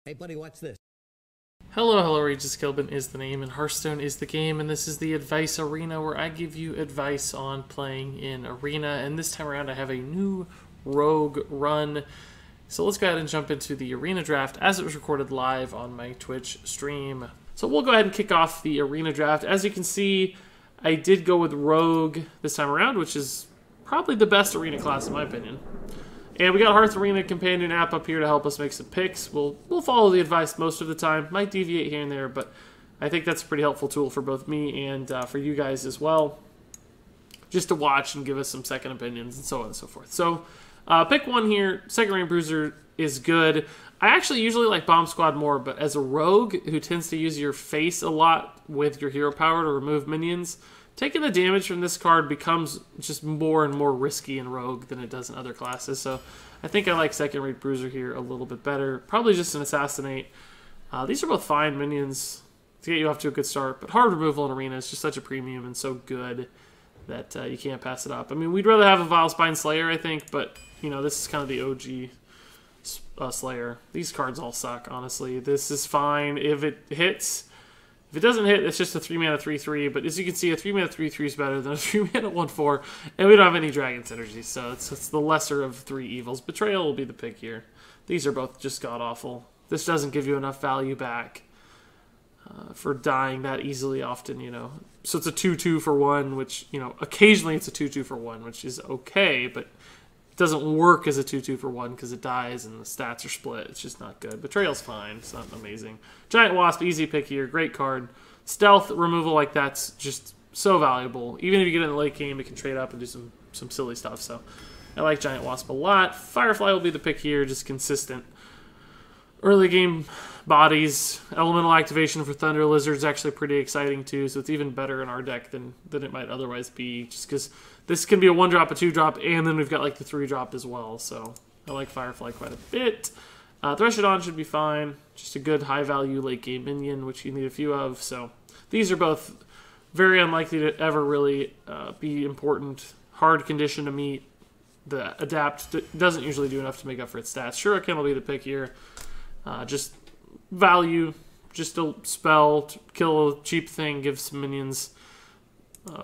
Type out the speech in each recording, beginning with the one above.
Hey, buddy, watch this. Hello, Regis Kilbin is the name, and Hearthstone is the game, and this is the Advice Arena, where I give you advice on playing in Arena, and this time around I have a new Rogue run. So let's go ahead and jump into the Arena draft as it was recorded live on my Twitch stream. So we'll go ahead and kick off the Arena draft. As you can see, I did go with Rogue this time around, which is probably the best Arena class in my opinion. And we got Hearth Arena companion app up here to help us make some picks. We'll follow the advice most of the time. Might deviate here and there, but I think that's a pretty helpful tool for both me and for you guys as well. Just to watch and give us some second opinions and so on and so forth. So pick one here. Second Rank Bruiser is good. I actually usually like Bomb Squad more, but as a rogue who tends to use your face a lot with your hero power to remove minions, taking the damage from this card becomes just more and more risky in Rogue than it does in other classes. So I think I like Second Rate Bruiser here a little bit better. Probably just an Assassinate. These are both fine minions to get you off to a good start. But hard removal in Arena is just such a premium and so good that you can't pass it up. I mean, we'd rather have a Vile Spine Slayer, I think. But, you know, this is kind of the OG Slayer. These cards all suck, honestly. This is fine if it hits. If it doesn't hit, it's just a 3-mana 3/3, but as you can see, a 3-mana 3/3 is better than a 3-mana 1/4, and we don't have any Dragon synergy, so it's the lesser of three evils. Betrayal will be the pick here. These are both just god-awful. This doesn't give you enough value back for dying that easily often, you know. So it's a 2/2 for 1, which, you know, occasionally it's a 2/2 for 1, which is okay, but doesn't work as a 2/2 for 1 because it dies and the stats are split. It's just not good. Betrayal's fine. It's not amazing. Giant Wasp, easy pick here. Great card. Stealth removal like that's just so valuable. Even if you get in the late game, it can trade up and do some silly stuff. So I like Giant Wasp a lot. Firefly will be the pick here. Just consistent. Early game bodies. Elemental activation for Thunder Lizard's actually pretty exciting too. So it's even better in our deck than it might otherwise be. Just because this can be a 1-drop, a 2-drop, and then we've got like the 3-drop as well. So I like Firefly quite a bit. Threshodon should be fine. Just a good high-value late-game minion, which you need a few of. So these are both very unlikely to ever really be important. Hard condition to meet. The Adapt doesn't usually do enough to make up for its stats. Shuriken will be the pick here. Just value, just a spell, to kill a cheap thing, give some minions.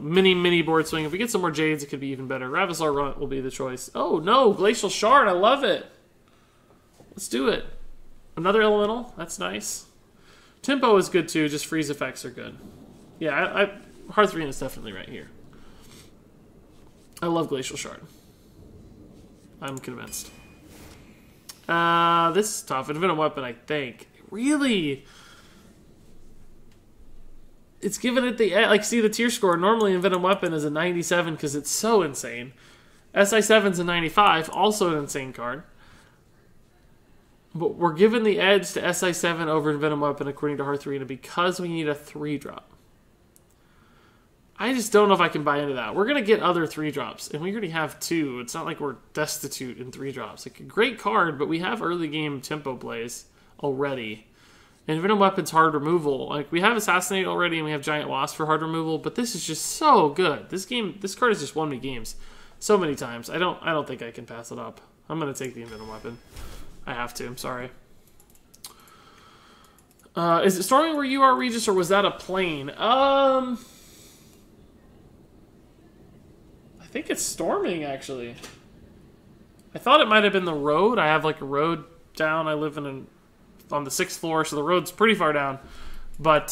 Mini board swing. If we get some more Jades, it could be even better. Ravizar Runt will be the choice. Oh no, Glacial Shard, I love it. Let's do it. Another Elemental, that's nice. Tempo is good too, just freeze effects are good. Yeah, Hearth Arena is definitely right here. I love Glacial Shard. I'm convinced. This is tough. Envenom Weapon, I think. Really? It's given it the... Like, see the tier score. Normally, Envenom Weapon is a 97 because it's so insane. SI7's a 95. Also an insane card. But we're given the edge to SI7 over Envenom Weapon according to Hearth Arena because we need a 3-drop. I just don't know if I can buy into that. We're going to get other 3-drops, and we already have 2. It's not like we're destitute in 3-drops. Like, a great card, but we have early game tempo plays already. And Venom Weapon's hard removal. Like, we have Assassinate already, and we have Giant Wasp for hard removal, but this is just so good. This card has just won me games so many times. I don't think I can pass it up. I'm going to take the Envenom Weapon. I have to, I'm sorry. Is it storming where you are, Regis, or was that a plane? I think it's storming, actually. I thought it might have been the road. I have, like, a road down. I live on the 6th floor, so the road's pretty far down. But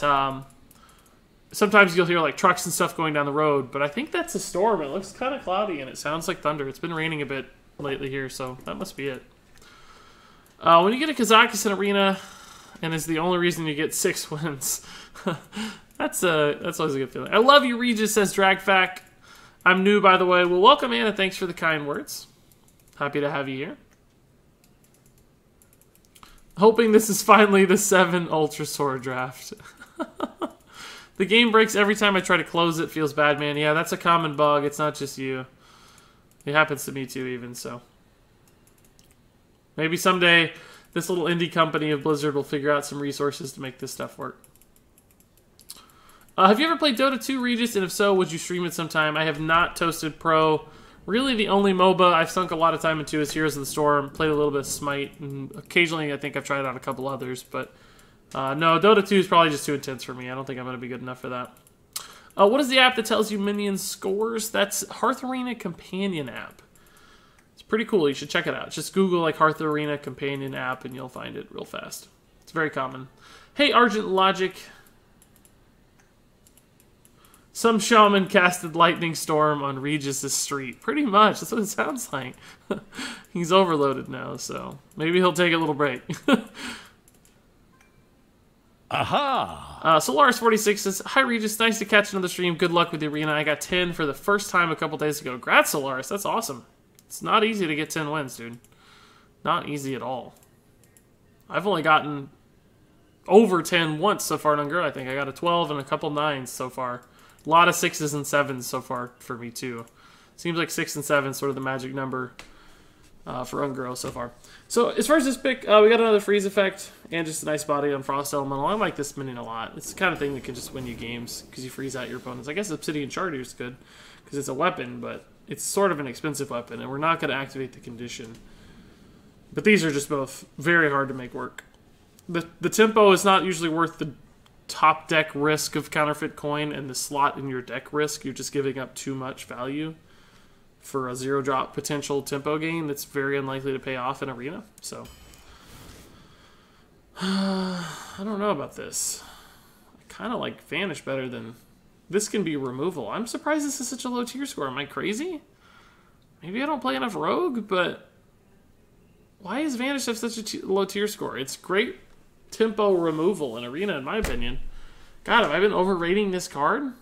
sometimes you'll hear, like, trucks and stuff going down the road. But I think that's a storm. It looks kind of cloudy, and it sounds like thunder. It's been raining a bit lately here, so that must be it. When you get a Kazakhstan Arena, and it's the only reason you get 6 wins, that's always a good feeling. I love you, Regis, says Dragfac. I'm new, by the way. Well, welcome, Anna. Thanks for the kind words. Happy to have you here. Hoping this is finally the 7 Ultra Sword draft. The game breaks every time I try to close it. Feels bad, man. Yeah, that's a common bug. It's not just you. It happens to me, too, even, so. Maybe someday this little indie company of Blizzard will figure out some resources to make this stuff work. Have you ever played Dota 2, Regis? And if so, would you stream it sometime? I have not toasted pro Really, the only MOBA I've sunk a lot of time into is Heroes of the Storm. Played a little bit of Smite, and occasionally I think I've tried out a couple others. But no, Dota 2 is probably just too intense for me. I don't think I'm going to be good enough for that. What is the app that tells you minion scores? That's Hearth Arena Companion app. It's pretty cool. You should check it out. Just Google like Hearth Arena Companion app, and you'll find it real fast. It's very common. Hey, Argent Logic. Some shaman casted lightning storm on Regis's street. Pretty much. That's what it sounds like. He's overloaded now, so maybe he'll take a little break. Aha! Solaris46 says, "Hi Regis, nice to catch another stream. Good luck with the arena. I got 10 for the first time a couple days ago. Congrats, Solaris. That's awesome. It's not easy to get 10 wins, dude. Not easy at all. I've only gotten over 10 once so far in Ungirl, I think. I got a 12 and a couple 9s so far. A lot of 6s and 7s so far for me, too. Seems like 6 and 7 is sort of the magic number for Ungirl so far. So, as far as this pick, we got another freeze effect and just a nice body on Frost Elemental. I like this minion a lot. It's the kind of thing that can just win you games because you freeze out your opponents. I guess Obsidian Charger is good because it's a weapon, but it's sort of an expensive weapon, and we're not going to activate the condition. But these are just both very hard to make work. The tempo is not usually worth the top deck risk of counterfeit coin and the slot in your deck risk. You're just giving up too much value for a 0-drop potential tempo gain that's very unlikely to pay off in Arena. So, I don't know about this. I kind of like Vanish better than... This can be removal. I'm surprised this is such a low tier score. Am I crazy? Maybe I don't play enough Rogue, but... Why is Vanish have such a low tier score? It's great tempo removal in Arena, in my opinion. God, have I been overrating this card?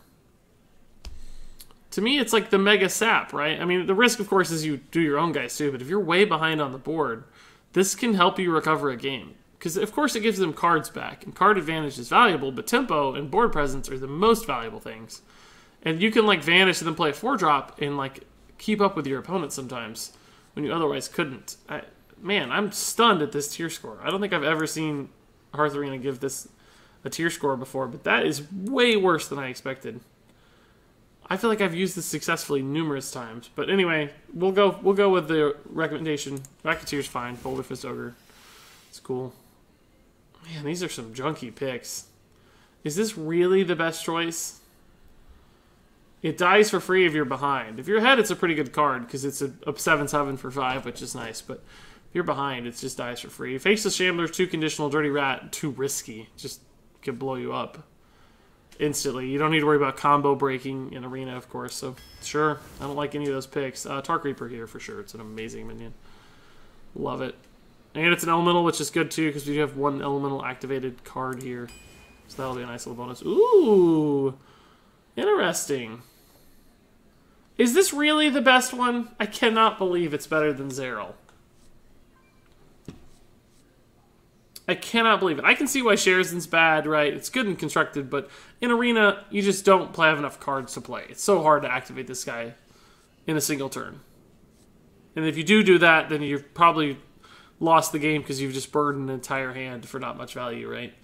To me, it's like the Mega Sap, right? I mean, the risk, of course, is you do your own guys too, but if you're way behind on the board, this can help you recover a game. Because, of course, it gives them cards back, and card advantage is valuable, but tempo and board presence are the most valuable things. And you can, like, Vanish and then play a 4-drop and, like, keep up with your opponent sometimes when you otherwise couldn't. Man, I'm stunned at this tier score. I don't think I've ever seen Hearth Arena give this a tier score before, but that is way worse than I expected. I feel like I've used this successfully numerous times, but anyway, we'll go with the recommendation. Racketier's fine. Boulder Fist Ogre, it's cool. Man, these are some junky picks. Is this really the best choice? It dies for free if you're behind. If you're ahead, it's a pretty good card because it's a 7/7 for 5, which is nice, but if you're behind, it just dies for free. Faceless Shambler, 2 conditional, Dirty Rat, too risky. Just can blow you up instantly. You don't need to worry about combo breaking in Arena, of course. So, sure, I don't like any of those picks. Tark Reaper here for sure. It's an amazing minion. Love it. And it's an elemental, which is good too, because we do have 1 elemental activated card here. So that'll be a nice little bonus. Ooh! Interesting. Is this really the best one? I cannot believe it's better than Zeril. I cannot believe it. I can see why Sherazan's bad, right? It's good and constructed, but in Arena, you just don't have enough cards to play. It's so hard to activate this guy in a single turn. And if you do that, then you've probably lost the game because you've just burdened an entire hand for not much value, right?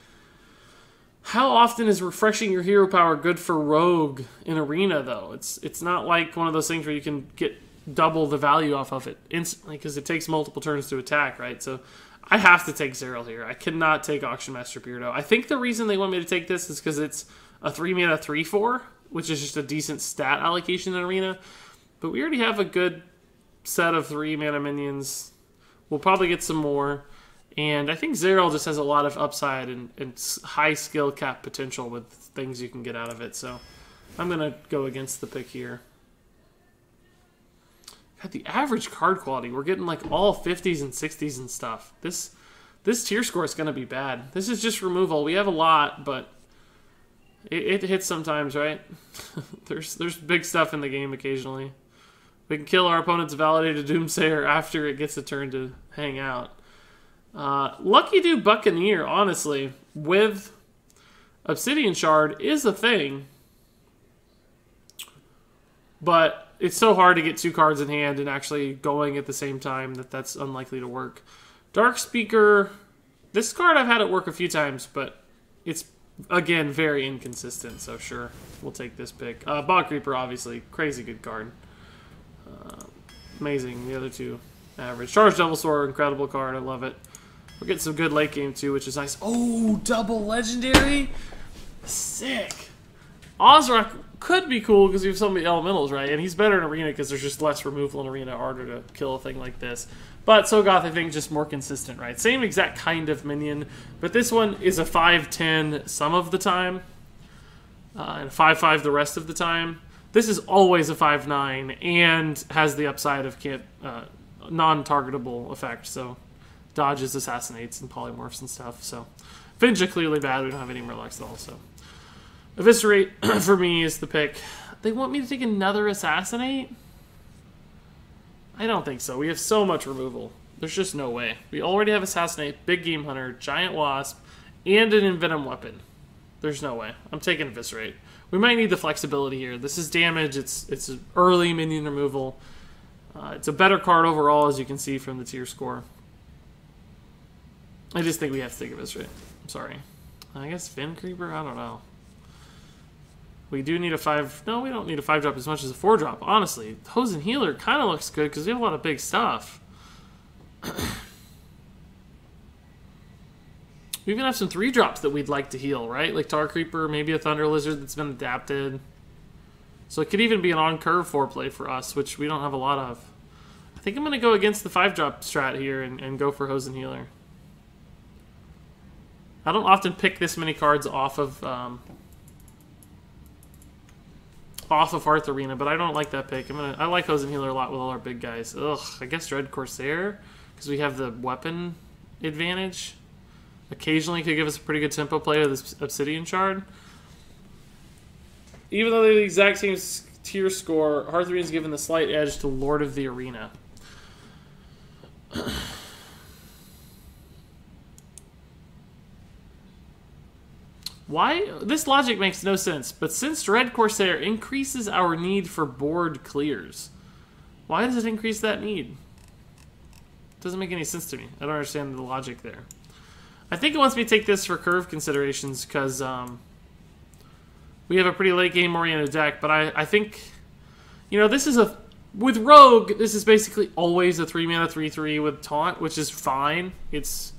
How often is refreshing your hero power good for Rogue in Arena, though? It's not like one of those things where you can get double the value off of it instantly because it takes multiple turns to attack, right? So I have to take Zeril here. I cannot take Auction Master Beardo. I think the reason they want me to take this is because it's a 3-mana 3/4, which is just a decent stat allocation in Arena. But we already have a good set of 3-mana minions. We'll probably get some more. And I think Zeril just has a lot of upside and high skill cap potential with things you can get out of it. So I'm going to go against the pick here. God, the average card quality, we're getting like all 50s and 60s and stuff. This tier score is going to be bad. This is just removal. We have a lot, but it hits sometimes, right? there's big stuff in the game occasionally. We can kill our opponent's validated Doomsayer after it gets a turn to hang out. Lucky Do Buccaneer, honestly, with Obsidian Shard is a thing. But it's so hard to get 2 cards in hand and actually going at the same time that's unlikely to work. Dark Speaker, this card I've had it work a few times, but it's, again, very inconsistent, so sure, we'll take this pick. Bog Creeper, obviously, crazy good card. amazing. The other two, average. Charged Devil Sword, incredible card. I love it. We're getting some good late game too, which is nice. Oh, double legendary, sick. Ozrock could be cool because we have so many elementals, right? And he's better in arena because there's just less removal in arena, harder to kill a thing like this. But Sogoth, I think, just more consistent, right? Same exact kind of minion, but this one is a 5/10 some of the time, and 5/5 the rest of the time. This is always a 5/9 and has the upside of non-targetable effect, so dodges, assassinates, and polymorphs and stuff. So Finja clearly bad. We don't have any Murlocs at all, so Eviscerate for me is the pick. They want me to take another Assassinate? I don't think so. We have so much removal. There's just no way. We already have Assassinate, Big Game Hunter, Giant Wasp, and an Envenom Weapon. There's no way. I'm taking Eviscerate. We might need the flexibility here. This is damage. It's early minion removal. It's a better card overall, as you can see from the tier score. I just think we have to take Eviscerate. I'm sorry. I guess Fin Creeper? I don't know. We do need a 5... No, we don't need a 5-drop as much as a 4-drop, honestly. Hose and Healer kind of looks good because we have a lot of big stuff. We even have some 3-drops that we'd like to heal, right? Like Tar Creeper, maybe a Thunder Lizard that's been adapted. So it could even be an on-curve 4-play for us, which we don't have a lot of. I think I'm going to go against the 5-drop strat here and go for Hose and Healer. I don't often pick this many cards off of Hearth Arena, but I don't like that pick. I like Hose and Healer a lot with all our big guys. Ugh, I guess Dread Corsair, because we have the weapon advantage. Occasionally could give us a pretty good tempo play with this Obsidian Shard. Even though they're the exact same tier score, Hearth Arena is given the slight edge to Lord of the Arena. Why? This logic makes no sense, but since Dread Corsair increases our need for board clears, why does it increase that need? Doesn't make any sense to me. I don't understand the logic there. I think it wants me to take this for curve considerations because we have a pretty late game oriented deck, but I think, you know, this is a... With Rogue, this is basically always a 3-mana 3/3 with Taunt, which is fine. It's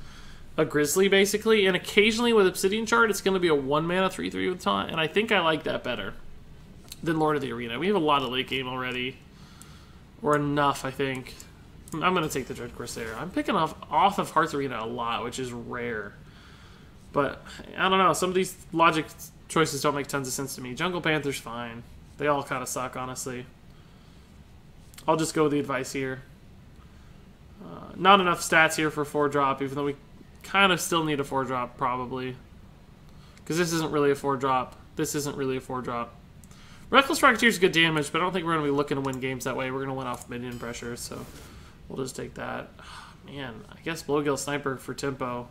a Grizzly, basically, and occasionally with Obsidian Shard, it's going to be a 1-mana 3/3 with Taunt, and I think I like that better than Lord of the Arena. We have a lot of late game already, or enough, I think. I'm going to take the Dread Corsair. I'm picking off of Hearth Arena a lot, which is rare. But, I don't know, some of these logic choices don't make tons of sense to me. Jungle Panther's fine. They all kind of suck, honestly. I'll just go with the advice here. Not enough stats here for 4-drop, even though we kind of still need a 4-drop, probably. Because this isn't really a 4-drop. This isn't really a 4-drop. Reckless Rocketeer is good damage, but I don't think we're going to be looking to win games that way. We're going to win off minion pressure, so we'll just take that. Man, I guess Blowgill Sniper for tempo.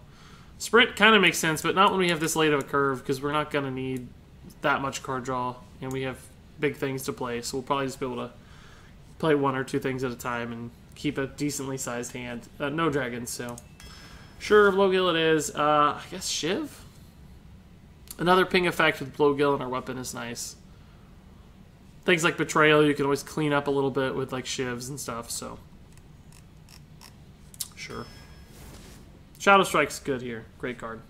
Sprint kind of makes sense, but not when we have this late of a curve, because we're not going to need that much card draw, and we have big things to play, so we'll probably just be able to play 1 or 2 things at a time and keep a decently sized hand. No dragons, so sure, Blowgill it is. I guess Shiv? Another ping effect with Blowgill and our weapon is nice. Things like Betrayal you can always clean up a little bit with like Shivs and stuff, so sure. Shadow Strike's good here. Great card.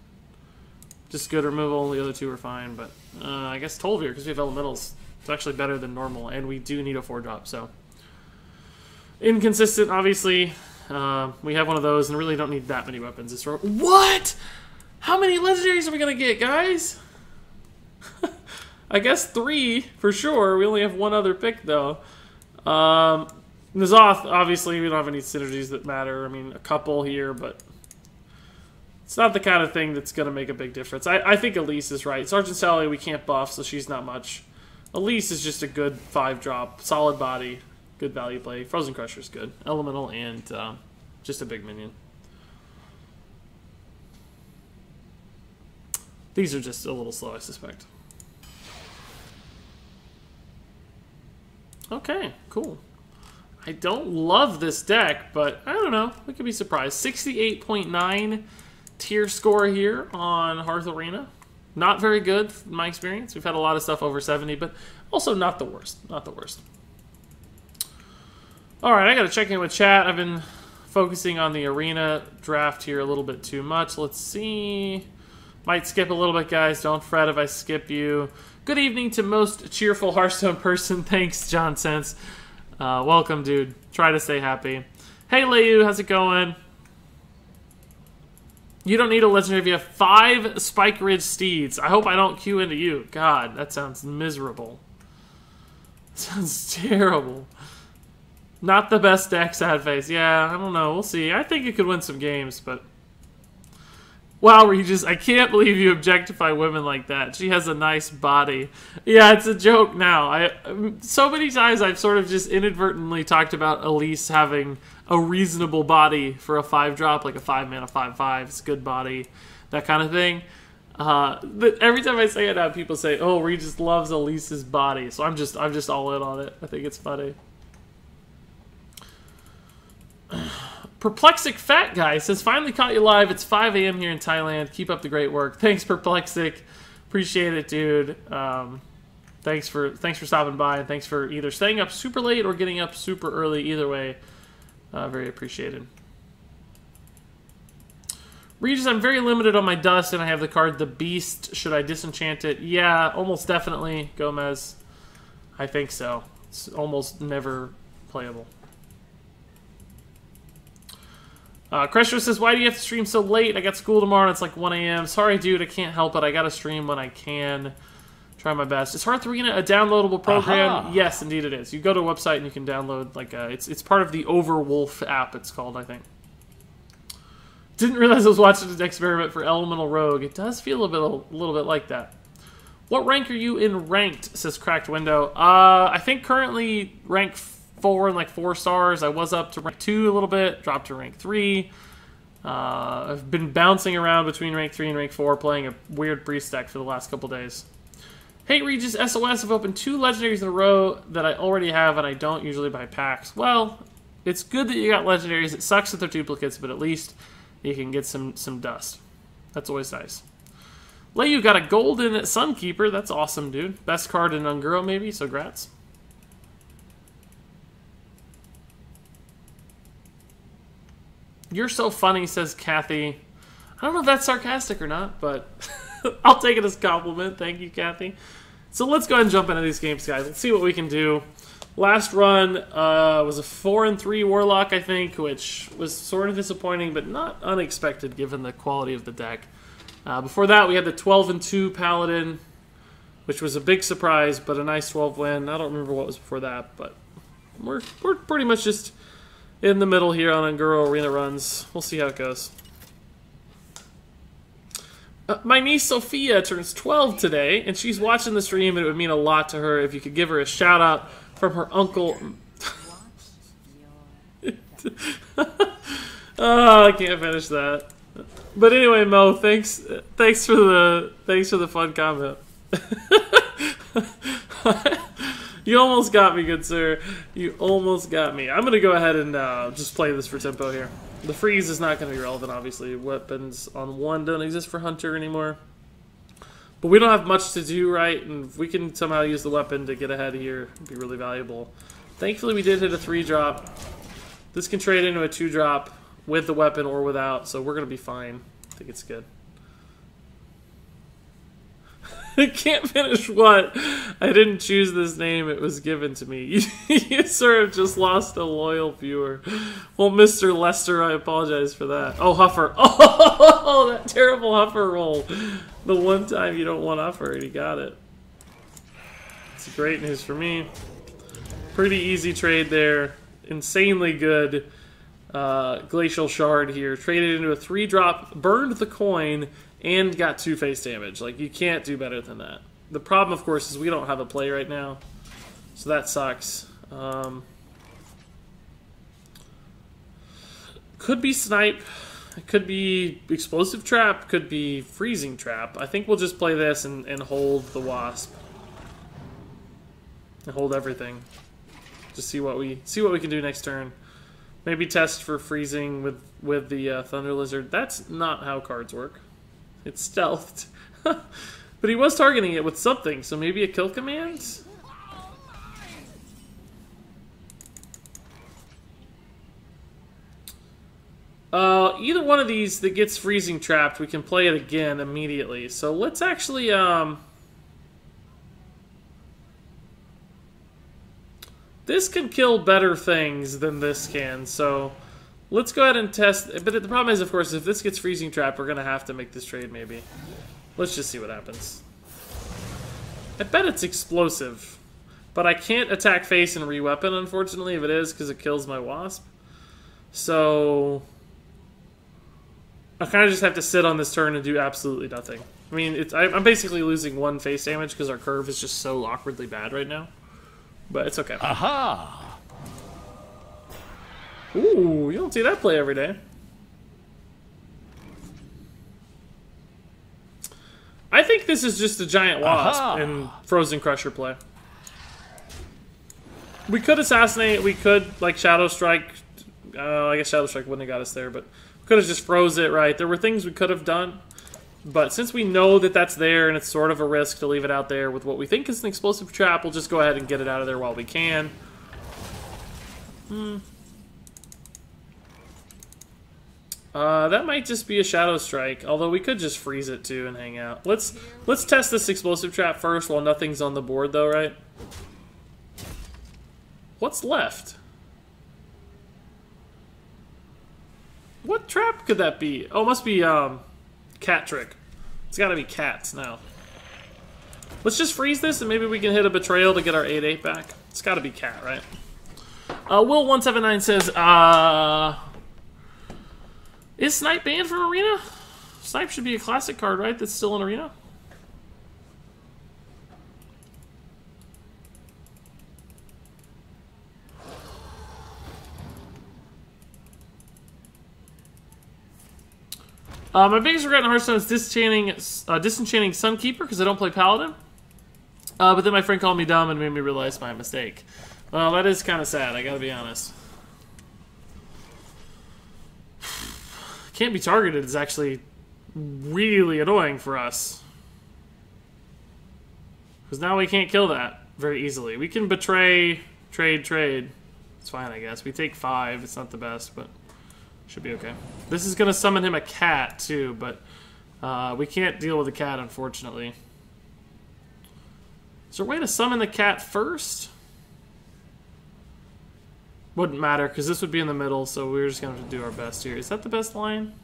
Just good removal. The other two are fine, but I guess Tolvir, because we have elementals, it's actually better than normal, and we do need a 4-drop, so inconsistent, obviously. We have one of those and really don't need that many weapons this row. What? How many legendaries are we going to get, guys? I guess 3 for sure. We only have one other pick, though. N'Zoth, obviously, we don't have any synergies that matter. I mean, a couple here, but it's not the kind of thing that's going to make a big difference. I think Elise is right. Sergeant Sally, we can't buff, so she's not much. Elise is just a good 5-drop, solid body. Good value play. Frozen Crusher's good. Elemental and just a big minion. These are just a little slow, I suspect. Okay, cool. I don't love this deck, but I don't know. We could be surprised. 68.9 tier score here on Hearth Arena. Not very good in my experience. We've had a lot of stuff over 70, but also not the worst. Not the worst. Alright, I gotta check in with chat. I've been focusing on the arena draft here a little bit too much. Let's see. Might skip a little bit, guys. Don't fret if I skip you. Good evening to most cheerful Hearthstone person. Thanks, John Sense. Welcome, dude. Try to stay happy. Hey, Leu, how's it going? You don't need a legendary if you have 5 Spike Ridge Steeds. I hope I don't queue into you. God, that sounds miserable. Sounds terrible. Not the best deck, sad face. Yeah, I don't know. We'll see. I think you could win some games, but... Wow, Regis, I can't believe you objectify women like that. She has a nice body. Yeah, it's a joke now. So many times I've sort of just inadvertently talked about Elise having a reasonable body for a 5-drop, like a 5-mana 5/5. It's a good body, that kind of thing. But every time I say it out, people say, "Oh, Regis loves Elise's body." So I'm just all in on it. I think it's funny. Perplexic Fat Guy says, finally caught you live. It's 5 a.m. here in Thailand. Keep up the great work. Thanks, Perplexic. Appreciate it, dude. Thanks for stopping by, and thanks for either staying up super late or getting up super early. Either way, very appreciated. Regis, I'm very limited on my dust, and I have the card The Beast. Should I disenchant it? Yeah, almost definitely, Gomez. I think so. It's almost never playable. Crusher says, why do you have to stream so late? I got school tomorrow and it's like 1 a.m. Sorry, dude, I can't help it. I gotta stream when I can. Try my best. Is Hearth Arena a downloadable program? Aha. Yes, indeed it is. You go to a website and you can download, like, it's part of the Overwolf app, it's called, I think. Didn't realize I was watching an experiment for Elemental Rogue. It does feel a little bit like that. What rank are you in Ranked, says Cracked Window. I think currently rank 4 and like 4 stars. I was up to rank 2 a little bit, dropped to rank 3. I've been bouncing around between rank 3 and rank 4, playing a weird priest deck for the last couple days. Hey Regis, SOS, I've opened 2 legendaries in a row that I already have and I don't usually buy packs. Well, it's good that you got legendaries. It sucks that they're duplicates, but at least you can get some dust. That's always nice. Leu got a golden Sunkeeper. That's awesome, dude. Best card in Unguro, maybe, so grats. You're so funny, says Kathy. I don't know if that's sarcastic or not, but I'll take it as a compliment. Thank you, Kathy. So let's go ahead and jump into these games, guys. Let's see what we can do. Last run was a 4-3 Warlock, I think, which was sort of disappointing, but not unexpected given the quality of the deck. Before that, we had the 12-2 Paladin, which was a big surprise, but a nice 12 win. I don't remember what was before that, but we're pretty much just in the middle here on Unguro Arena runs. We'll see how it goes. My niece Sophia turns 12 today, and she's watching the stream, and it would mean a lot to her if you could give her a shout-out from her uncle. Oh, I can't finish that. But anyway, Mo, thanks for the fun comment. You almost got me, good sir. You almost got me. I'm gonna go ahead and just play this for tempo here. The freeze is not gonna be relevant, obviously. Weapons on 1 don't exist for Hunter anymore. But we don't have much to do, right? And if we can somehow use the weapon to get ahead here, it'd be really valuable. Thankfully, we did hit a 3-drop. This can trade into a 2-drop with the weapon or without, so we're going to be fine. I think it's good. I can't finish what? I didn't choose this name. It was given to me. You sir have just lost a loyal viewer. Well, Mr. Lester, I apologize for that. Oh, Huffer. Oh, that terrible Huffer roll. The one time you don't want Huffer, and he got it. It's great news for me. Pretty easy trade there. Insanely good Glacial Shard here. Traded into a 3-drop, burned the coin, and got 2 face damage. Like, you can't do better than that. The problem, of course, is we don't have a play right now. So that sucks. Could be Snipe. It could be Explosive Trap. Could be Freezing Trap. I think we'll just play this and hold the Wasp. And hold everything. Just see what we can do next turn. Maybe test for freezing with the Thunder Lizard. That's not how cards work. It's stealthed. But he was targeting it with something, so maybe a kill command? Either one of these that gets freezing trapped, we can play it again immediately. So let's actually, this can kill better things than this can, so let's go ahead and test. But the problem is, of course, if this gets freezing trapped, we're going to have to make this trade, maybe. Let's just see what happens. I bet it's explosive, but I can't attack face and re-weapon, unfortunately, if it is, because it kills my wasp. So I kind of just have to sit on this turn and do absolutely nothing. I mean, I'm basically losing 1 face damage because our curve is just so awkwardly bad right now. But it's okay. Aha! Ooh, you don't see that play every day. I think this is just a giant wasp and Frozen Crusher play. We could assassinate, we could, like, Shadow Strike. I guess Shadow Strike wouldn't have got us there, but we could have just froze it, right? There were things we could have done. But since we know that that's there and it's sort of a risk to leave it out there with what we think is an explosive trap, we'll just go ahead and get it out of there while we can. That might just be a Shadow Strike, although we could just freeze it too and hang out. Let's test this explosive trap first while nothing's on the board though, right? What's left? What trap could that be? Oh, it must be cat trick. It's gotta be cats now. Let's just freeze this and maybe we can hit a betrayal to get our 8/8 back. It's gotta be cat, right? Will179 says, is Snipe banned from Arena? Snipe should be a classic card, right? That's still in Arena? My biggest regret in Hearthstone is disenchanting Sunkeeper because I don't play Paladin. But then my friend called me dumb and made me realize my mistake. Well, that is kind of sad, I gotta be honest. Can't be targeted is actually really annoying for us. Because now we can't kill that very easily. We can betray, trade. It's fine, I guess. We take 5. It's not the best, but should be okay. This is going to summon him a cat, too, but we can't deal with the cat, unfortunately. Is there a way to summon the cat first? Wouldn't matter, because this would be in the middle, so we're just going to have to do our best here. Is that the best line?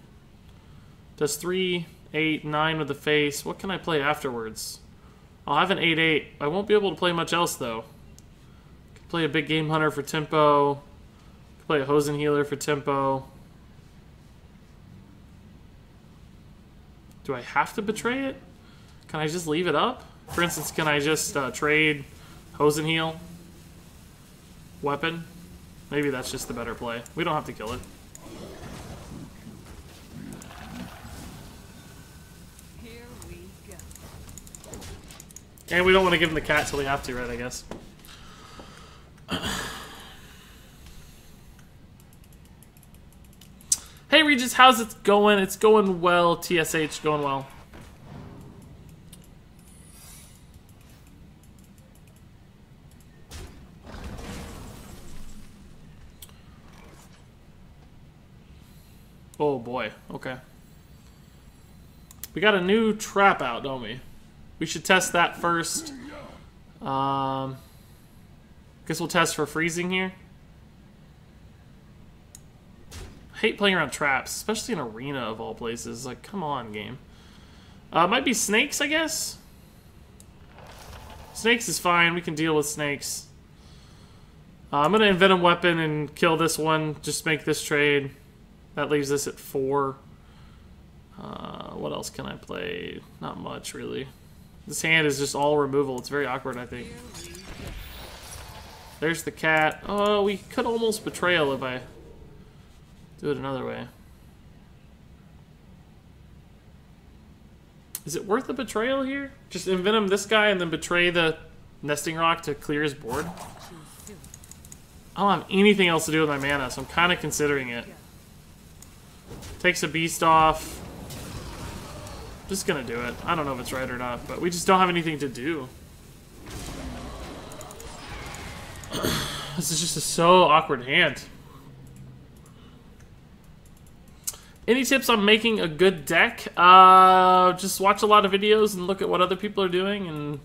Does 3, 8, 9 with the face. What can I play afterwards? I'll have an 8/8. I won't be able to play much else, though. I can play a Big Game Hunter for tempo. I can play a Hosen Healer for tempo. Do I have to betray it? Can I just leave it up? For instance, can I just trade Hosen Heal? Weapon? Maybe that's just the better play. We don't have to kill it. Here we go. And we don't want to give him the cat till we have to, right, I guess. Hey Regis, how's it going? It's going well, TSH, going well. Oh boy, okay. We got a new trap out, don't we? We should test that first. Guess we'll test for freezing here. I hate playing around traps, especially in Arena of all places. Like, come on, game. Might be snakes, I guess. Snakes is fine. We can deal with snakes. I'm gonna Envenom Weapon and kill this one. Just make this trade. That leaves us at 4. What else can I play? Not much, really. This hand is just all removal. It's very awkward, I think. There's the cat. Oh, we could almost betrayal if I do it another way. Is it worth a betrayal here? Just envenom this guy and then betray the nesting rock to clear his board? I don't have anything else to do with my mana, so I'm kind of considering it. Takes a beast off. Just gonna do it. I don't know if it's right or not, but we just don't have anything to do. This is just a so awkward hand. Any tips on making a good deck? Just watch a lot of videos and look at what other people are doing and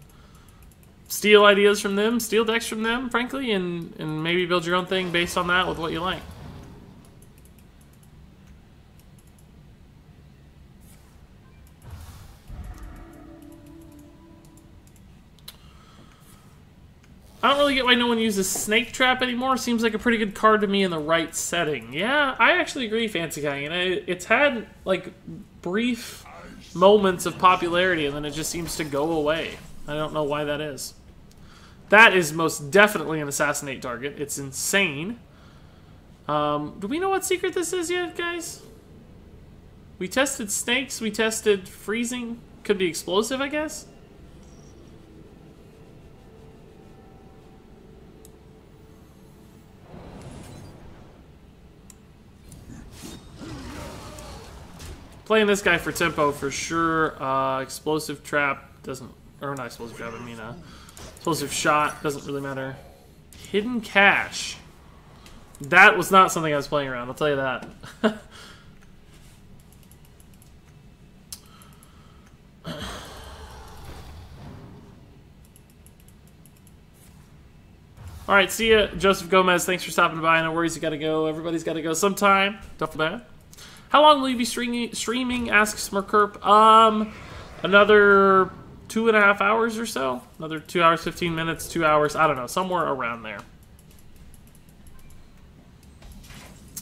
steal ideas from them, steal decks from them, frankly, and maybe build your own thing based on that with what you like. I don't really get why no one uses Snake Trap anymore. Seems like a pretty good card to me in the right setting. Yeah, I actually agree, Fancy Guy. And it's had, like, brief moments of popularity, and then it just seems to go away. I don't know why that is. That is most definitely an assassinate target. It's insane. Do we know what secret this is yet, guys? We tested snakes. We tested freezing. Could be explosive, I guess. Playing this guy for tempo for sure. Explosive trap doesn't, or not explosive trap, I mean explosive shot doesn't really matter. Hidden cache. That was not something I was playing around, I'll tell you that. Alright, see ya, Joseph Gomez. Thanks for stopping by. No worries, you gotta go. Everybody's gotta go sometime. Don't feel bad. How long will you be streaming? Asks Merkerp. Another 2.5 hours or so. Another 2 hours, 15 minutes, 2 hours. I don't know, somewhere around there.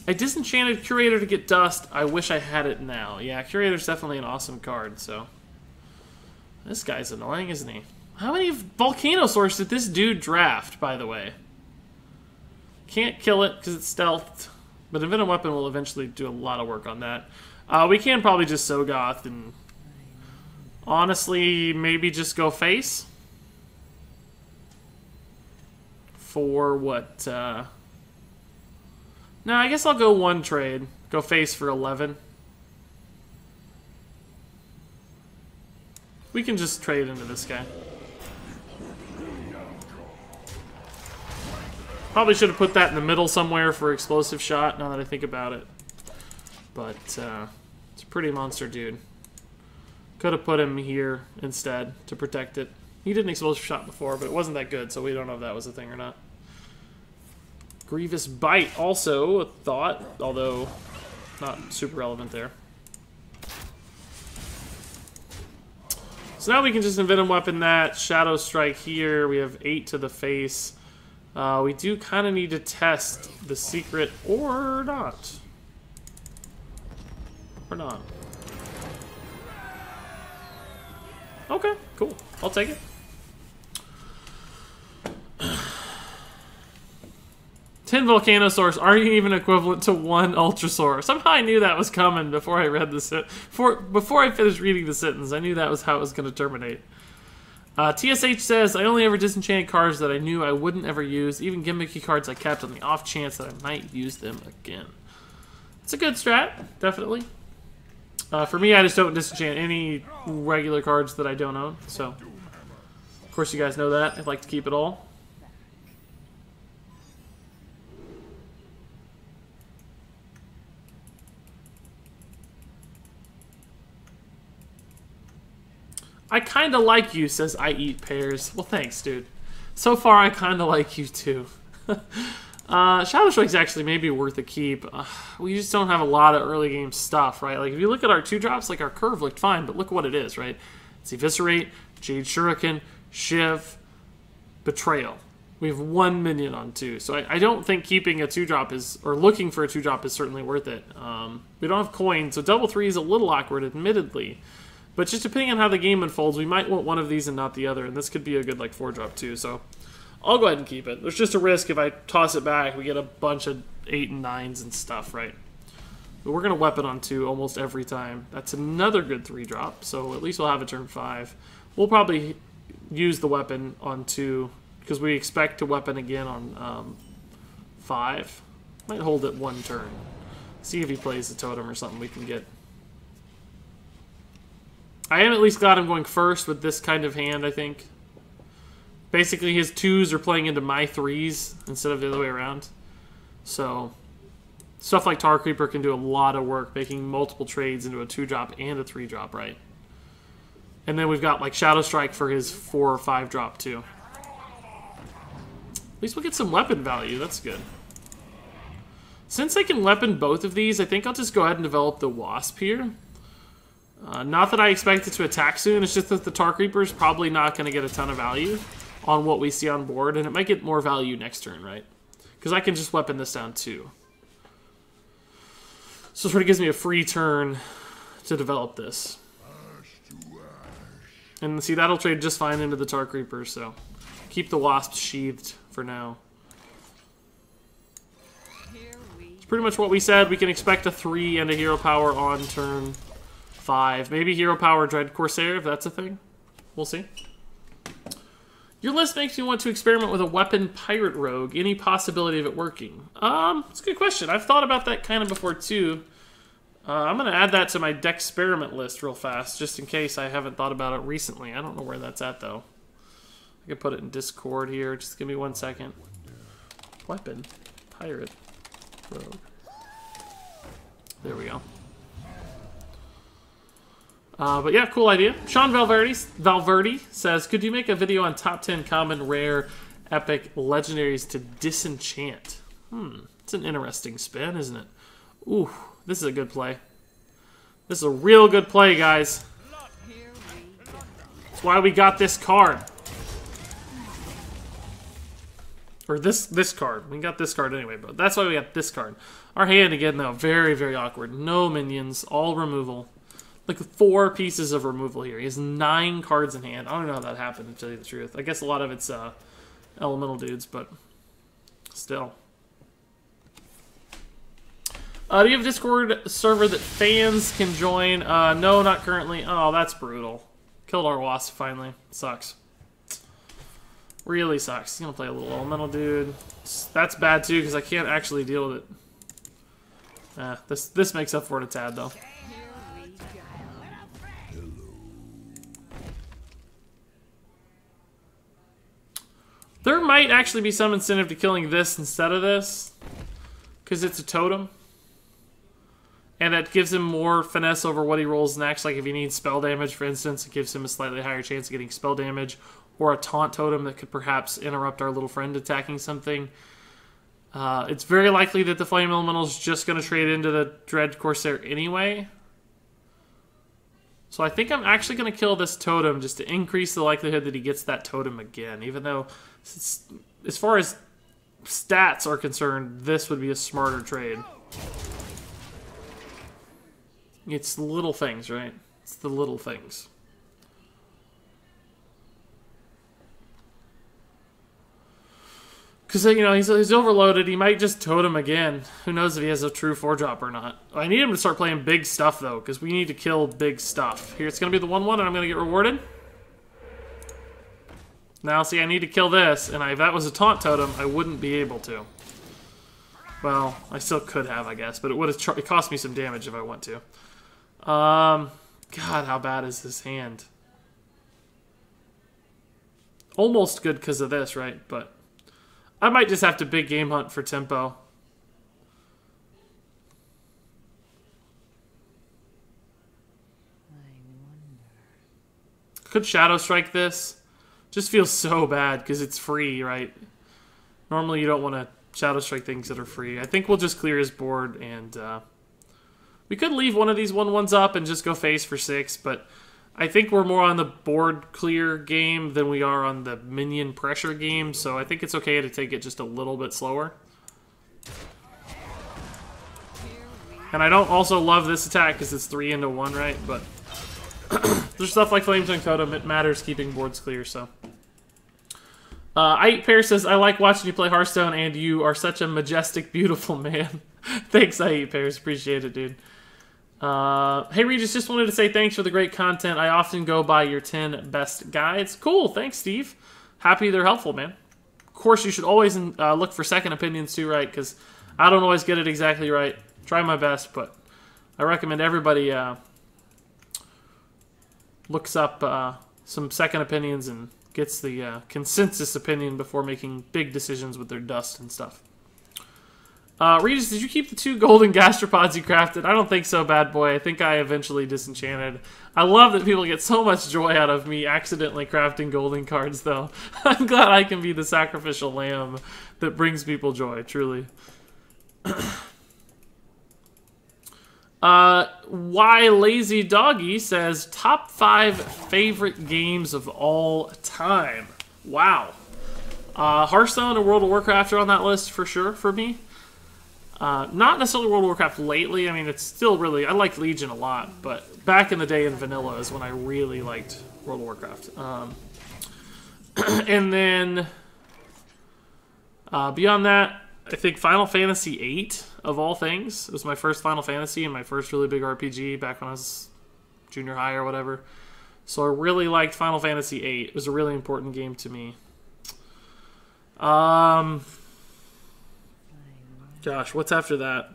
A disenchanted Curator to get dust. I wish I had it now. Yeah, Curator's definitely an awesome card, so. This guy's annoying, isn't he? How many Volcanosaurs did this dude draft, by the way? Can't kill it because it's stealthed. But Envenom Weapon will eventually do a lot of work on that. We can probably just Sogoth and honestly maybe just go face. For what? No, I guess I'll go one trade. Go face for 11. We can just trade into this guy. Probably should have put that in the middle somewhere for explosive shot, now that I think about it. But, it's a pretty monster dude. Could have put him here instead to protect it. He did an explosive shot before, but it wasn't that good, so we don't know if that was a thing or not. Grievous Bite, also a thought, although not super relevant there. So now we can just Envenom Weapon that, Shadow Strike here, we have 8 to the face. We do kind of need to test the secret, or not. Or not. Okay, cool. I'll take it. 10 Volcanosaurs aren't even equivalent to 1 Ultrasaur. Somehow I knew that was coming before I read the before I finished reading the sentence. I knew that was how it was going to terminate. TSH says, I only ever disenchanted cards that I knew I wouldn't ever use, even gimmicky cards I kept on the off chance that I might use them again. It's a good strat, definitely. For me, I just don't disenchant any regular cards that I don't own, so. Of course, you guys know that. I'd like to keep it all. I kinda like you, says I eat pears. Well, thanks, dude. So far, I kinda like you, too. Shadow Strike's actually maybe worth a keep. We just don't have a lot of early game stuff, right? Like, if you look at our 2-drops, like, our curve looked fine, but look what it is, right? It's Eviscerate, Jade Shuriken, Shiv, Betrayal. We have 1 minion on 2, so I don't think keeping a 2-drop is, or looking for a 2-drop is certainly worth it. We don't have coins, so double 3 is a little awkward, admittedly. But just depending on how the game unfolds, we might want one of these and not the other, and this could be a good, like, 4-drop too, so I'll go ahead and keep it. There's just a risk if I toss it back, we get a bunch of 8 and 9s and stuff, right? But we're going to weapon on 2 almost every time. That's another good 3-drop, so at least we'll have a turn 5. We'll probably use the weapon on 2, because we expect to weapon again on 5. Might hold it 1 turn. See if he plays the totem or something we can get. I am at least glad I'm going first with this kind of hand, I think. Basically, his 2s are playing into my 3s instead of the other way around. So, Stuff like Tar Creeper can do a lot of work, making multiple trades into a 2-drop and a 3-drop, right? And then we've got like Shadow Strike for his 4 or 5-drop too. At least we'll get some weapon value. That's good. Since I can weapon both of these, I think I'll just go ahead and develop the Wasp here. Not that I expect it to attack soon, it's just that the Tar Creeper is probably not going to get a ton of value on what we see on board, and it might get more value next turn, right? Because I can just weapon this down too. So it sort of gives me a free turn to develop this. And see, that'll trade just fine into the Tar Creeper, so keep the Wasps sheathed for now. It's pretty much what we said. We can expect a 3 and a Hero Power on turn 5. Maybe Hero Power Dread Corsair, if that's a thing. We'll see. Your list makes me want to experiment with a weapon Pirate Rogue. Any possibility of it working? It's a good question. I've thought about that kind of before, too. I'm going to add that to my Dexperiment list real fast, just in case I haven't thought about it recently. I don't know where that's at, though. I can put it in Discord here. Just give me 1 second. Weapon Pirate Rogue. There we go. But yeah, cool idea. Sean Valverde says, could you make a video on top 10 common, rare, epic, legendaries to disenchant? It's an interesting spin, isn't it? Ooh, this is a good play. This is a real good play, guys. That's why we got this card. Or this card. We got this card anyway, but that's why we got this card. Our hand, again, though, very, very awkward. No minions, all removal. Like 4 pieces of removal here. He has 9 cards in hand. I don't know how that happened, to tell you the truth. I guess a lot of it's elemental dudes, but still. Do you have a Discord server that fans can join? No, not currently. Oh, that's brutal. Killed our Wasp finally. Sucks. Really sucks. He's gonna play a little elemental dude. That's bad too, because I can't actually deal with it. This makes up for it a tad, though. There might actually be some incentive to killing this instead of this, because it's a totem. And that gives him more finesse over what he rolls next. Like if he needs spell damage, for instance, it gives him a slightly higher chance of getting spell damage. Or a taunt totem that could perhaps interrupt our little friend attacking something. It's very likely that the Flame Elemental is just going to trade into the Dread Corsair anyway. So I think I'm actually going to kill this totem just to increase the likelihood that he gets that totem again. Even though, as far as stats are concerned, this would be a smarter trade. It's the little things, right? It's the little things. Because, you know, he's overloaded. He might just totem again. Who knows if he has a true 4-drop or not. I need him to start playing big stuff, though, because we need to kill big stuff. Here, it's going to be the 1-1, and I'm going to get rewarded. Now, see, I need to kill this, and if that was a taunt totem, I wouldn't be able to. Well, I still could have, I guess, but it would have it cost me some damage if I want to. God, how bad is this hand? Almost good because of this, right? But I might just have to big game hunt for tempo. Could Shadow Strike this? Just feels so bad because it's free, right? Normally you don't want to Shadow Strike things that are free. I think we'll just clear his board, and we could leave one of these 1/1s up and just go face for 6, but I think we're more on the board clear game than we are on the minion pressure game, so I think it's okay to take it just a little bit slower. And I don't also love this attack because it's 3 into 1, right? But there's stuff like Flametongue Totem, it matters keeping boards clear, so. Pair says, I like watching you play Hearthstone, and you are such a majestic, beautiful man. Thanks, Pairs. Appreciate it, dude. Hey, Regis, just wanted to say thanks for the great content. I often go by your 10 best guides. Cool, thanks, Steve. Happy they're helpful, man. Of course, you should always look for second opinions too, right? Because I don't always get it exactly right. Try my best, but I recommend everybody looks up some second opinions and gets the consensus opinion before making big decisions with their dust and stuff. Regis, did you keep the 2 golden gastropods you crafted? I don't think so, bad boy. I think I eventually disenchanted. I love that people get so much joy out of me accidentally crafting golden cards, though. I'm glad I can be the sacrificial lamb that brings people joy, truly. Why Lazy Doggy says, top 5 favorite games of all time. Wow. Hearthstone and World of Warcraft are on that list for sure for me. Not necessarily World of Warcraft lately. I mean, it's still really... I like Legion a lot, but back in the day in vanilla is when I really liked World of Warcraft. And then... beyond that, I think Final Fantasy VIII, of all things. It was my first Final Fantasy and my first really big RPG back when I was junior high or whatever. So I really liked Final Fantasy VIII. It was a really important game to me. Gosh, what's after that?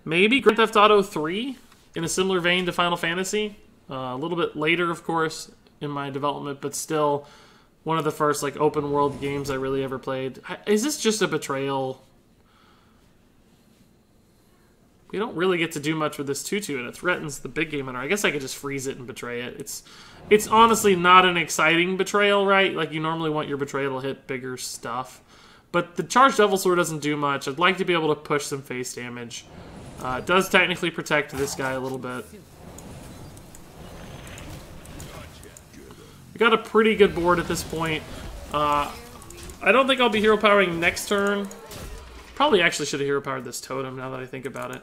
Maybe Grand Theft Auto 3, in a similar vein to Final Fantasy. A little bit later, of course, in my development, but still one of the first like open world games I really ever played. Is this just a betrayal? We don't really get to do much with this tutu, and it threatens the big game hunter. I guess I could just freeze it and betray it. It's honestly not an exciting betrayal, right? Like, you normally want your betrayal to hit bigger stuff. But the Charged Devil Sword doesn't do much. I'd like to be able to push some face damage. It does technically protect this guy a little bit. We got a pretty good board at this point. I don't think I'll be hero powering next turn. Probably actually should have hero powered this totem now that I think about it.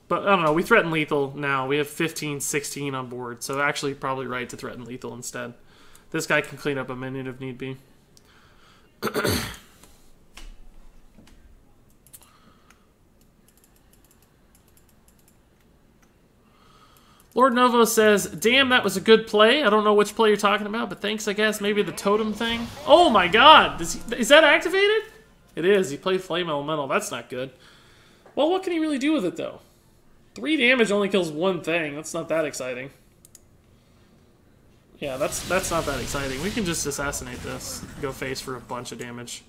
But I don't know, we threaten lethal now. We have 15, 16 on board, so actually probably right to threaten lethal instead. This guy can clean up a minion if need be. Lord Novo says, damn, that was a good play. I don't know which play you're talking about, but thanks, I guess. Maybe the totem thing? Oh my god! Is that activated? It is. He played Flame Elemental. That's not good. Well, what can he really do with it, though? 3 damage only kills 1 thing. That's not that exciting. Yeah, that's not that exciting. We can just assassinate this. Go face for a bunch of damage.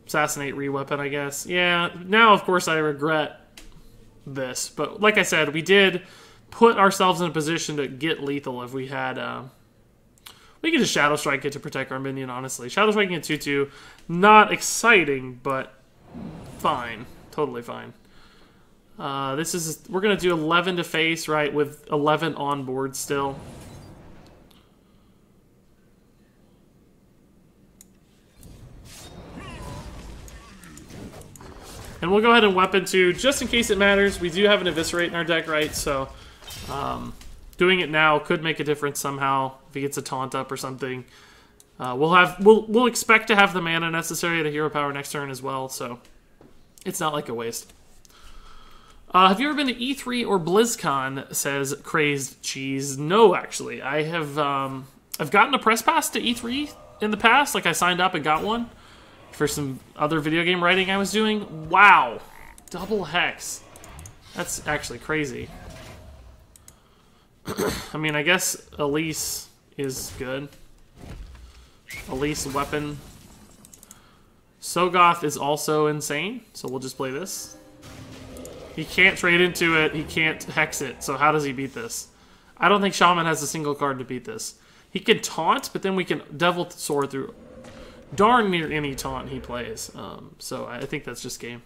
Assassinate, re-weapon, I guess. Yeah, now, of course, I regret this. But like I said, we did put ourselves in a position to get lethal if we had... we could just Shadow Strike it to protect our minion, honestly. Shadow Striking a 2-2, not exciting, but fine. Totally fine. We're going to do 11 to face, right, with 11 on board still. And we'll go ahead and weapon 2, just in case it matters. We do have an Eviscerate in our deck, right, so doing it now could make a difference somehow if he gets a taunt up or something. We'll expect to have the mana necessary to hero power next turn as well, so it's not like a waste. Have you ever been to E3 or BlizzCon, says Crazed Cheese? No, actually. I have, I've gotten a press pass to E3 in the past. Like, I signed up and got one for some other video game writing I was doing. Wow. Double Hex. That's actually crazy. I mean, I guess Elise is good. Elise Weapon. Sogoth is also insane, so we'll just play this. He can't trade into it, he can't hex it, so how does he beat this? I don't think Shaman has a single card to beat this. He can taunt, but then we can Devil Soar through darn near any taunt he plays. So I think that's just game.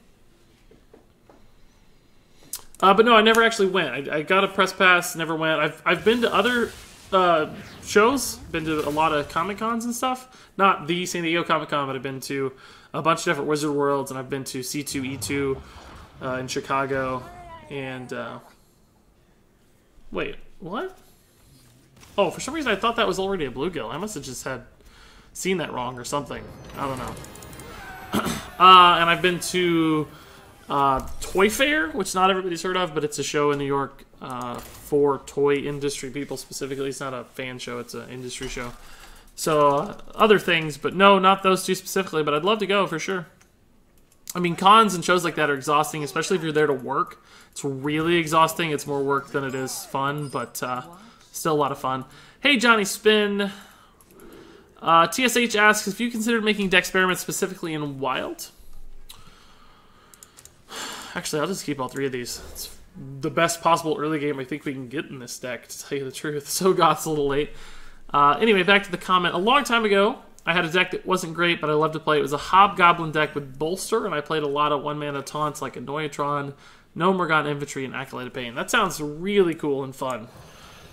But no, I never actually went. I got a press pass, never went. I've been to other shows, been to a lot of Comic Cons and stuff. Not the San Diego Comic Con, but I've been to a bunch of different Wizard Worlds, and I've been to C2E2 in Chicago, and wait, what? Oh, for some reason I thought that was already a bluegill. I must have just seen that wrong or something. I don't know. And I've been to Toy Fair, which not everybody's heard of, but it's a show in New York for toy industry people specifically. It's not a fan show, it's an industry show. So other things, but no, not those two specifically, but I'd love to go for sure. I mean, cons and shows like that are exhausting, especially if you're there to work. It's really exhausting. It's more work than it is fun, but still a lot of fun. Hey, Johnny Spin. TSH asks if you considered making deck experiments specifically in Wild. Actually, I'll just keep all 3 of these. It's the best possible early game I think we can get in this deck, to tell you the truth. So Goth's a little late. Anyway, back to the comment. A long time ago, I had a deck that wasn't great, but I loved to play. It was a Hobgoblin deck with Bolster, and I played a lot of 1-mana taunts like Annoyatron, No Morgon Infantry, and Acolyte Pain. That sounds really cool and fun,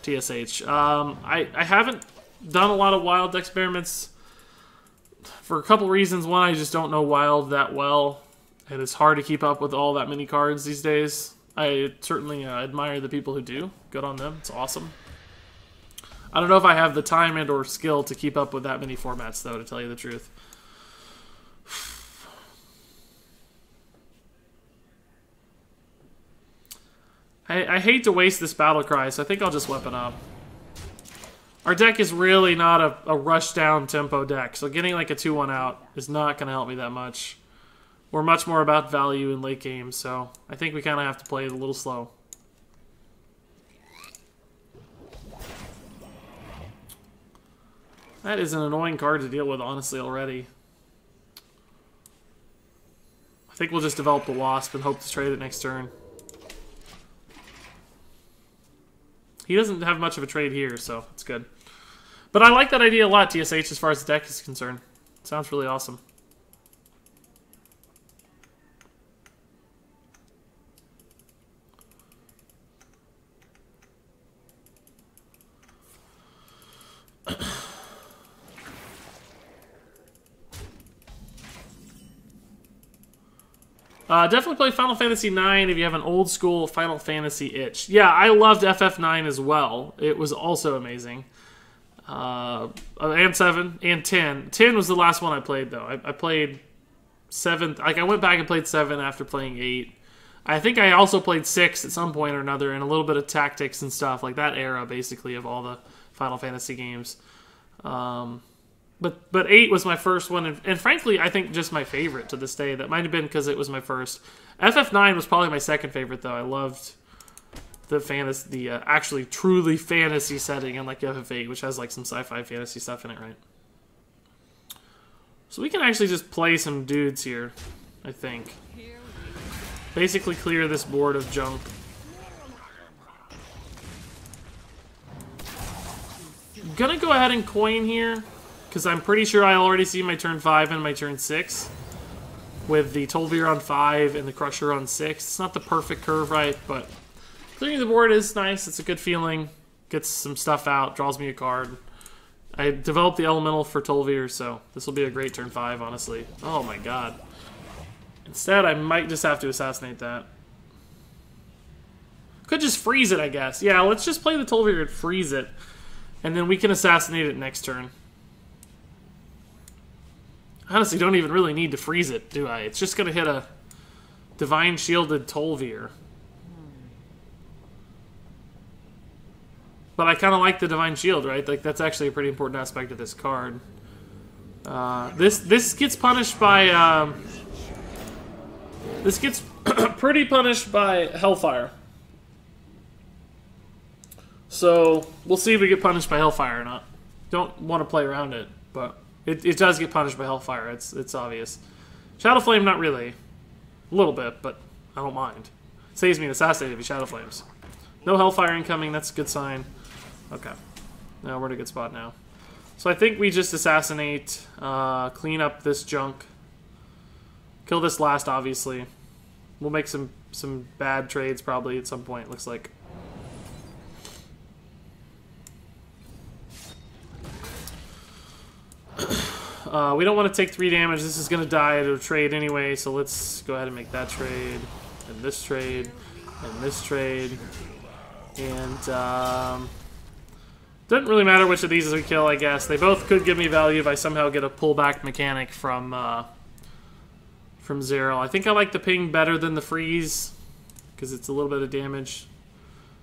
TSH. I haven't done a lot of Wild experiments for a couple reasons. One, I just don't know Wild that well, and it's hard to keep up with all that many cards these days. I certainly admire the people who do. Good on them. It's awesome. I don't know if I have the time and or skill to keep up with that many formats, though, to tell you the truth. I hate to waste this battle cry, so I think I'll just weapon up. Our deck is really not a rush-down tempo deck, so getting like a 2-1 out is not going to help me that much. We're much more about value in late game, so I think we kind of have to play it a little slow. That is an annoying card to deal with, honestly, already. I think we'll just develop the Wasp and hope to trade it next turn. He doesn't have much of a trade here, so it's good. But I like that idea a lot, TSH, as far as the deck is concerned. It sounds really awesome. Definitely play Final Fantasy IX if you have an old school Final Fantasy itch. Yeah, I loved FF9 as well. It was also amazing. And 7 and 10. 10 was the last one I played, though. I played 7. Like, I went back and played 7 after playing 8. I think I also played 6 at some point or another, and a little bit of tactics and stuff, like that era, basically, of all the Final Fantasy games. But 8 was my first one, and frankly, I think just my favorite to this day. That might have been because it was my first. FF9 was probably my second favorite, though. I loved the actually truly fantasy setting, unlike FF8, which has like some sci-fi fantasy stuff in it, right? So we can actually just play some dudes here, I think. Basically clear this board of junk. I'm gonna go ahead and coin here, because I'm pretty sure I already see my turn 5 and my turn 6. With the Tol'vir on 5 and the Crusher on 6. It's not the perfect curve, right? But clearing the board is nice. It's a good feeling. Gets some stuff out, draws me a card. I developed the Elemental for Tol'vir, so this will be a great turn 5, honestly. Oh my god. Instead, I might just have to assassinate that. Could just freeze it, I guess. Yeah, let's just play the Tol'vir and freeze it. And then we can assassinate it next turn. Honestly, don't even really need to freeze it, do I? It's just going to hit a Divine Shielded Tol'vir. But I kind of like the Divine Shield, right? Like, that's actually a pretty important aspect of this card. This gets punished by... this gets pretty punished by Hellfire. So, we'll see if we get punished by Hellfire or not. Don't want to play around it, but... It does get punished by Hellfire, it's obvious. Shadow Flame, not really. A little bit, but I don't mind. Saves me an assassinate if he Shadow Flames. No Hellfire incoming, that's a good sign. Okay. Now we're in a good spot now. So I think we just assassinate, clean up this junk. Kill this last, obviously. We'll make some bad trades probably at some point, looks like. We don't want to take 3 damage. This is going to die at a trade anyway, so let's go ahead and make that trade, and this trade, and this trade. And, doesn't really matter which of these we kill, I guess. They both could give me value if I somehow get a pullback mechanic from 0. I think I like the ping better than the freeze, because it's a little bit of damage.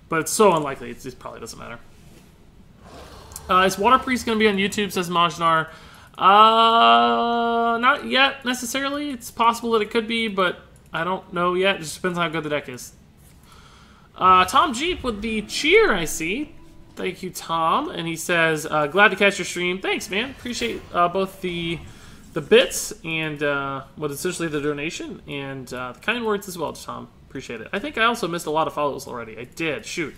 But it's so unlikely, it probably doesn't matter. Is Water Priest going to be on YouTube, says Majnar? Not yet, necessarily. It's possible that it could be, but I don't know yet. It just depends on how good the deck is. Tom Jeep with the cheer, I see. Thank you, Tom. And he says, glad to catch your stream. Thanks, man. Appreciate both the bits and what essentially the donation and the kind words as well, Tom. Appreciate it. I think I also missed a lot of follows already. I did. Shoot.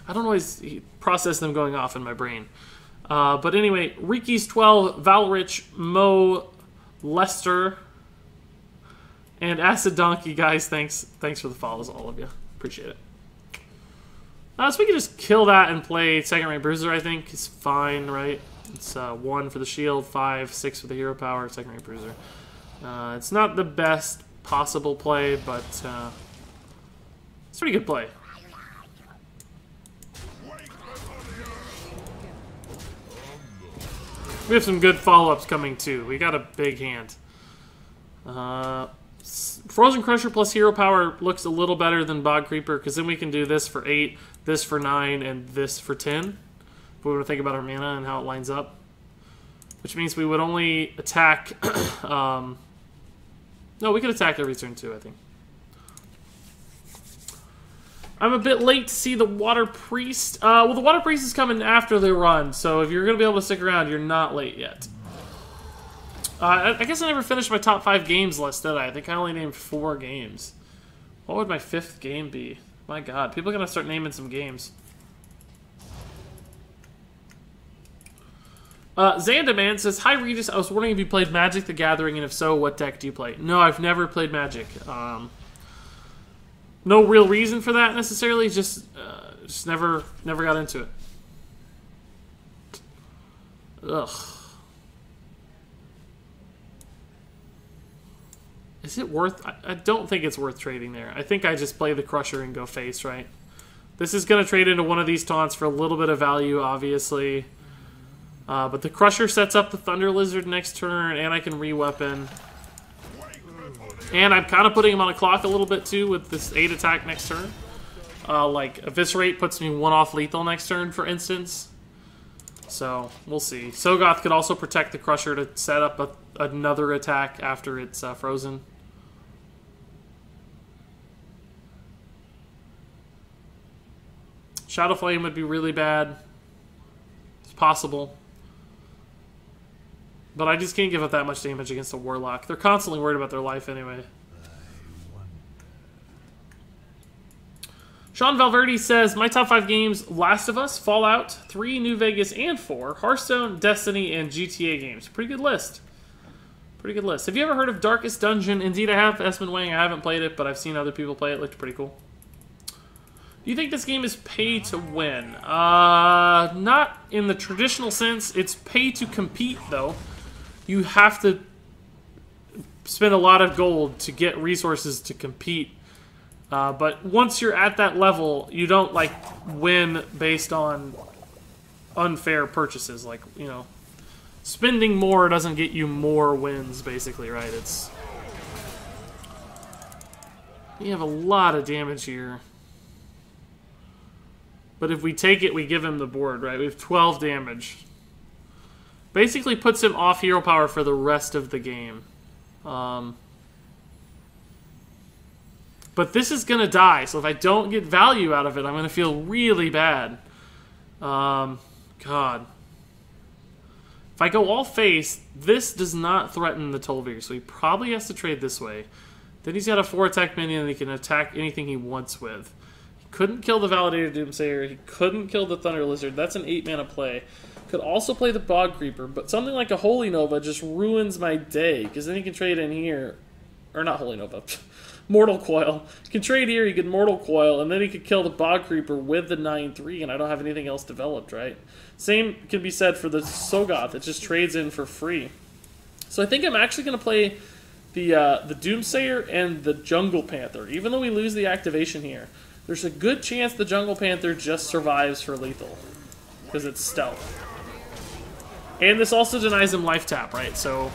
I don't always process them going off in my brain. But anyway, Riki's 12, Valrich, Mo, Lester, and Acid Donkey, guys. Thanks for the follows, all of you. Appreciate it. So we can just kill that and play second rank bruiser. I think is fine, right? It's 1 for the shield, 5, 6 for the hero power, second rank bruiser. It's not the best possible play, but it's a pretty good play. We have some good follow-ups coming too. We got a big hand. Frozen Crusher plus hero power looks a little better than Bog Creeper, because then we can do this for 8, this for 9, and this for 10. If we were to think about our mana and how it lines up. Which means we would only attack... no, we could attack every turn too, I think. I'm a bit late to see the Water Priest. Well, the Water Priest is coming after the run, so if you're going to be able to stick around, you're not late yet. I guess I never finished my top 5 games list, did I? I think I only named 4 games. What would my 5th game be? My god, people are going to start naming some games. Zandaman says, hi Regis, I was wondering if you played Magic the Gathering, and if so, what deck do you play? No, I've never played Magic. No real reason for that necessarily, just never got into it. Ugh. Is it worth... I don't think it's worth trading there. I think I just play the Crusher and go face, right? This is going to trade into one of these taunts for a little bit of value, obviously. But the Crusher sets up the Thunder Lizard next turn, and I can re-weapon. And I'm kind of putting him on a clock a little bit, too, with this 8 attack next turn. Like, Eviscerate puts me 1 off lethal next turn, for instance. So, we'll see. Sogoth could also protect the Crusher to set up another attack after it's frozen. Shadow Flame would be really bad. It's possible. But I just can't give up that much damage against a Warlock. They're constantly worried about their life anyway. Sean Valverde says, my top 5 games, Last of Us, Fallout, 3 New Vegas, and 4, Hearthstone, Destiny, and GTA games. Pretty good list. Pretty good list. Have you ever heard of Darkest Dungeon? Indeed I have, Esmond Wang. I haven't played it, but I've seen other people play it. It looked pretty cool. Do you think this game is pay to win? Not in the traditional sense. It's pay to compete, though. You have to spend a lot of gold to get resources to compete. But once you're at that level, you don't, like, win based on unfair purchases. Like, you know, spending more doesn't get you more wins, basically, right? It's... You have a lot of damage here. But if we take it, we give him the board, right? We have 12 damage. Basically puts him off hero power for the rest of the game. But this is going to die, so if I don't get value out of it, I'm going to feel really bad. God. If I go all face, this does not threaten the Tolvir, so he probably has to trade this way. Then he's got a 4 attack minion and he can attack anything he wants with. He couldn't kill the Validator Doomsayer. He couldn't kill the Thunder Lizard. That's an 8 mana play. Could also play the Bog Creeper, but something like a Holy Nova just ruins my day, because then he can trade in here. Or not Holy Nova. Mortal Coil. He can trade here, he could Mortal Coil, and then he could kill the Bog Creeper with the 9/3, and I don't have anything else developed, right? Same can be said for the Sogoth. It just trades in for free. So I think I'm actually going to play the Doomsayer and the Jungle Panther. Even though we lose the activation here, there's a good chance the Jungle Panther just survives for lethal, because it's stealth. And this also denies him life tap, right? So...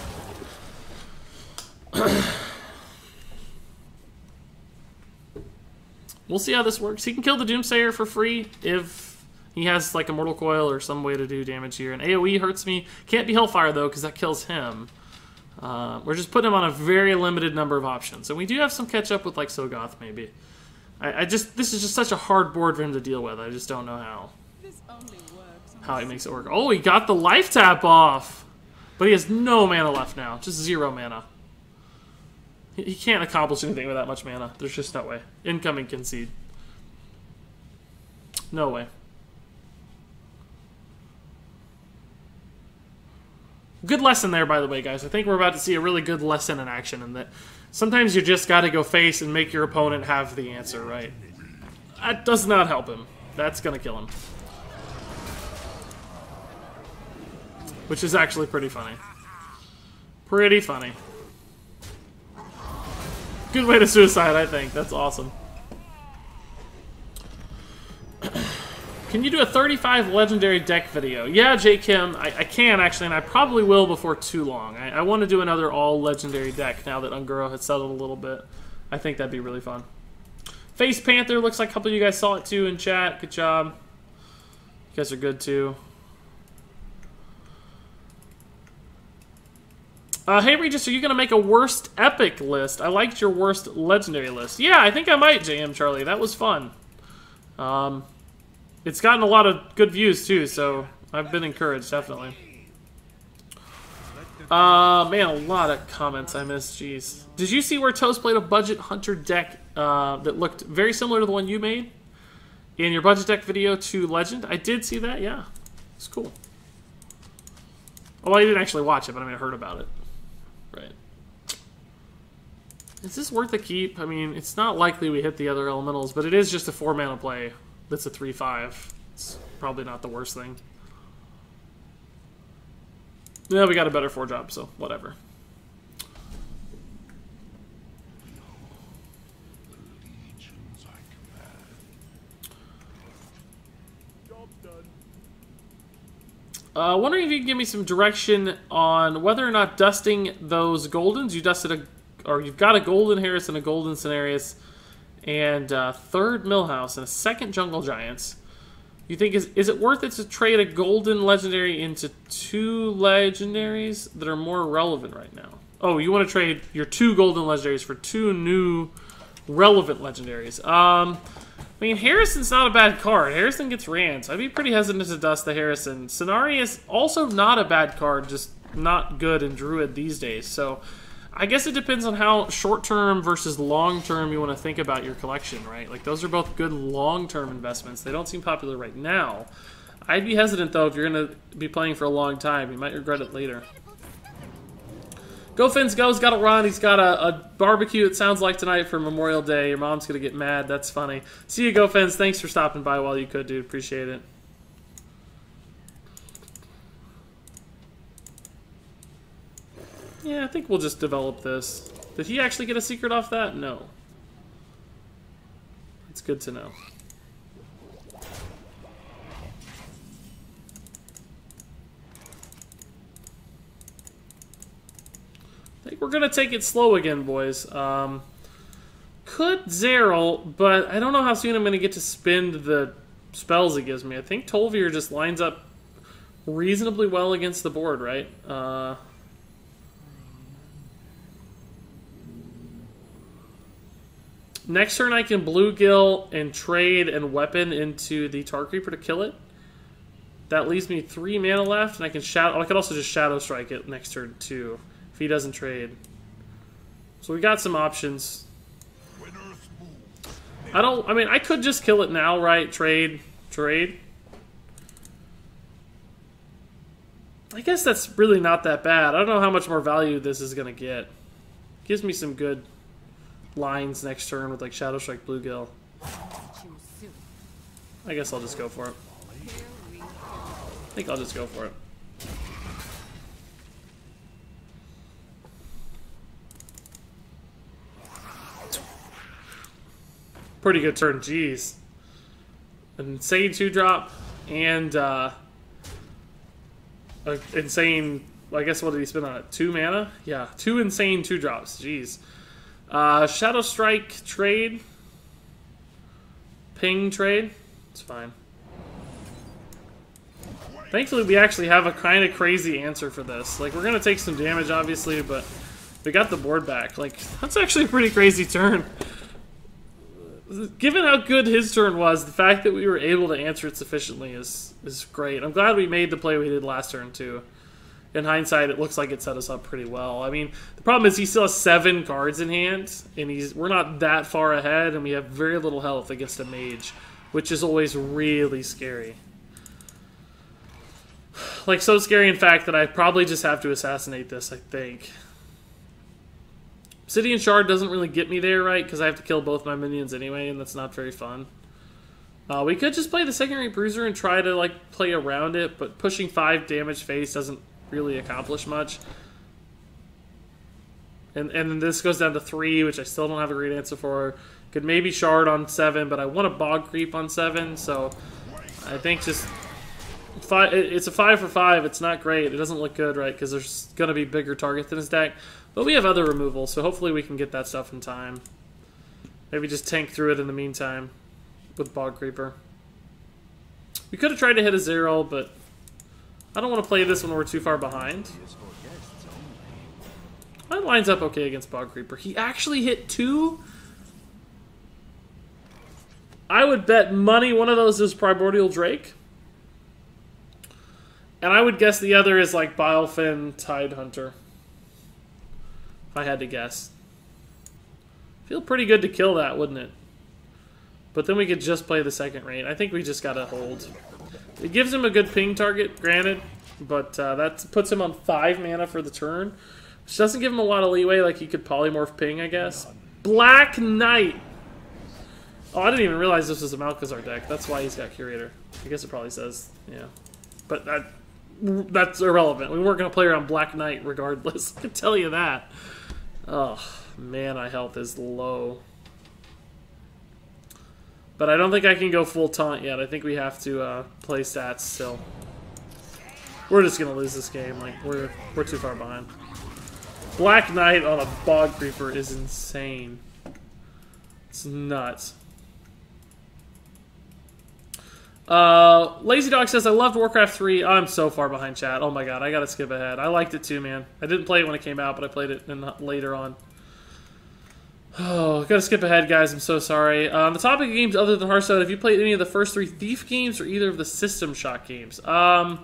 we'll see how this works. He can kill the Doomsayer for free if he has like a Mortal Coil or some way to do damage here. And AoE hurts me. Can't be Hellfire though, because that kills him. We're just putting him on a very limited number of options. And we do have some catch up with like Sogoth maybe. This is just such a hard board for him to deal with. I just don't know how. This only works on How he makes it work. Oh, he got the life tap off! But he has no mana left now. Just 0 mana. He can't accomplish anything with that much mana. There's just no way. Incoming concede. No way. Good lesson there, by the way, guys. I think we're about to see a really good lesson in action in that sometimes you just got to go face and make your opponent have the answer, right? That does not help him. That's going to kill him. Which is actually pretty funny. Pretty funny. Good way to suicide, I think. That's awesome. Can you do a 35 legendary deck video? Yeah, J. Kim, I can actually, and I probably will before too long. I want to do another all legendary deck now that Unguro has settled a little bit. I think that'd be really fun. Face Panther, looks like a couple of you guys saw it too in chat. Good job. You guys are good too. Hey Regis, are you going to make a worst epic list? I liked your worst legendary list. Yeah, I think I might, JM Charlie. That was fun. It's gotten a lot of good views too, so I've been encouraged, definitely. Man, a lot of comments I missed, jeez. Did you see where Toast played a budget hunter deck that looked very similar to the one you made in your budget deck video to Legend? I did see that, yeah. It's cool. Well, I didn't actually watch it, but I mean, I heard about it. Right. Is this worth a keep? I mean, it's not likely we hit the other elementals, but it is just a 4-mana play that's a 3/5. It's probably not the worst thing. Yeah, we got a better 4-drop, so whatever. Wondering if you can give me some direction on whether or not dusting those Goldens. You dusted you've got a Golden Harris and a Golden Cenarius, and third Millhouse and a second Jungle Giants. You think is it worth it to trade a Golden Legendary into 2 Legendaries that are more relevant right now? Oh, you want to trade your 2 Golden Legendaries for 2 new relevant Legendaries. I mean, Harrison's not a bad card. Harrison gets ran, so I'd be pretty hesitant to dust the Harrison. Cenari is also not a bad card, just not good in Druid these days. So I guess it depends on how short-term versus long-term you want to think about your collection, right? Like, those are both good long-term investments. They don't seem popular right now. I'd be hesitant, though, if you're going to be playing for a long time. You might regret it later. Go Fins Go's got to run. He's got a barbecue, it sounds like, tonight for Memorial Day. Your mom's going to get mad. That's funny. See you, Go Fins. Thanks for stopping by while you could, dude. Appreciate it. Yeah, I think we'll just develop this. Did he actually get a secret off that? No. It's good to know. I think we're going to take it slow again, boys. Could Zeril, but I don't know how soon I'm going to get to spend the spells it gives me. I think Tolvir just lines up reasonably well against the board, right? Next turn I can Bluegill and trade and weapon into the Tar Creeper to kill it. That leaves me 3 mana left, and I can I could also just Shadow Strike it next turn too, if he doesn't trade. So we got some options. I mean, I could just kill it now, right? Trade. I guess that's really not that bad. I don't know how much more value this is going to get. Gives me some good lines next turn with like Shadow Strike Bluegill. I guess I'll just go for it. I think I'll just go for it. Pretty good turn, jeez. An insane 2-drop and an insane, I guess what did he spend on it? 2 mana? Yeah, 2 insane 2-drops, jeez. Shadow Strike trade. Ping trade. It's fine. Thankfully, we actually have a kind of crazy answer for this. Like, we're going to take some damage, obviously, but we got the board back. Like, that's actually a pretty crazy turn. given how good his turn was, the fact that we were able to answer it sufficiently is great. I'm glad we made the play we did last turn, too. In hindsight, it looks like it set us up pretty well. I mean, the problem is he still has 7 cards in hand, and we're not that far ahead, and we have very little health against a mage, which is always really scary. Like, so scary, in fact, that I probably just have to assassinate this, I think. Obsidian Shard doesn't really get me there, right? Because I have to kill both my minions anyway, and that's not very fun. We could just play the secondary bruiser and try to, like, play around it, but pushing 5 damage face doesn't really accomplish much. And then this goes down to 3, which I still don't have a great answer for. Could maybe shard on 7, but I want a bog creep on 7, so I think just 5. It's a 5 for 5. It's not great. It doesn't look good, right? Because there's going to be bigger targets in his deck. But we have other removals, so hopefully we can get that stuff in time. Maybe just tank through it in the meantime with bog creeper. We could have tried to hit a 0, but I don't want to play this when we're too far behind. That lines up okay against bog creeper. He actually hit 2? I would bet money one of those is Primordial Drake. And I would guess the other is like Bilefin Tidehunter. If I had to guess. Feel pretty good to kill that, wouldn't it? But then we could just play the second rate. I think we just gotta hold. It gives him a good ping target, granted. But that puts him on 5 mana for the turn. Which doesn't give him a lot of leeway, like he could polymorph ping, I guess. Black Knight! Oh, I didn't even realize this was a Malchezaar deck. That's why he's got Curator. I guess it probably says, yeah. But that's irrelevant. We weren't going to play around Black Knight regardless. I can tell you that. Oh, mana health is low. But I don't think I can go full taunt yet. I think we have to play stats still. We're just going to lose this game. Like, we're too far behind. Black Knight on a Bog Creeper is insane. It's nuts. Lazy Dog says, I loved Warcraft 3. I'm so far behind, chat. Oh my god, I gotta skip ahead. I liked it too, man. I didn't play it when it came out, but I played it later on. Oh, gotta skip ahead, guys. I'm so sorry. On the topic of games other than Hearthstone, have you played any of the first 3 Thief games or either of the System Shock games? No.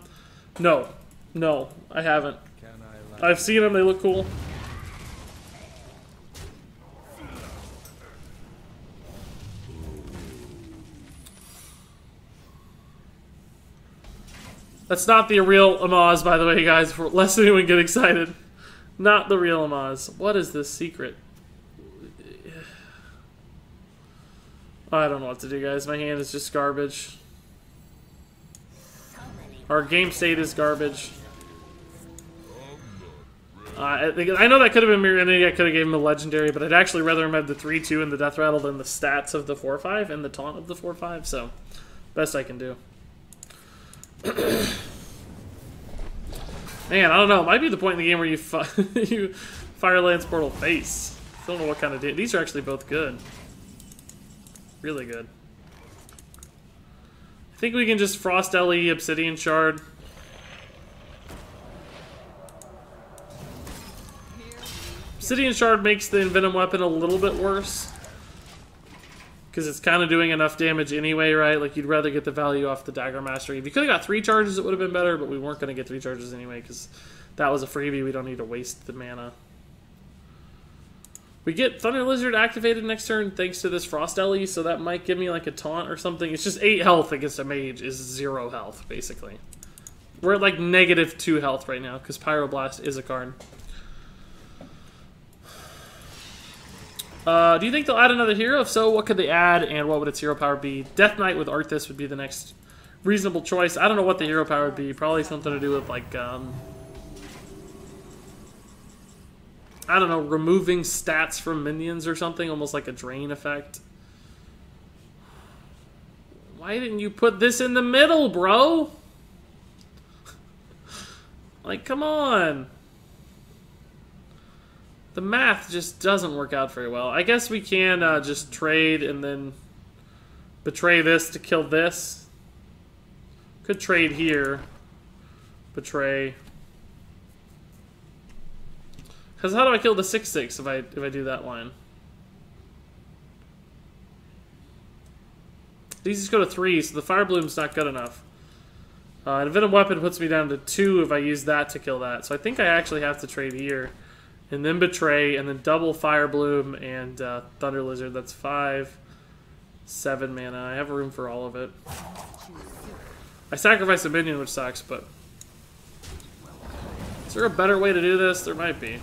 No, I haven't. I've seen them. They look cool. That's not the real Amaz, by the way, guys. For lest anyone get excited. Not the real Amaz. What is this secret? I don't know what to do, guys. My hand is just garbage. Our game state is garbage. I know that could have been mirrored, and maybe I could have given him a legendary, but I'd actually rather him have the 3-2 and the death rattle than the stats of the 4-5 and the taunt of the 4-5. So, best I can do. Man, I don't know. It might be the point in the game where you you fire Lance Portal face. I don't know what kind of these are actually both good. Really good. I think we can just Frost LE, Obsidian Shard. Obsidian Shard makes the Envenom Weapon a little bit worse. Because it's kind of doing enough damage anyway, right? Like, you'd rather get the value off the Dagger Mastery. If you could have got 3 charges, it would have been better, but we weren't going to get 3 charges anyway, because that was a freebie. We don't need to waste the mana. We get Thunder Lizard activated next turn thanks to this Frost LE, so that might give me, like, a taunt or something. It's just 8 health against a mage is 0 health, basically. We're at, like, -2 health right now, because Pyroblast is a card. Do you think they'll add another hero? If so, what could they add, and what would its hero power be? Death Knight with Arthas would be the next reasonable choice. I don't know what the hero power would be. Probably something to do with, like, I don't know, removing stats from minions or something, almost like a drain effect. Why didn't you put this in the middle, bro? Like, come on. The math just doesn't work out very well. I guess we can just trade and then betray this to kill this. Could trade here. Betray. Because how do I kill the 6/6 if I do that line? These just go to 3, so the Fire Bloom's not good enough. Envenom Weapon puts me down to 2 if I use that to kill that. So I think I actually have to trade here. And then Betray, and then double Fire Bloom and Thunder Lizard. That's 5, 7 mana. I have room for all of it. I sacrifice a minion, which sucks, but... Is there a better way to do this? There might be.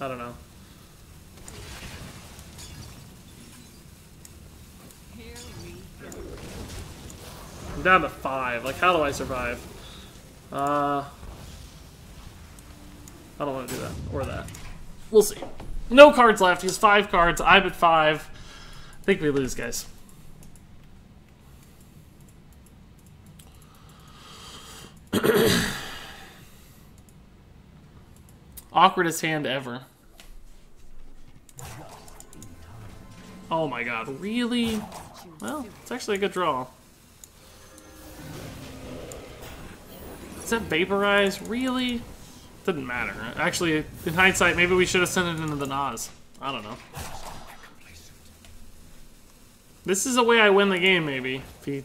I don't know. I'm down to 5. Like, how do I survive? I don't want to do that. Or that. We'll see. No cards left. He has 5 cards. I'm at 5. I think we lose, guys. Awkwardest hand ever. Oh my god. Really? Well, it's actually a good draw. Is that Vaporize? Really? Didn't matter. Actually, in hindsight, maybe we should have sent it into the Nas. I don't know. This is a way I win the game, maybe. If he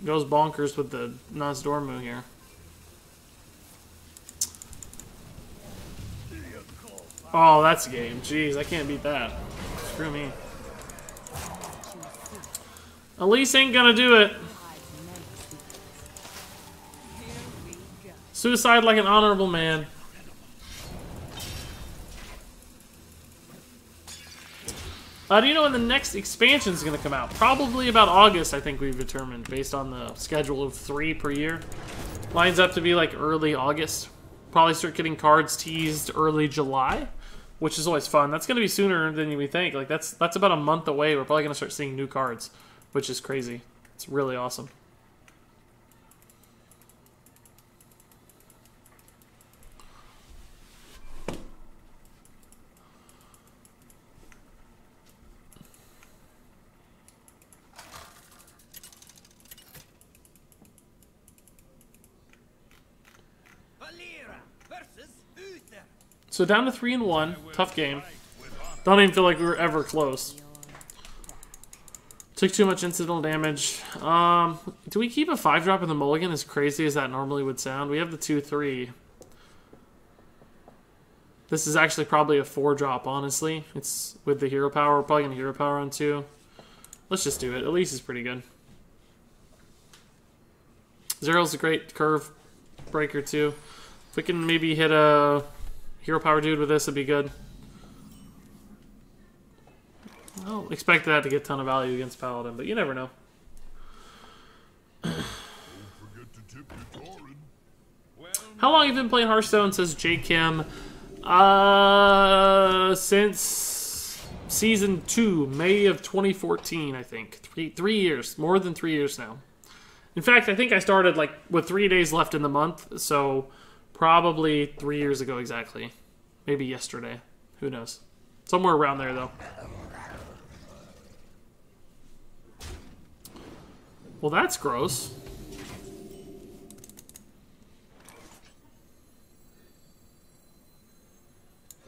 goes bonkers with the Nas Dormu here. Oh, that's a game. Jeez, I can't beat that. Screw me. Elise ain't gonna do it. Suicide like an honorable man. Do you know when the next expansion is going to come out? Probably about August, I think we've determined, based on the schedule of 3 per year. Lines up to be like early August. Probably start getting cards teased early July, which is always fun. That's going to be sooner than we think. Like that's about a month away. We're probably going to start seeing new cards, which is crazy. It's really awesome. So down to 3-1. Tough game. Don't even feel like we were ever close. Took too much incidental damage. Do we keep a 5-drop in the mulligan, as crazy as that normally would sound? We have the 2-3. This is actually probably a 4-drop, honestly. It's with the hero power. We're probably going to hero power on 2. Let's just do it. At least it's pretty good. Zero's a great curve breaker, too. If we can maybe hit a hero power dude with this, it'd be good. I don't expect that to get a ton of value against Paladin, but you never know. How long have you been playing Hearthstone, says J. Kim? Since Season 2, May of 2014, I think. Three years. More than 3 years now. In fact, I think I started like with 3 days left in the month, so probably 3 years ago exactly. Maybe yesterday. Who knows? Somewhere around there, though. Well, that's gross.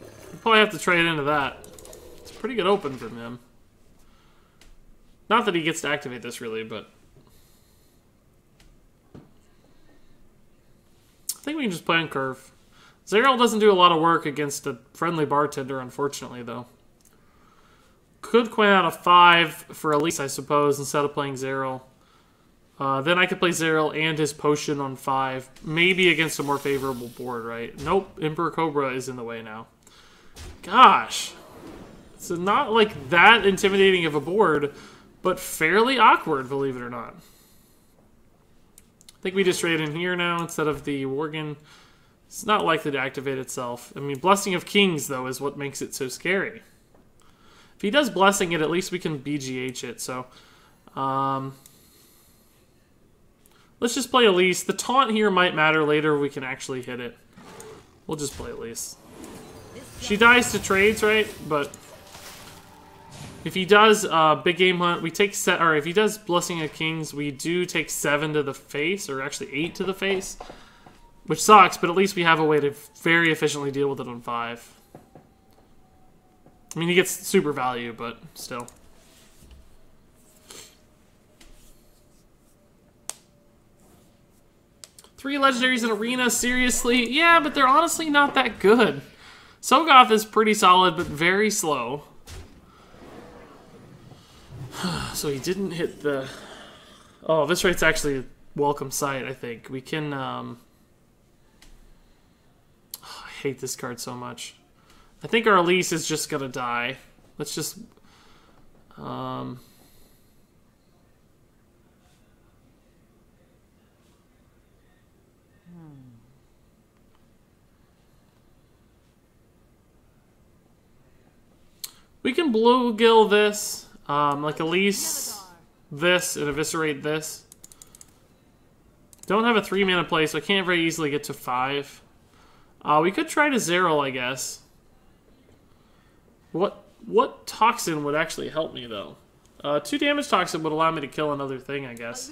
We'll probably have to trade into that. It's a pretty good open from him. Not that he gets to activate this, really, but... I think we can just play on curve. Zerael doesn't do a lot of work against a friendly bartender, unfortunately, though. Could coin out a 5 for Elise, I suppose, instead of playing Zerael. Then I could play Zerael and his potion on 5. Maybe against a more favorable board, right? Nope, Emperor Cobra is in the way now. Gosh. It's not like that intimidating of a board, but fairly awkward, believe it or not. I think we just trade in here now instead of the Worgen. It's not likely to activate itself. I mean, Blessing of Kings, though, is what makes it so scary. If he does Blessing it, at least we can BGH it, so... let's just play Elise. The taunt here might matter later. We can actually hit it. We'll just play Elise. She dies to trades, right? But if he does Big Game Hunt, we take or if he does Blessing of Kings, we do take 7 to the face, or actually 8 to the face, which sucks. But at least we have a way to very efficiently deal with it on 5. I mean, he gets super value, but still. 3 legendaries in Arena, seriously? Yeah, but they're honestly not that good. Sogoth is pretty solid, but very slow. So he didn't hit the... Oh, this rate's actually a welcome sight, I think. We can... Oh, I hate this card so much. I think our Elise is just gonna die. Let's just... We can bluegill this, like Elise this, and eviscerate this. Don't have a 3-mana play, so I can't very easily get to 5. We could try to Zero, I guess. What toxin would actually help me, though? 2 damage toxin would allow me to kill another thing, I guess.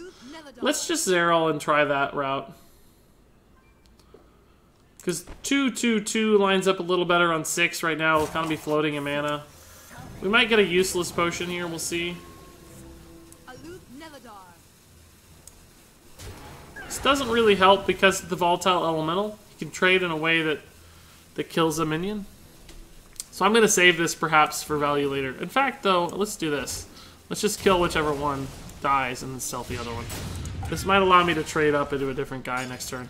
Let's just Zero and try that route. Because 2/2/2 lines up a little better on 6 right now. We'll kind of be floating in mana. We might get a useless potion here, we'll see. This doesn't really help because of the volatile elemental. You can trade in a way that kills a minion. So I'm going to save this perhaps for value later. In fact, though, let's do this. Let's just kill whichever one dies and then stealth the other one. This might allow me to trade up into a different guy next turn.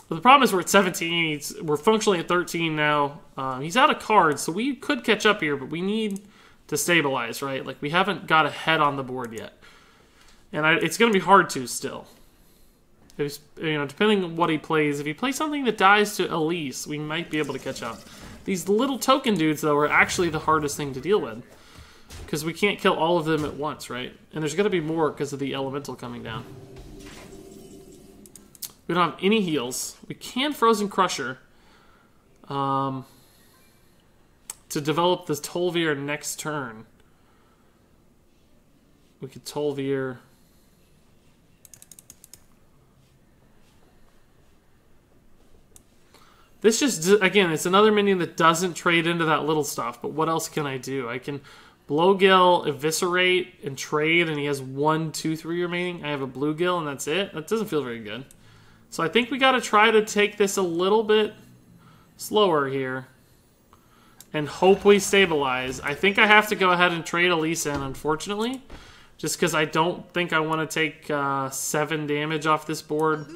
But the problem is we're at 17. We're functionally at 13 now. He's out of cards, so we could catch up here, but we need to stabilize, right? Like, we haven't got a head on the board yet. And it's going to be hard to still. If, you know, depending on what he plays. If he plays something that dies to Elise, we might be able to catch up. These little token dudes, though, are actually the hardest thing to deal with. Because we can't kill all of them at once, right? And there's going to be more because of the elemental coming down. We don't have any heals. We can Frozen Crusher to develop this Tol'Vir next turn. We could Tol'Vir. This just, again, it's another minion that doesn't trade into that little stuff, but what else can I do? I can Blowgill, Eviscerate, and trade, and he has 1, 2, 3 remaining. I have a Bluegill, and that's it. That doesn't feel very good. So I think we got to try to take this a little bit slower here and hope we stabilize. I think I have to go ahead and trade Elise in, unfortunately, just because I don't think I want to take 7 damage off this board.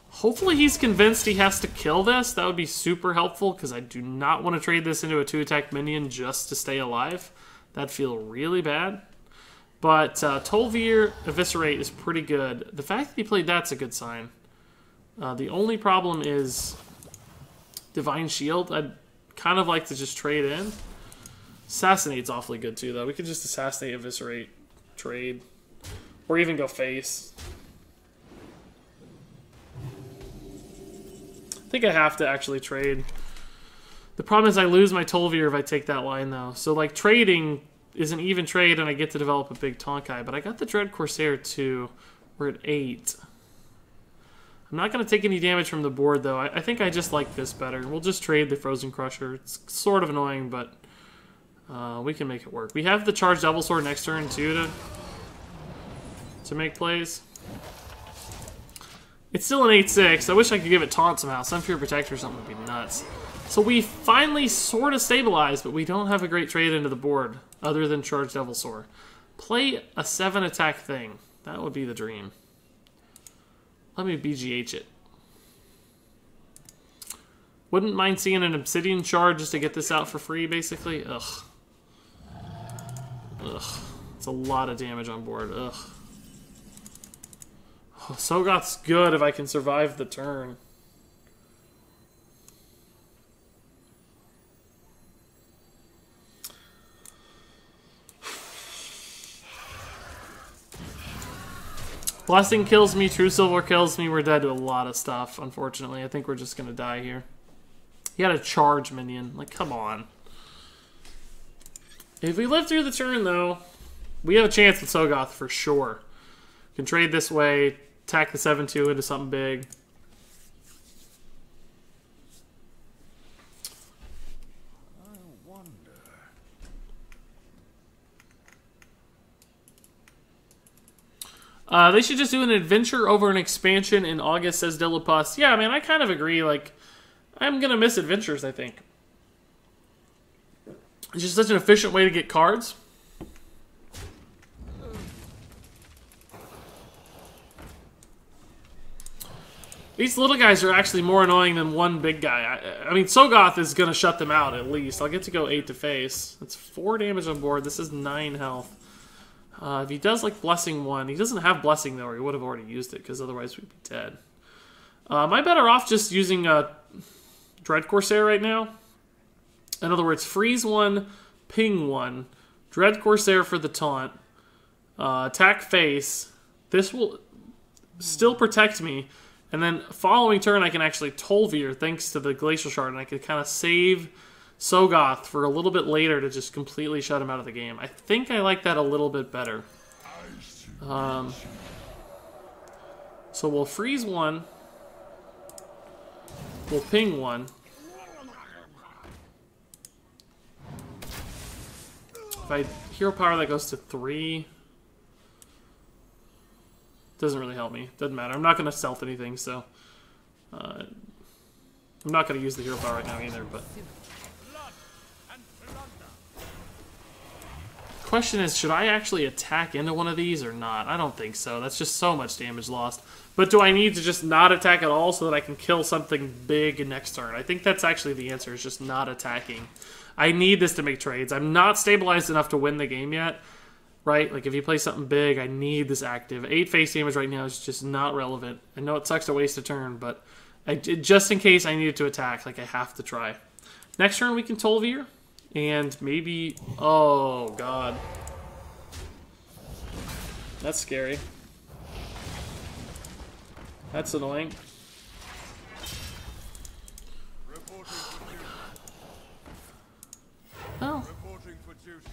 Hopefully he's convinced he has to kill this. That would be super helpful because I do not want to trade this into a 2-attack minion just to stay alive. That'd feel really bad. But Tol'Vir Eviscerate is pretty good. The fact that he played that's a good sign. The only problem is Divine Shield. I'd kind of like to just trade in. Assassinate's awfully good too, though. We could just Assassinate, Eviscerate, trade. Or even go face. I think I have to actually trade. The problem is I lose my Tol'Vir if I take that line, though. So, like, trading is an even trade, and I get to develop a big Tonkai. But I got the Dread Corsair, too. We're at 8. I'm not going to take any damage from the board, though. I think I just like this better. We'll just trade the Frozen Crusher. It's sort of annoying, but we can make it work. We have the Charged Devil Sword next turn, too, to make plays. It's still an 8-6. I wish I could give it Taunt somehow. Sunfear Protector or something would be nuts. So we finally sort of stabilized, but we don't have a great trade into the board other than Charged Devil Sword. Play a 7-attack thing. That would be the dream. Let me BGH it. Wouldn't mind seeing an Obsidian Shard just to get this out for free, basically. Ugh. Ugh. It's a lot of damage on board. Ugh. Oh, Sogoth's good if I can survive the turn. Blessing kills me, True Silver kills me. We're dead to a lot of stuff, unfortunately. I think we're just going to die here. He had a charge minion. Like, come on. If we live through the turn, though, we have a chance with Sogoth for sure. Can trade this way, attack the 7-2 into something big. I wonder. They should just do an adventure over an expansion in August, says Dilipus. Yeah, man, I kind of agree. Like, I'm gonna miss adventures, I think. It's just such an efficient way to get cards. These little guys are actually more annoying than one big guy. I mean, Sogoth is going to shut them out at least. I'll get to go 8 to face. That's 4 damage on board. This is 9 health. If he does, like, Blessing 1. He doesn't have Blessing, though, or he would have already used it, because otherwise we'd be dead. Am I better off just using Dread Corsair right now? In other words, freeze 1, ping 1, Dread Corsair for the taunt, attack face. This will still protect me. And then following turn, I can actually Tol'Vir thanks to the Glacial Shard, and I can kind of save Sogoth for a little bit later to just completely shut him out of the game. I think I like that a little bit better. So we'll freeze 1. We'll ping 1. If I hero power, that goes to 3. Doesn't really help me. Doesn't matter. I'm not going to stealth anything, so... I'm not going to use the hero power right now either, but... Question is, should I actually attack into one of these or not? I don't think so. That's just so much damage lost. But do I need to just not attack at all so that I can kill something big next turn? I think that's actually the answer, is just not attacking. I need this to make trades. I'm not stabilized enough to win the game yet. Right? Like, if you play something big, I need this active. 8 face damage right now is just not relevant. I know it sucks to waste a turn, but just in case I needed to attack, like, I have to try. Next turn, we can Tol'Vir. And maybe... Oh, God. That's scary. That's annoying. Well...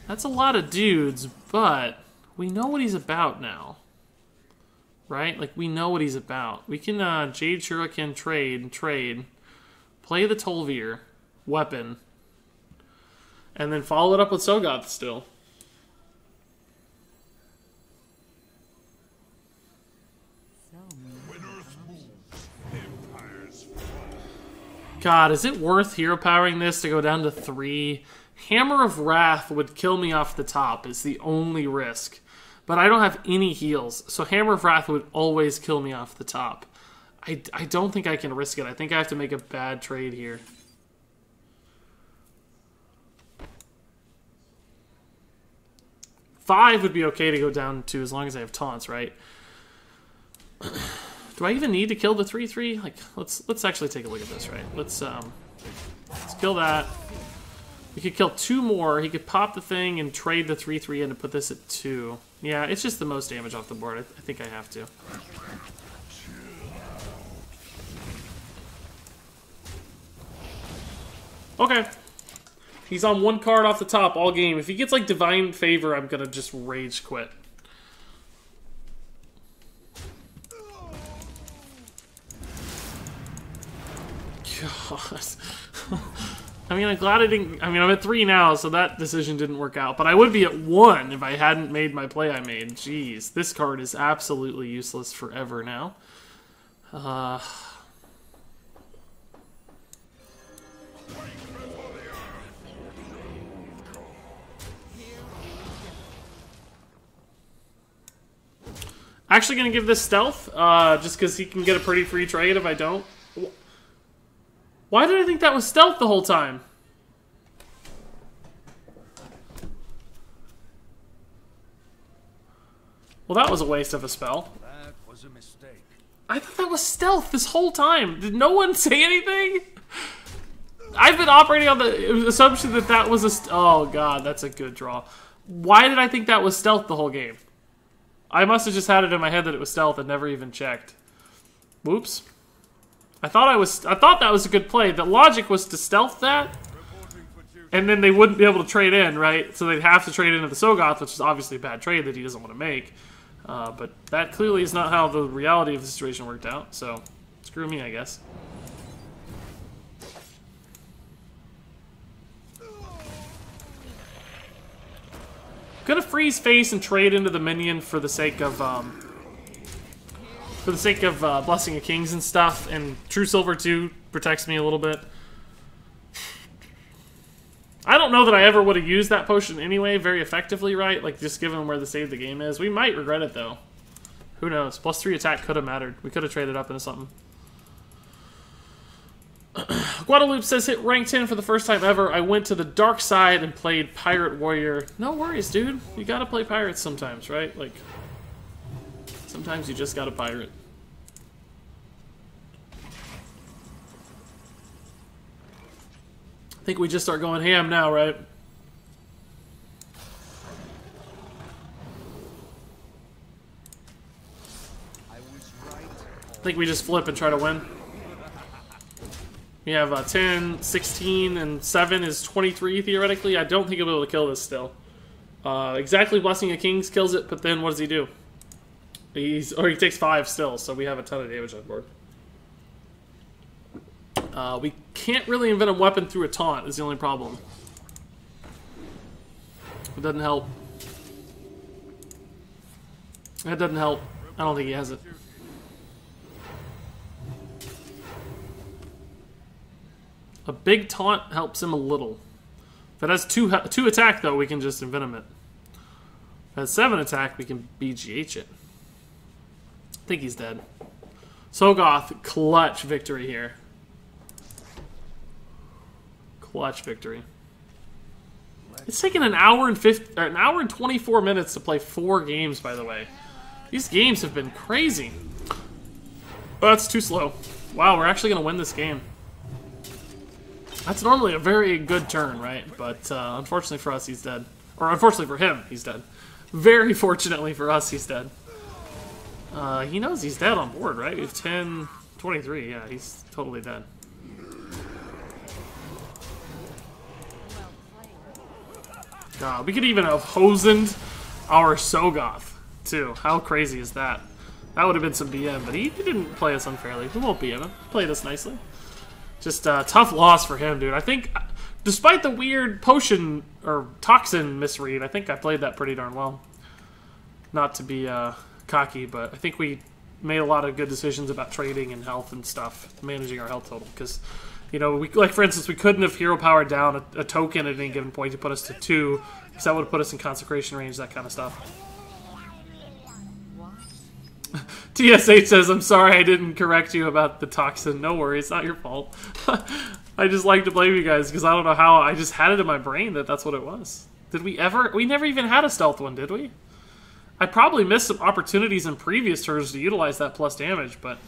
That's a lot of dudes, but we know what he's about now. Right? Like, we know what he's about. We can Jade Shuriken trade, play the Tol'Vir weapon, and then follow it up with Sogoth still. God, is it worth hero powering this to go down to 3? Hammer of Wrath would kill me off the top, is the only risk. But I don't have any heals, so Hammer of Wrath would always kill me off the top. I don't think I can risk it. I think I have to make a bad trade here. Five would be okay to go down to as long as I have taunts, right? Do I even need to kill the 3/3? Like, let's actually take a look at this, right? Let's kill that. We could kill 2 more. He could pop the thing and trade the 3/3 in to put this at 2. Yeah, it's just the most damage off the board. I think I have to. Okay. He's on 1 card off the top all game. If he gets, like, Divine Favor, I'm gonna just rage quit. God. I mean, I'm glad I didn't... I mean, I'm at 3 now, so that decision didn't work out. But I would be at 1 if I hadn't made my play I made. Jeez, this card is absolutely useless forever now. Actually gonna give this stealth, just because he can get a pretty free trade if I don't. Why did I think that was stealth the whole time? Well, that was a waste of a spell. That was a mistake. I thought that was stealth this whole time. Did no one say anything? I've been operating on the assumption that that was a... Oh, God, that's a good draw. Why did I think that was stealth the whole game? I must have just had it in my head that it was stealth and never even checked. Whoops. I thought that was a good play. The logic was to stealth that, and then they wouldn't be able to trade in, right? So they'd have to trade into the Sogoth, which is obviously a bad trade that he doesn't want to make. But that clearly is not how the reality of the situation worked out, so screw me, I guess. Gonna freeze face and trade into the minion for the sake of for the sake of Blessing of Kings and stuff, and True Silver 2 protects me a little bit. I don't know that I ever would have used that potion anyway very effectively, right? Like, just given where the save the game is. We might regret it, though. Who knows? +3 attack could have mattered. We could have traded up into something. Guadalupe says, hit rank 10 for the first time ever. I went to the dark side and played Pirate Warrior. No worries, dude. You gotta play pirates sometimes, right? Like, sometimes you just gotta pirate. I think we just start going ham now, right? I think we just flip and try to win. We have 10, 16, and 7 is 23, theoretically. I don't think he'll be able to kill this still. Exactly Blessing of Kings kills it, but then what does he do? He takes 5 still, so we have a ton of damage on board. We can't really Envenom Weapon through a taunt is the only problem. It doesn't help. That doesn't help. I don't think he has it. A big taunt helps him a little. If it has 2 attack, though, we can just Envenom it. If it has 7 attack, we can BGH it. I think he's dead. Sogoth, clutch victory here. Clutch victory. It's taken an hour and 24 minutes to play 4 games, by the way. These games have been crazy. Oh, that's too slow. Wow, we're actually going to win this game. That's normally a very good turn, right? But unfortunately for us, he's dead. Or unfortunately for him, he's dead. Very fortunately for us, he's dead. He knows he's dead on board, right? We have 10, 23. Yeah, he's totally dead. God, we could even have hosened our Sogoth, too. How crazy is that? That would have been some BM, but he didn't play us unfairly. We won't BM him. He played us nicely. Just a tough loss for him, dude. I think, despite the weird potion or toxin misread, I think I played that pretty darn well. Not to be cocky, but I think we made a lot of good decisions about trading and health and stuff, managing our health total. Because, you know, like for instance, we couldn't have hero powered down a token at any given point to put us to 2, because that would have put us in consecration range, that kind of stuff. TSH says, I'm sorry I didn't correct you about the toxin. No worries, it's not your fault. I just like to blame you guys because I don't know how. I just had it in my brain that that's what it was. Did we ever? We never even had a stealth one, did we? I probably missed some opportunities in previous turns to utilize that plus damage, but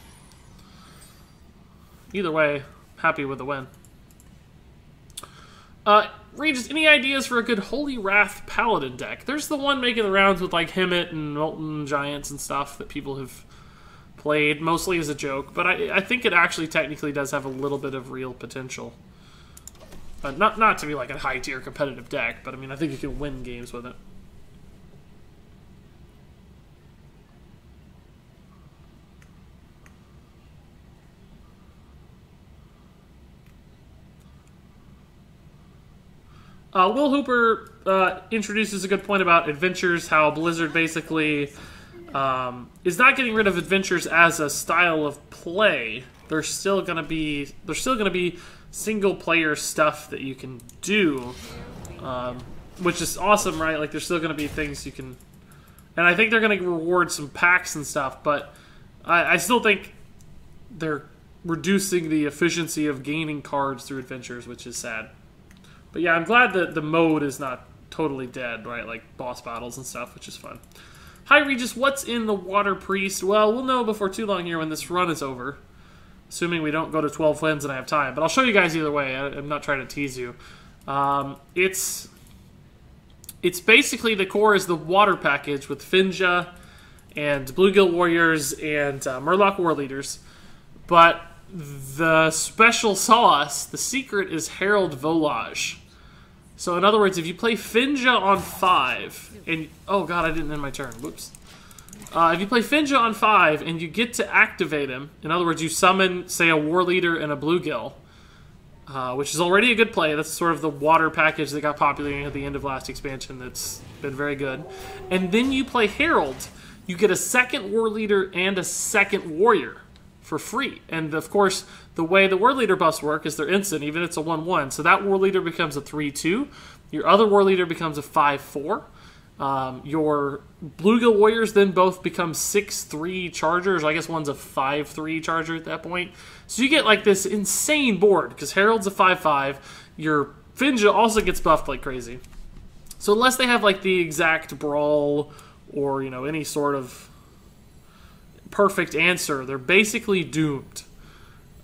either way, happy with the win. Regis, any ideas for a good Holy Wrath Paladin deck? There's the one making the rounds with like Hemet and Molten Giants and stuff that people have played, mostly as a joke, but I think it actually technically does have a little bit of real potential. Not to be like a high-tier competitive deck, but I mean, I think you can win games with it. Will Hooper introduces a good point about adventures, how Blizzard basically is not getting rid of adventures as a style of play. There's still gonna be single player stuff that you can do, which is awesome, right? Like there's still gonna be things you can, and I think they're gonna reward some packs and stuff. But I still think they're reducing the efficiency of gaining cards through adventures, which is sad. But yeah, I'm glad that the mode is not totally dead, right? Like boss battles and stuff, which is fun. Hi Regis, what's in the Water Priest? Well, we'll know before too long here when this run is over. Assuming we don't go to 12 wins and I have time. But I'll show you guys either way. I'm not trying to tease you. It's basically the core is the water package with Finja and Bluegill Warriors and Murloc War Leaders. But the special sauce, the secret, is Herald Volage. So in other words, if you play Finja on 5, and oh god, I didn't end my turn. Whoops. If you play Finja on 5 and you get to activate him, in other words, you summon, say, a War Leader and a Bluegill, which is already a good play. That's sort of the water package that got popular at the end of last expansion. That's been very good. And then you play Herald. you get a second war leader and a second warrior for free. And of course, the way the war leader buffs work is they're instant, even if it's a 1/1. So that war leader becomes a 3/2. Your other war leader becomes a 5/4. Your bluegill warriors then both become 6/3 chargers. I guess one's a 5/3 charger at that point. So you get like this insane board because Herald's a 5/5. Your Finja also gets buffed like crazy. So unless they have like the exact brawl or any sort of perfect answer, they're basically doomed.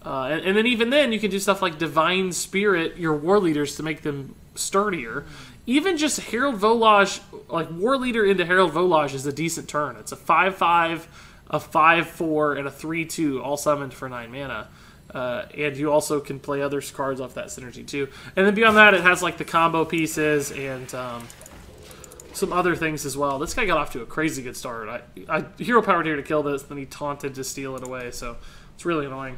And then even then, you can do stuff like Divine Spirit your war leaders to make them sturdier. Even just Herald Volage, like War Leader into Herald Volage is a decent turn. It's a 5/5, a 5/4, and a 3/2, all summoned for 9 mana. And you also can play other cards off that synergy too. And then beyond that, it has like the combo pieces and some other things as well. This guy got off to a crazy good start. I hero powered here to kill this, then he taunted to steal it away, so it's really annoying.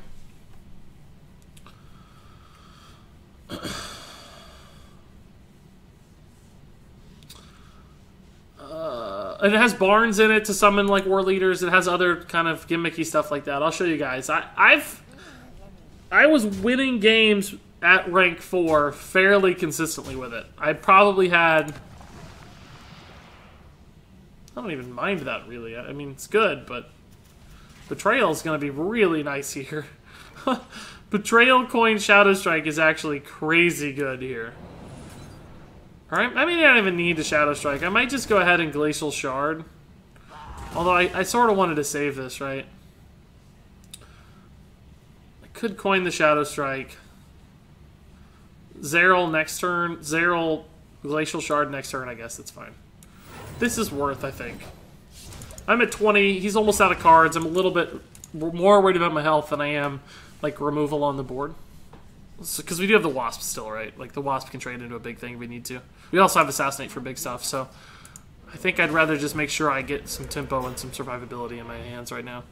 And it has Barns in it to summon like war leaders. It has other kind of gimmicky stuff like that. I'll show you guys. I was winning games at rank 4 fairly consistently with it. I probably had... I don't even mind that really. I mean, it's good, but Betrayal is going to be really nice here. Betrayal Coin Shadow Strike is actually crazy good here. Alright, I mean, I don't even need the Shadow Strike. I might just go ahead and Glacial Shard. Although I sort of wanted to save this, right? I could coin the Shadow Strike. Zeril next turn. Zeril Glacial Shard next turn, I guess that's fine. This is worth, I think. I'm at 20. He's almost out of cards. I'm a little bit more worried about my health than I am, like, removal on the board. Because we do have the Wasp still, right? Like, the Wasp can trade into a big thing if we need to. We also have Assassinate for big stuff, so I think I'd rather just make sure I get some tempo and some survivability in my hands right now.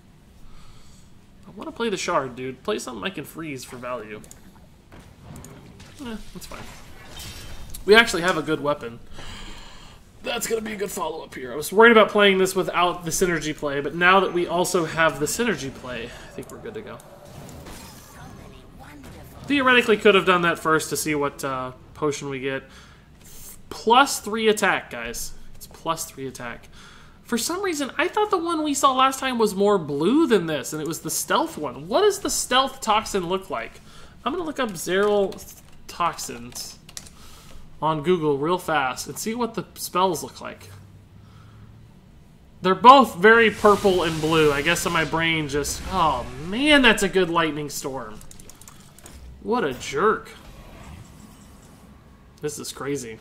I want to play the Shard, dude. Play something I can freeze for value. That's fine. We actually have a good weapon. That's going to be a good follow-up here. I was worried about playing this without the synergy play, but now that we also have the synergy play, I think we're good to go. Theoretically could have done that first to see what potion we get. +3 attack, guys. It's +3 attack. For some reason, I thought the one we saw last time was more blue than this, and it was the stealth one. What does the stealth toxin look like? I'm going to look up Zeril toxins on Google real fast and see what the spells look like. They're both very purple and blue. I guess in my brain just... Oh, man, that's a good lightning storm. What a jerk. This is crazy.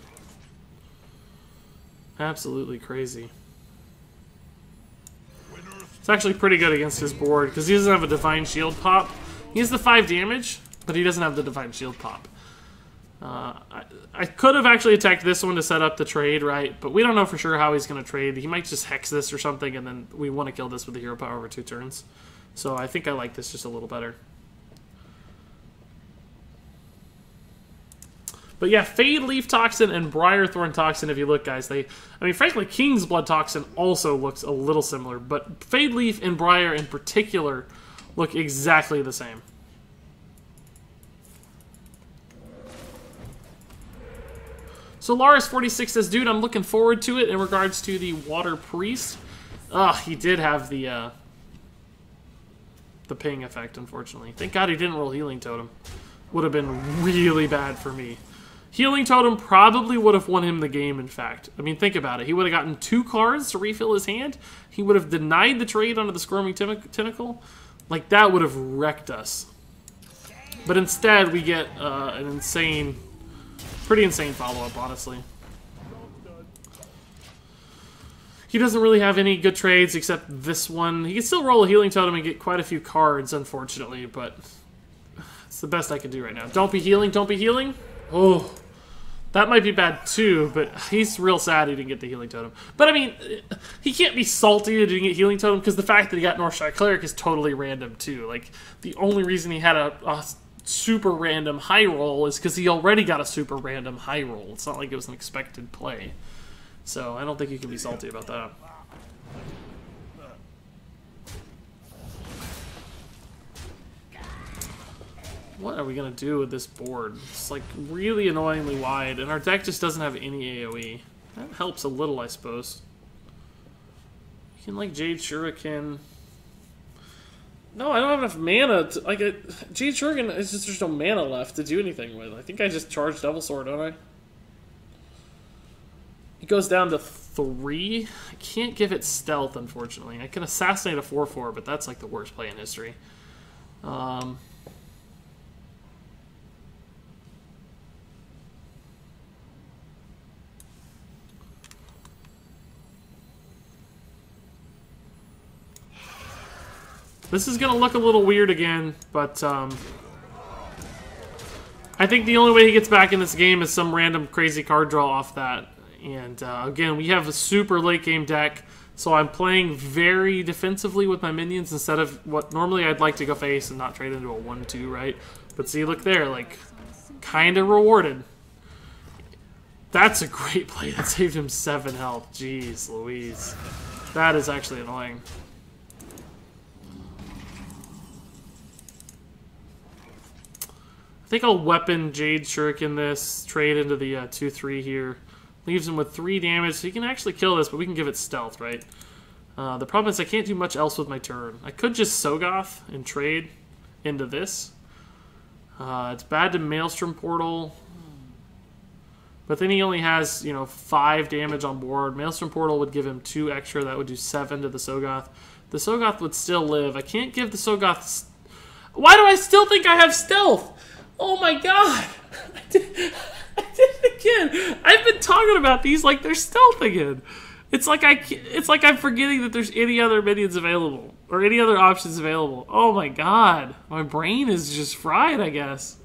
Absolutely crazy. It's actually pretty good against his board, because he doesn't have a Divine Shield pop. He has the 5 damage, but he doesn't have the Divine Shield pop. I could have actually attacked this one to set up the trade, right? But we don't know for sure how he's going to trade. He might just hex this or something, and then we want to kill this with the hero power over 2 turns. So I think I like this just a little better. But yeah, Fade Leaf Toxin and Briarthorn Toxin, if you look, guys, I mean, frankly, King's Blood Toxin also looks a little similar, but Fade Leaf and Briar in particular look exactly the same. So Laris46 says, dude, I'm looking forward to it in regards to the Water Priest. He did have the ping effect, unfortunately. Thank God he didn't roll Healing Totem. Would have been really bad for me. Healing Totem probably would have won him the game, in fact. I mean, think about it. He would have gotten 2 cards to refill his hand. He would have denied the trade onto the Squirming Tentacle. Like, that would have wrecked us. But instead, we get an insane, pretty insane follow-up, honestly. He doesn't really have any good trades except this one. He can still roll a Healing Totem and get quite a few cards, unfortunately, but it's the best I can do right now. Don't be healing, don't be healing. Oh, that might be bad too, but he's real sad he didn't get the Healing Totem. But I mean, he can't be salty that he didn't get Healing Totem because the fact that he got Northshire Cleric is totally random too. Like, the only reason he had a super random high roll is because he already got a super random high roll. It's not like it was an expected play. So I don't think you can be salty about that. What are we gonna do with this board? It's like really annoyingly wide, and our deck just doesn't have any AoE. That helps a little, I suppose. You can like Jade Shuriken. No, I don't have enough mana to like Jade Shuriken. It's just there's no mana left to do anything with. I think I just charge Devil Sword, don't I? It goes down to 3. I can't give it stealth, unfortunately. I can assassinate a 4/4, but that's like the worst play in history. This is going to look a little weird again, but I think the only way he gets back in this game is some random crazy card draw off that. And again, we have a super late game deck, so I'm playing very defensively with my minions instead of what normally I'd like to go face and not trade into a 1/2, right? But see, look there, like, kind of rewarded. That's a great play. That saved him 7 health. Jeez Louise. That is actually annoying. I think I'll weapon Jade Shuriken this, trade into the 2/3 here. Leaves him with 3 damage, so he can actually kill this, but we can give it stealth, right? The problem is I can't do much else with my turn. I could just Sogoth and trade into this. It's bad to Maelstrom Portal. But then he only has, 5 damage on board. Maelstrom Portal would give him 2 extra. That would do 7 to the Sogoth. The Sogoth would still live. I can't give the Sogoth... Why do I still think I have stealth? Oh my god! I did it again. I've been talking about these like they're stealth again. It's like I'm forgetting that there's any other minions available or any other options available. Oh my god, my brain is just fried, I guess.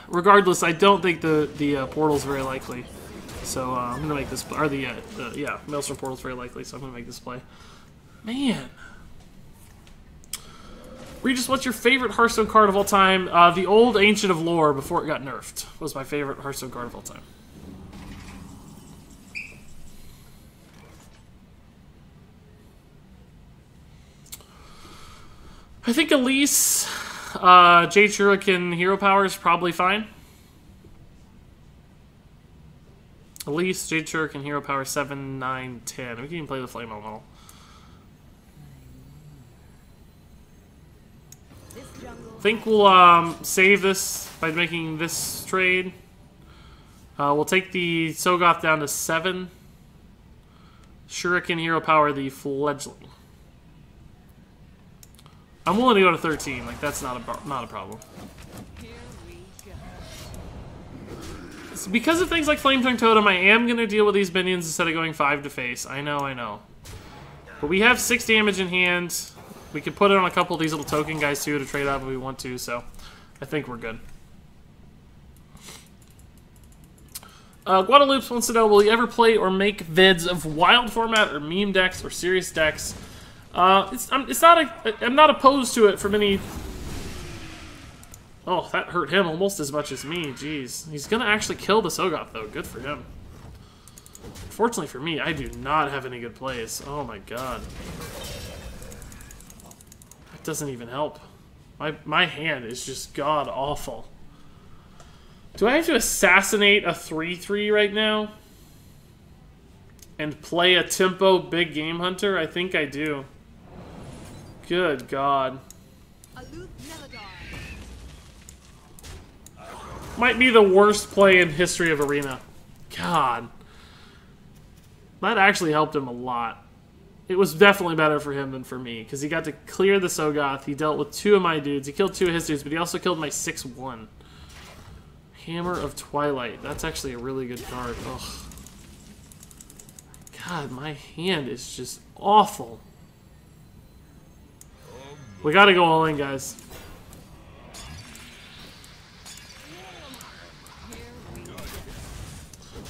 Regardless, I don't think the portal's very likely, so I'm gonna make this. Or yeah, Maelstrom Portal's very likely, so I'm gonna make this play. Man. Regis, what's your favorite Hearthstone card of all time? The old Ancient of Lore, before it got nerfed, was my favorite Hearthstone card of all time. I think Elise, Jade Shuriken, Hero Power is probably fine. Elise, Jade Shuriken, Hero Power 7, 9, 10. We can even play the Flame Elemental. I think we'll save this by making this trade. We'll take the Sogoth down to 7. Shuriken Hero Power the Fledgling. I'm willing to go to 13. Like that's not a problem. Here we go. So because of things like Flame Tongue Totem, I am gonna deal with these minions instead of going 5 to face. I know. But we have 6 damage in hand. We could put it on a couple of these little token guys too to trade out if we want to, so I think we're good. Guadalupe wants to know, will you ever play or make vids of wild format or meme decks or serious decks? I'm not opposed to it from any... Oh, that hurt him almost as much as me, jeez. He's gonna actually kill the Sogoth though, good for him. Fortunately for me, I do not have any good plays. Oh my god. Doesn't even help. My hand is just god awful. Do I have to assassinate a 3/3 right now? And play a tempo big game hunter? I think I do. Good god. Might be the worst play in history of Arena. God. That actually helped him a lot. It was definitely better for him than for me, because he got to clear the Sogoth. He dealt with 2 of my dudes. He killed 2 of his dudes, but he also killed my 6/1. Hammer of Twilight. That's actually a really good card. Ugh. God, my hand is just awful. We gotta go all in, guys.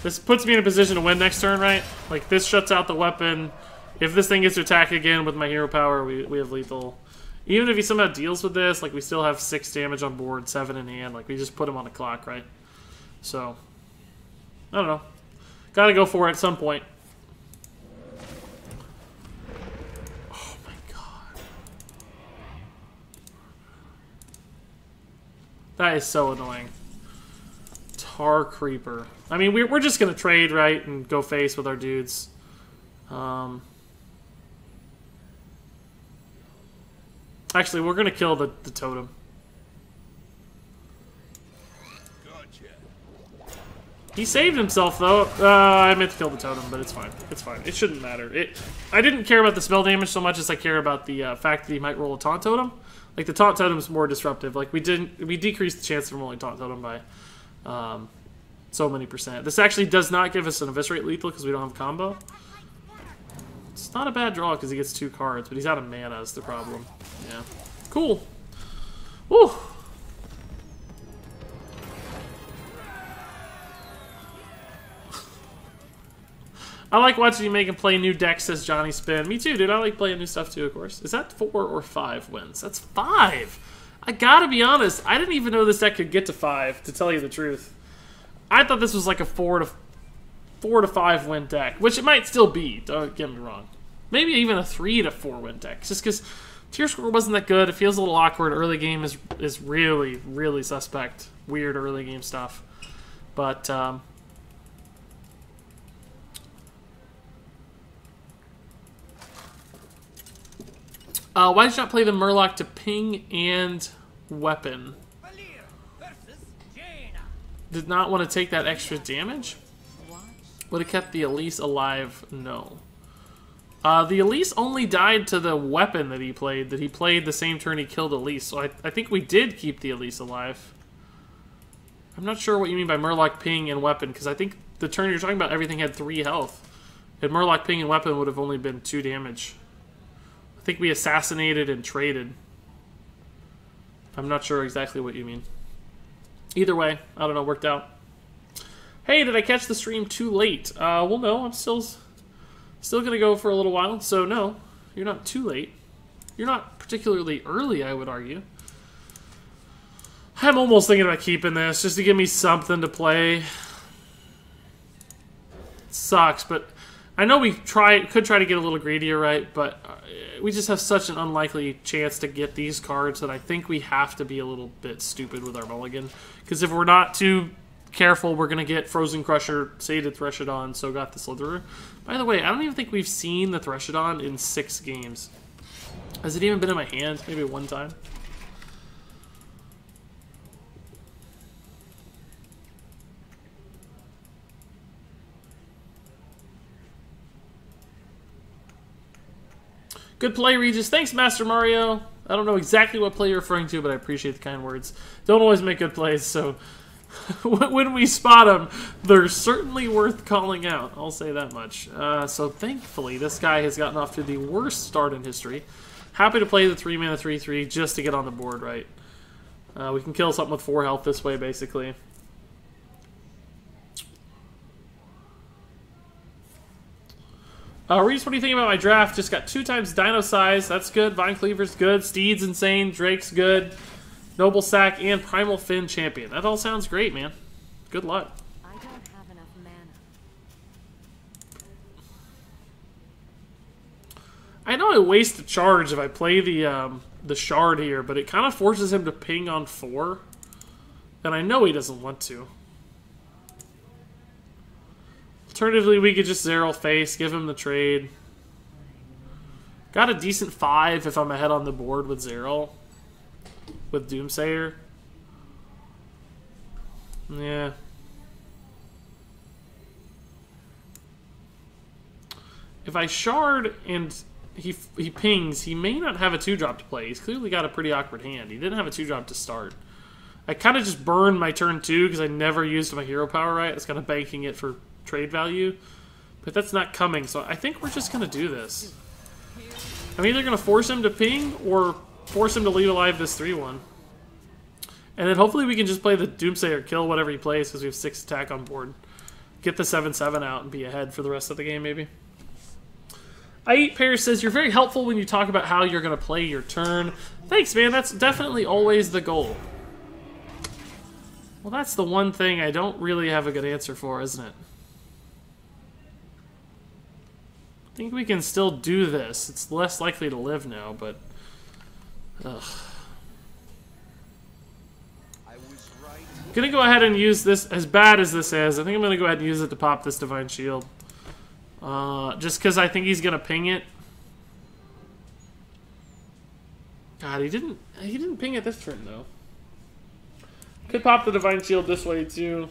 This puts me in a position to win next turn, right? Like, this shuts out the weapon. If this thing gets to attack again with my hero power, we have lethal. Even if he somehow deals with this, like, we still have 6 damage on board, 7 in hand. Like, we just put him on the clock, right? So, I don't know. Gotta go for it at some point. Oh my god. That is so annoying. Tar Creeper. I mean, we're just gonna trade, right, and go face with our dudes. Actually, we're gonna kill the totem. He saved himself, though. I meant to kill the totem, but it's fine. It's fine. It shouldn't matter. I didn't care about the spell damage so much as I care about the fact that he might roll a taunt totem. Like, the taunt totem is more disruptive. Like, we decreased the chance of rolling taunt totem by so many %. This actually does not give us an eviscerate lethal because we don't have a combo. It's not a bad draw because he gets 2 cards, but he's out of mana is the problem. Yeah. Cool. Woo! I like watching you make him play new decks, says Johnny Spin. Me too, dude. I like playing new stuff too, of course. Is that 4 or 5 wins? That's 5! I gotta be honest, I didn't even know this deck could get to 5, to tell you the truth. I thought this was like a 4 to 5 win deck, which it might still be, don't get me wrong. Maybe even a 3 to 4 win deck, just because tier score wasn't that good. It feels a little awkward. Early game is really, really suspect. Weird early game stuff. But, why did you not play the Murloc to ping and weapon? Did not want to take that extra damage? Would have kept the Elise alive? No. The Elise only died to the weapon that he played the same turn he killed Elise, so I think we did keep the Elise alive. I'm not sure what you mean by Murloc, ping, and weapon, because I think the turn you're talking about, everything had 3 health. And Murloc, ping, and weapon would have only been 2 damage. I think we assassinated and traded. I'm not sure exactly what you mean. Either way, I don't know, worked out. Hey, did I catch the stream too late? Well, no, I'm still gonna go for a little while, so no, you're not too late. You're not particularly early, I would argue. I'm almost thinking about keeping this, just to give me something to play. It sucks, but I know we could try to get a little greedier, right? But we just have such an unlikely chance to get these cards that I think we have to be a little bit stupid with our mulligan. Because if we're not too careful, we're going to get Frozen Crusher, Sated Threshodon, so got the Slitherer. By the way, I don't even think we've seen the Threshodon in 6 games. Has it even been in my hand? Maybe 1 time? Good play, Regis. Thanks, Master Mario. I don't know exactly what play you're referring to, but I appreciate the kind words. Don't always make good plays, so when we spot them, they're certainly worth calling out. I'll say that much. So thankfully, this guy has gotten off to the worst start in history. Happy to play the 3-mana 3/3 just to get on the board, right? We can kill something with 4 health this way, basically. Reese, what do you think about my draft? Just got 2 times Dino Size. That's good. Vine Cleaver's good. Steed's insane. Drake's good. Noble Sack and Primal Fin Champion. That all sounds great, man. Good luck. I don't have enough mana. I know I waste a charge if I play the Shard here, but it kind of forces him to ping on 4. And I know he doesn't want to. Alternatively, we could just Zeril face, give him the trade. Got a decent 5 if I'm ahead on the board with Zeril. With Doomsayer. Yeah. If I Shard and he pings, he may not have a 2-drop to play. He's clearly got a pretty awkward hand. He didn't have a 2-drop to start. I kind of just burned my turn 2 because I never used my hero power right. I was kind of banking it for trade value, but that's not coming, so I think we're just gonna do this. I'm either gonna force him to ping or force him to leave alive this 3-1, and then hopefully we can just play the Doomsayer, kill whatever he plays because we have 6 attack on board, get the 7/7 out and be ahead for the rest of the game. Maybe I Eat Pear says you're very helpful when you talk about how you're gonna play your turn. Thanks, man. That's definitely always the goal. Well, that's the one thing I don't really have a good answer for, isn't it? I think we can still do this. It's less likely to live now, but... Ugh. I was Gonna go ahead and use this, as bad as this is. I think I'm gonna go ahead and use it to pop this Divine Shield. Just because I think he's gonna ping it. God, he didn't ping it this turn though. Could pop the Divine Shield this way too.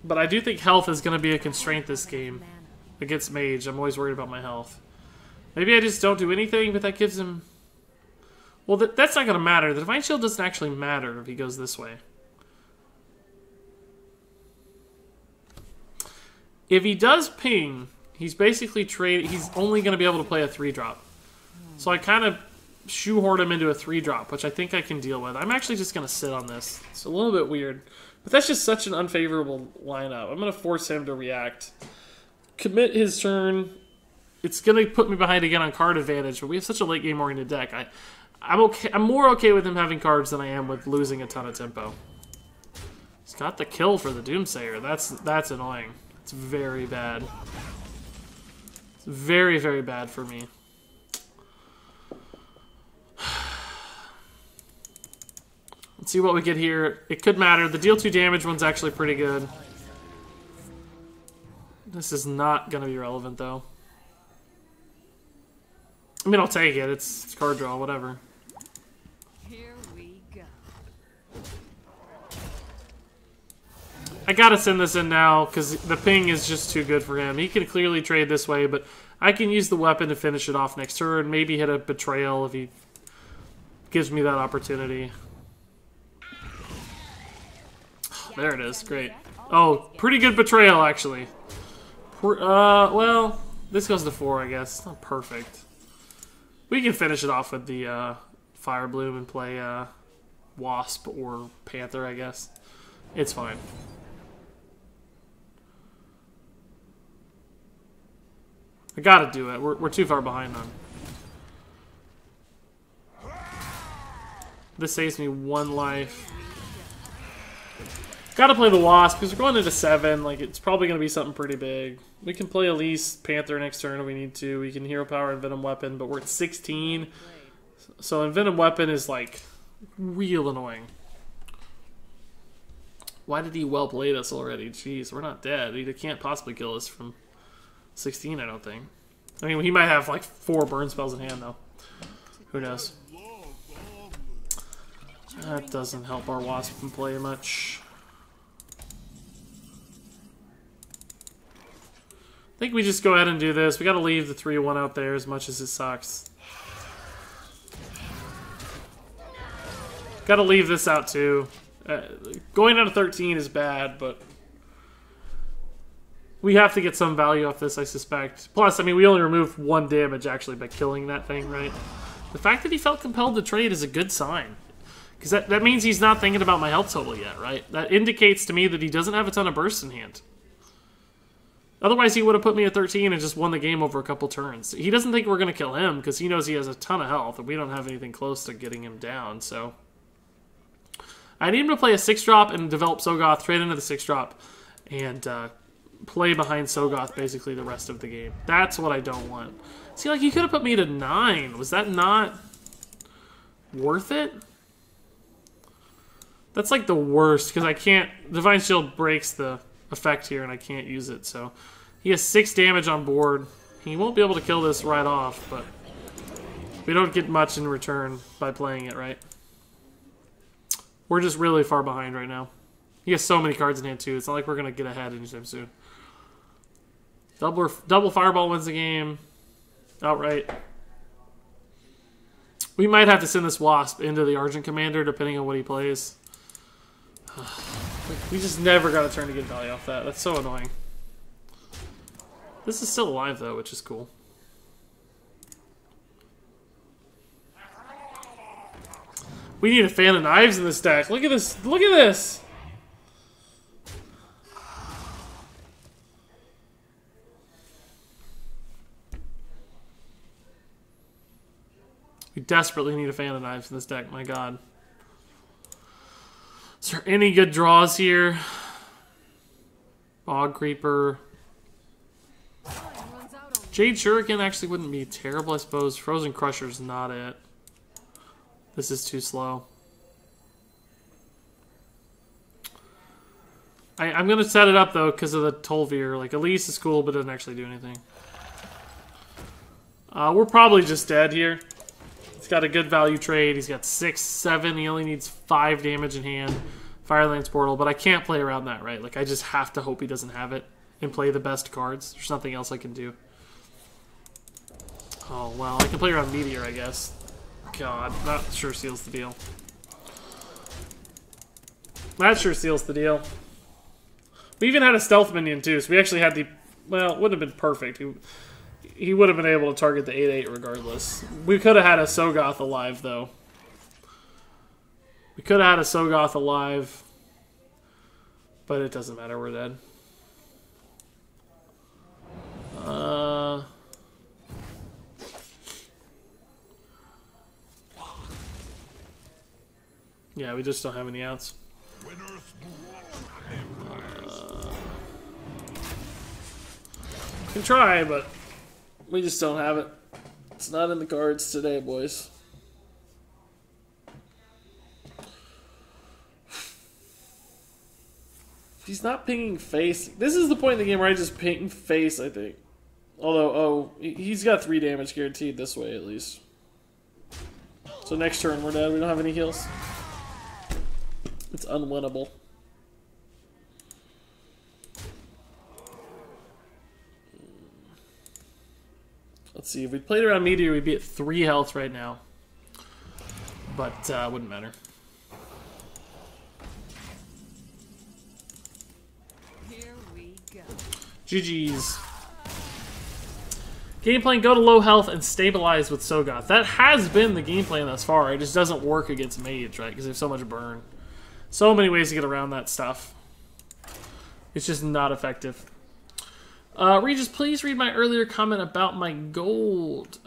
But I do think health is gonna be a constraint this game against Mage. I'm always worried about my health. Maybe I just don't do anything, but that gives him... Well, that's not going to matter. The Divine Shield doesn't actually matter if he goes this way. If he does ping, he's basically he's only going to be able to play a 3-drop. So I kind of shoehorn him into a 3-drop, which I think I can deal with. I'm actually just going to sit on this. It's a little bit weird. But that's just such an unfavorable lineup. I'm going to force him to react. Commit his turn. It's going to put me behind again on card advantage, but we have such a late game oriented deck. I'm okay. I'm more okay with him having cards than I am with losing a ton of tempo. He's got the kill for the Doomsayer. That's annoying. It's very bad. It's very, very bad for me. Let's see what we get here. It could matter. The deal 2 damage one's actually pretty good. This is not going to be relevant, though. I mean, I'll take it. It's card draw, whatever. Here we go. I gotta send this in now, because the ping is just too good for him. He can clearly trade this way, but I can use the weapon to finish it off next turn. Maybe hit a Betrayal if he gives me that opportunity. There it is. Great. Oh, pretty good Betrayal, actually. Well, this goes to 4, I guess. Not perfect. We can finish it off with the Fire Bloom and play Wasp or Panther, I guess. It's fine. I gotta do it. We're too far behind on. This saves me 1 life. Gotta play the Wasp, because we're going into 7. Like, it's probably gonna be something pretty big. We can play Elise, Panther next turn if we need to. We can Hero Power Envenom Weapon, but we're at 16. So Envenom Weapon is, like, real annoying. Why did he well-played us already? Jeez, we're not dead. He can't possibly kill us from 16, I don't think. I mean, he might have, like, 4 burn spells in hand, though. Who knows? That doesn't help our Wasp from play much. I think we just go ahead and do this. We gotta leave the 3-1 out there as much as it sucks. Gotta leave this out too. Going down to 13 is bad, but we have to get some value off this, I suspect. Plus, I mean, we only removed 1 damage actually by killing that thing, right? The fact that he felt compelled to trade is a good sign. Because that means he's not thinking about my health total yet, right? That indicates to me that he doesn't have a ton of bursts in hand. Otherwise, he would have put me at 13 and just won the game over a couple turns. He doesn't think we're going to kill him because he knows he has a ton of health and we don't have anything close to getting him down, so... I need him to play a 6-drop and develop Sogoth, trade into the 6-drop, and play behind Sogoth basically the rest of the game. That's what I don't want. See, like, he could have put me to 9. Was that not worth it? That's, like, the worst, because I can't... Divine Shield breaks the effect here, and I can't use it, so... He has 6 damage on board. He won't be able to kill this right off, but... We don't get much in return by playing it, right? We're just really far behind right now. He has so many cards in hand, too. It's not like we're going to get ahead anytime soon. Double Fireball wins the game. Outright. We might have to send this Wasp into the Argent Commander, depending on what he plays. We just never got a turn to get value off that. That's so annoying. This is still alive, though, which is cool. We need a Fan of Knives in this deck. Look at this. Look at this. We desperately need a Fan of Knives in this deck. My God. Is there any good draws here? Bog Creeper. Jade Shuriken actually wouldn't be terrible, I suppose. Frozen Crusher's not it. This is too slow. I'm going to set it up, though, because of the Tolvir. Like, Elise is cool, but doesn't actually do anything. We're probably just dead here. He's got a good value trade. He's got 6, 7. He only needs 5 damage in hand. Firelance Portal, but I can't play around that, right? Like, I just have to hope he doesn't have it and play the best cards. There's nothing else I can do. Oh, well, I can play around Meteor, I guess. God, that sure seals the deal. That sure seals the deal. We even had a stealth minion, too, so we actually had the... Well, it wouldn't have been perfect. He would have been able to target the 8/8 regardless. We could have had a Sogoth alive, though. We could have had a Sogoth alive. But it doesn't matter, we're dead. Yeah, we just don't have any outs. Can try, but we just don't have it. It's not in the cards today, boys. He's not pinging face. This is the point in the game where I just ping face, I think. Although, oh, he's got 3 damage guaranteed this way, at least. So next turn we're dead. We don't have any heals. It's unwinnable. Let's see, if we played around Meteor, we'd be at 3 health right now. But, wouldn't matter. Here we go. GG's. Game plan, go to low health and stabilize with Sogoth. That has been the game plan thus far. It just doesn't work against Mage, right? Because they have so much burn. So many ways to get around that stuff. It's just not effective. Regis, please read my earlier comment about my gold.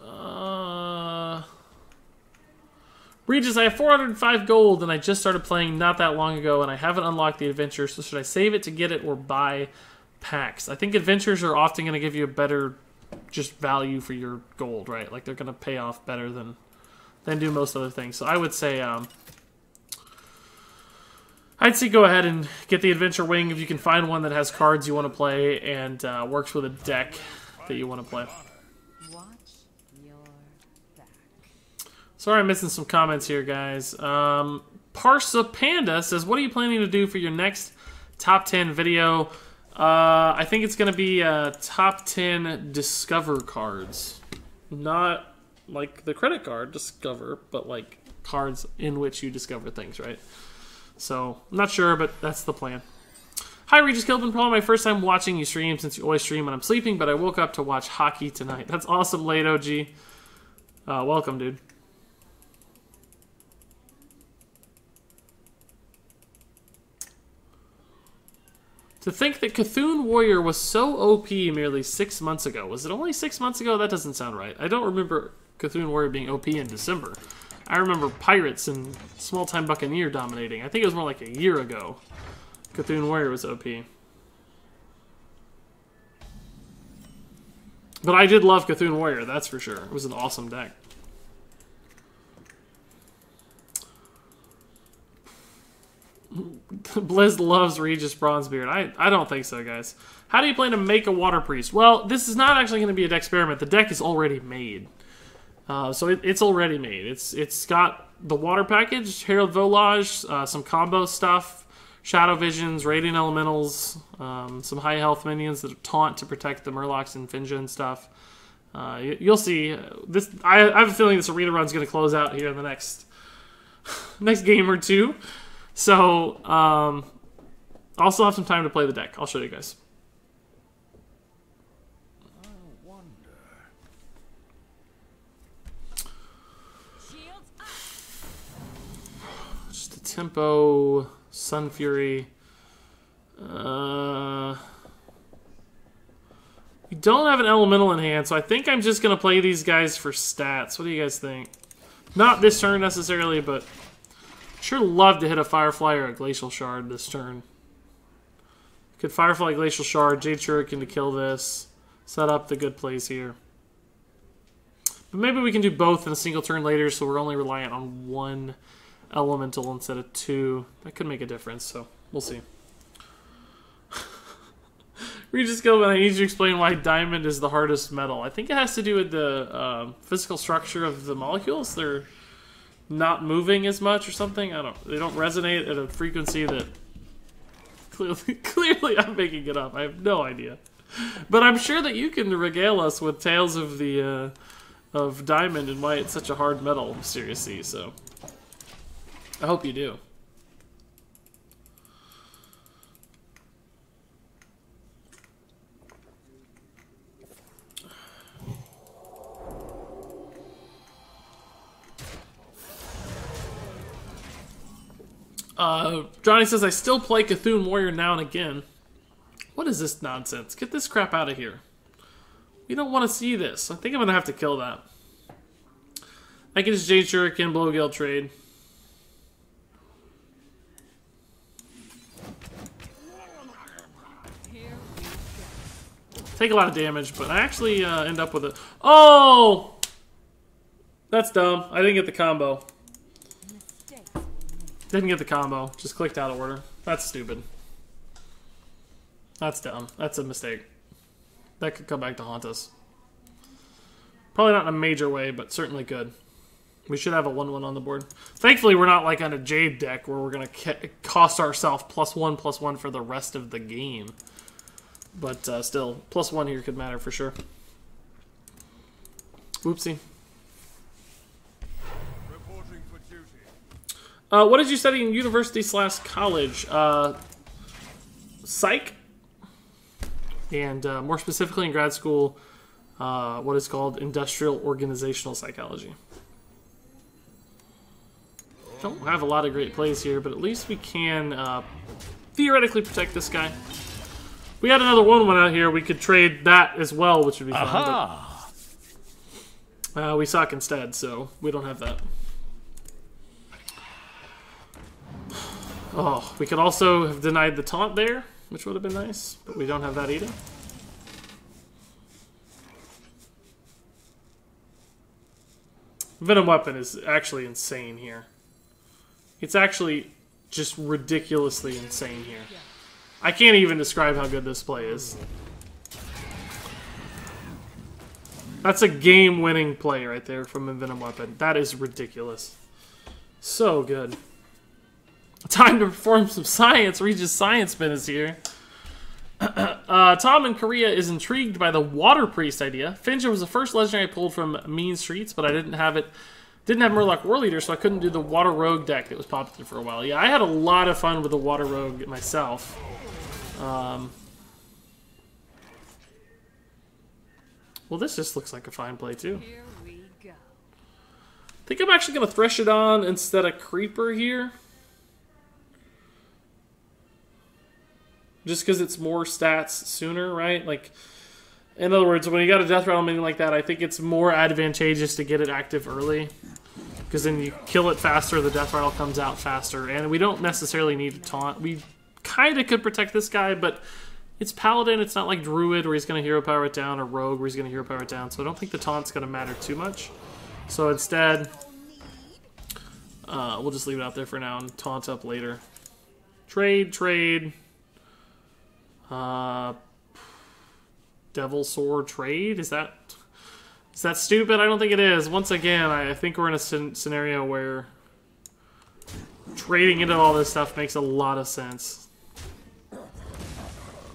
Regis, I have 405 gold and I just started playing not that long ago and I haven't unlocked the adventure, so should I save it to get it or buy packs? I think adventures are often going to give you a better just value for your gold, right? Like they're going to pay off better than do most other things. So I would say go ahead and get the Adventure Wing if you can find one that has cards you want to play and works with a deck that you want to play. Watch your back. Sorry I'm missing some comments here, guys. Parsa Panda says, what are you planning to do for your next top 10 video? I think it's going to be top 10 Discover cards. Not like the credit card Discover, but like cards in which you discover things, right? So, I'm not sure, but that's the plan. Hi, Regis Kilpin. Probably my first time watching you stream since you always stream when I'm sleeping, but I woke up to watch hockey tonight. That's awesome, late OG. Welcome, dude. To think that Cthulhu Warrior was so OP merely 6 months ago. Was it only 6 months ago? That doesn't sound right. I don't remember Cthulhu Warrior being OP in December. I remember Pirates and Small Time Buccaneer dominating. I think it was more like a year ago. Cthulhu Warrior was OP. But I did love Cthulhu Warrior, that's for sure. It was an awesome deck. Blizz loves Regis Bronzebeard. I don't think so, guys. How do you plan to make a Water Priest? Well, this is not actually going to be a deck experiment. The deck is already made. So it's already made. It's got the water package, Herald Volage, some combo stuff, Shadow Visions, Radiant Elementals, some high health minions that taunt to protect the Murlocs and Finja and stuff. You'll see. This I have a feeling this arena run's going to close out here in the next game or two. So I'll still have some time to play the deck. I'll show you guys. Tempo, Sun Fury. We don't have an elemental in hand, so I think I'm just going to play these guys for stats. What do you guys think? Not this turn necessarily, but sure love to hit a Firefly or a Glacial Shard this turn. Could Firefly, Glacial Shard, Jade Shuriken to kill this. Set up the good plays here. But maybe we can do both in a single turn later, so we're only reliant on one elemental instead of two. That could make a difference, so we'll see. Regis Gilman, I need you to explain why diamond is the hardest metal. I think it has to do with the physical structure of the molecules. They're not moving as much or something. They don't resonate at a frequency that clearly I'm making it up. I have no idea. But I'm sure that you can regale us with tales of the of diamond and why it's such a hard metal, seriously. So I hope you do. Johnny says, I still play Cthulhu Warrior now and again. What is this nonsense? Get this crap out of here. We don't want to see this. I think I'm going to have to kill that. I can just Jade Shuriken, Blowgill trade. Take a lot of damage, but I actually end up with it. Oh! That's dumb. I didn't get the combo. Didn't get the combo. Just clicked out of order. That's stupid. That's dumb. That's a mistake. That could come back to haunt us. Probably not in a major way, but certainly could. We should have a 1-1 on the board. Thankfully, we're not like on a Jade deck where we're going to cost ourselves +1/+1 for the rest of the game. But still, +1 here could matter for sure. Whoopsie. What did you study in university/college? Psych. And more specifically in grad school, what is called industrial organizational psychology. Don't have a lot of great plays here, but at least we can theoretically protect this guy. If we had another 1/1 out here, we could trade that as well, which would be fun. But, we suck instead, so we don't have that. Oh, we could also have denied the taunt there, which would have been nice, but we don't have that either. Venom Weapon is actually insane here. It's actually just ridiculously insane here. I can't even describe how good this play is. That's a game-winning play right there from Envenom Weapon. That is ridiculous. So good. Time to perform some science. Regis Science Spin is here. Tom in Korea is intrigued by the Water Priest idea. Finja was the first legendary I pulled from Mean Streets, but I didn't have it. Didn't have Murloc War Leader, so I couldn't do the Water Rogue deck that was popular for a while. Yeah, I had a lot of fun with the Water Rogue myself. Well, this just looks like a fine play too. Here we go. I think I'm actually going to Thresh it on instead of Creeper here. Just because it's more stats sooner, right? Like, in other words, when you got a Death Rattle minion like that, I think it's more advantageous to get it active early. Because then you kill it faster, the Death Rattle comes out faster, and we don't necessarily need to taunt. We kind of could protect this guy, but it's Paladin, it's not like Druid where he's going to hero power it down, or Rogue where he's going to hero power it down, so I don't think the taunt's going to matter too much. So instead, we'll just leave it out there for now and taunt up later. Trade. Devil Sword trade? Is that stupid? I don't think it is. Once again, I think we're in a scenario where trading into all this stuff makes a lot of sense.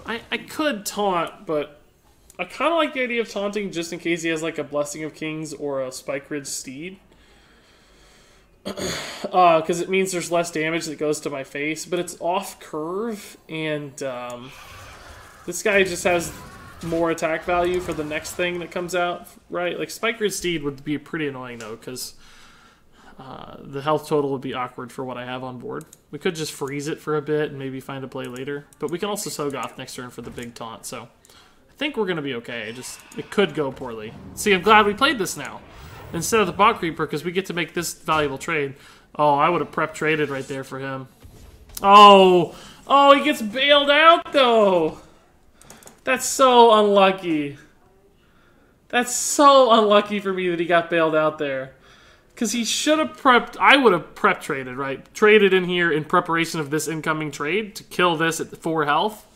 I could taunt, but I kind of like the idea of taunting just in case he has like a Blessing of Kings or a Spike Ridge Steed. Because it means there's less damage that goes to my face, but it's off curve, and this guy just has more attack value for the next thing that comes out, right? Like, Spike Ridge Steed would be pretty annoying, though, because the health total would be awkward for what I have on board. We could just freeze it for a bit and maybe find a play later, but we can also Sogoth next turn for the big taunt, so I think we're going to be okay. It could go poorly. See, I'm glad we played this now instead of the Bog Creeper, because we get to make this valuable trade. Oh, I would have prep traded right there for him. Oh, he gets bailed out, though. That's so unlucky. That's so unlucky for me that he got bailed out there. Because he should have prepped. I would have prep traded, right? Traded in here in preparation of this incoming trade to kill this at 4 health.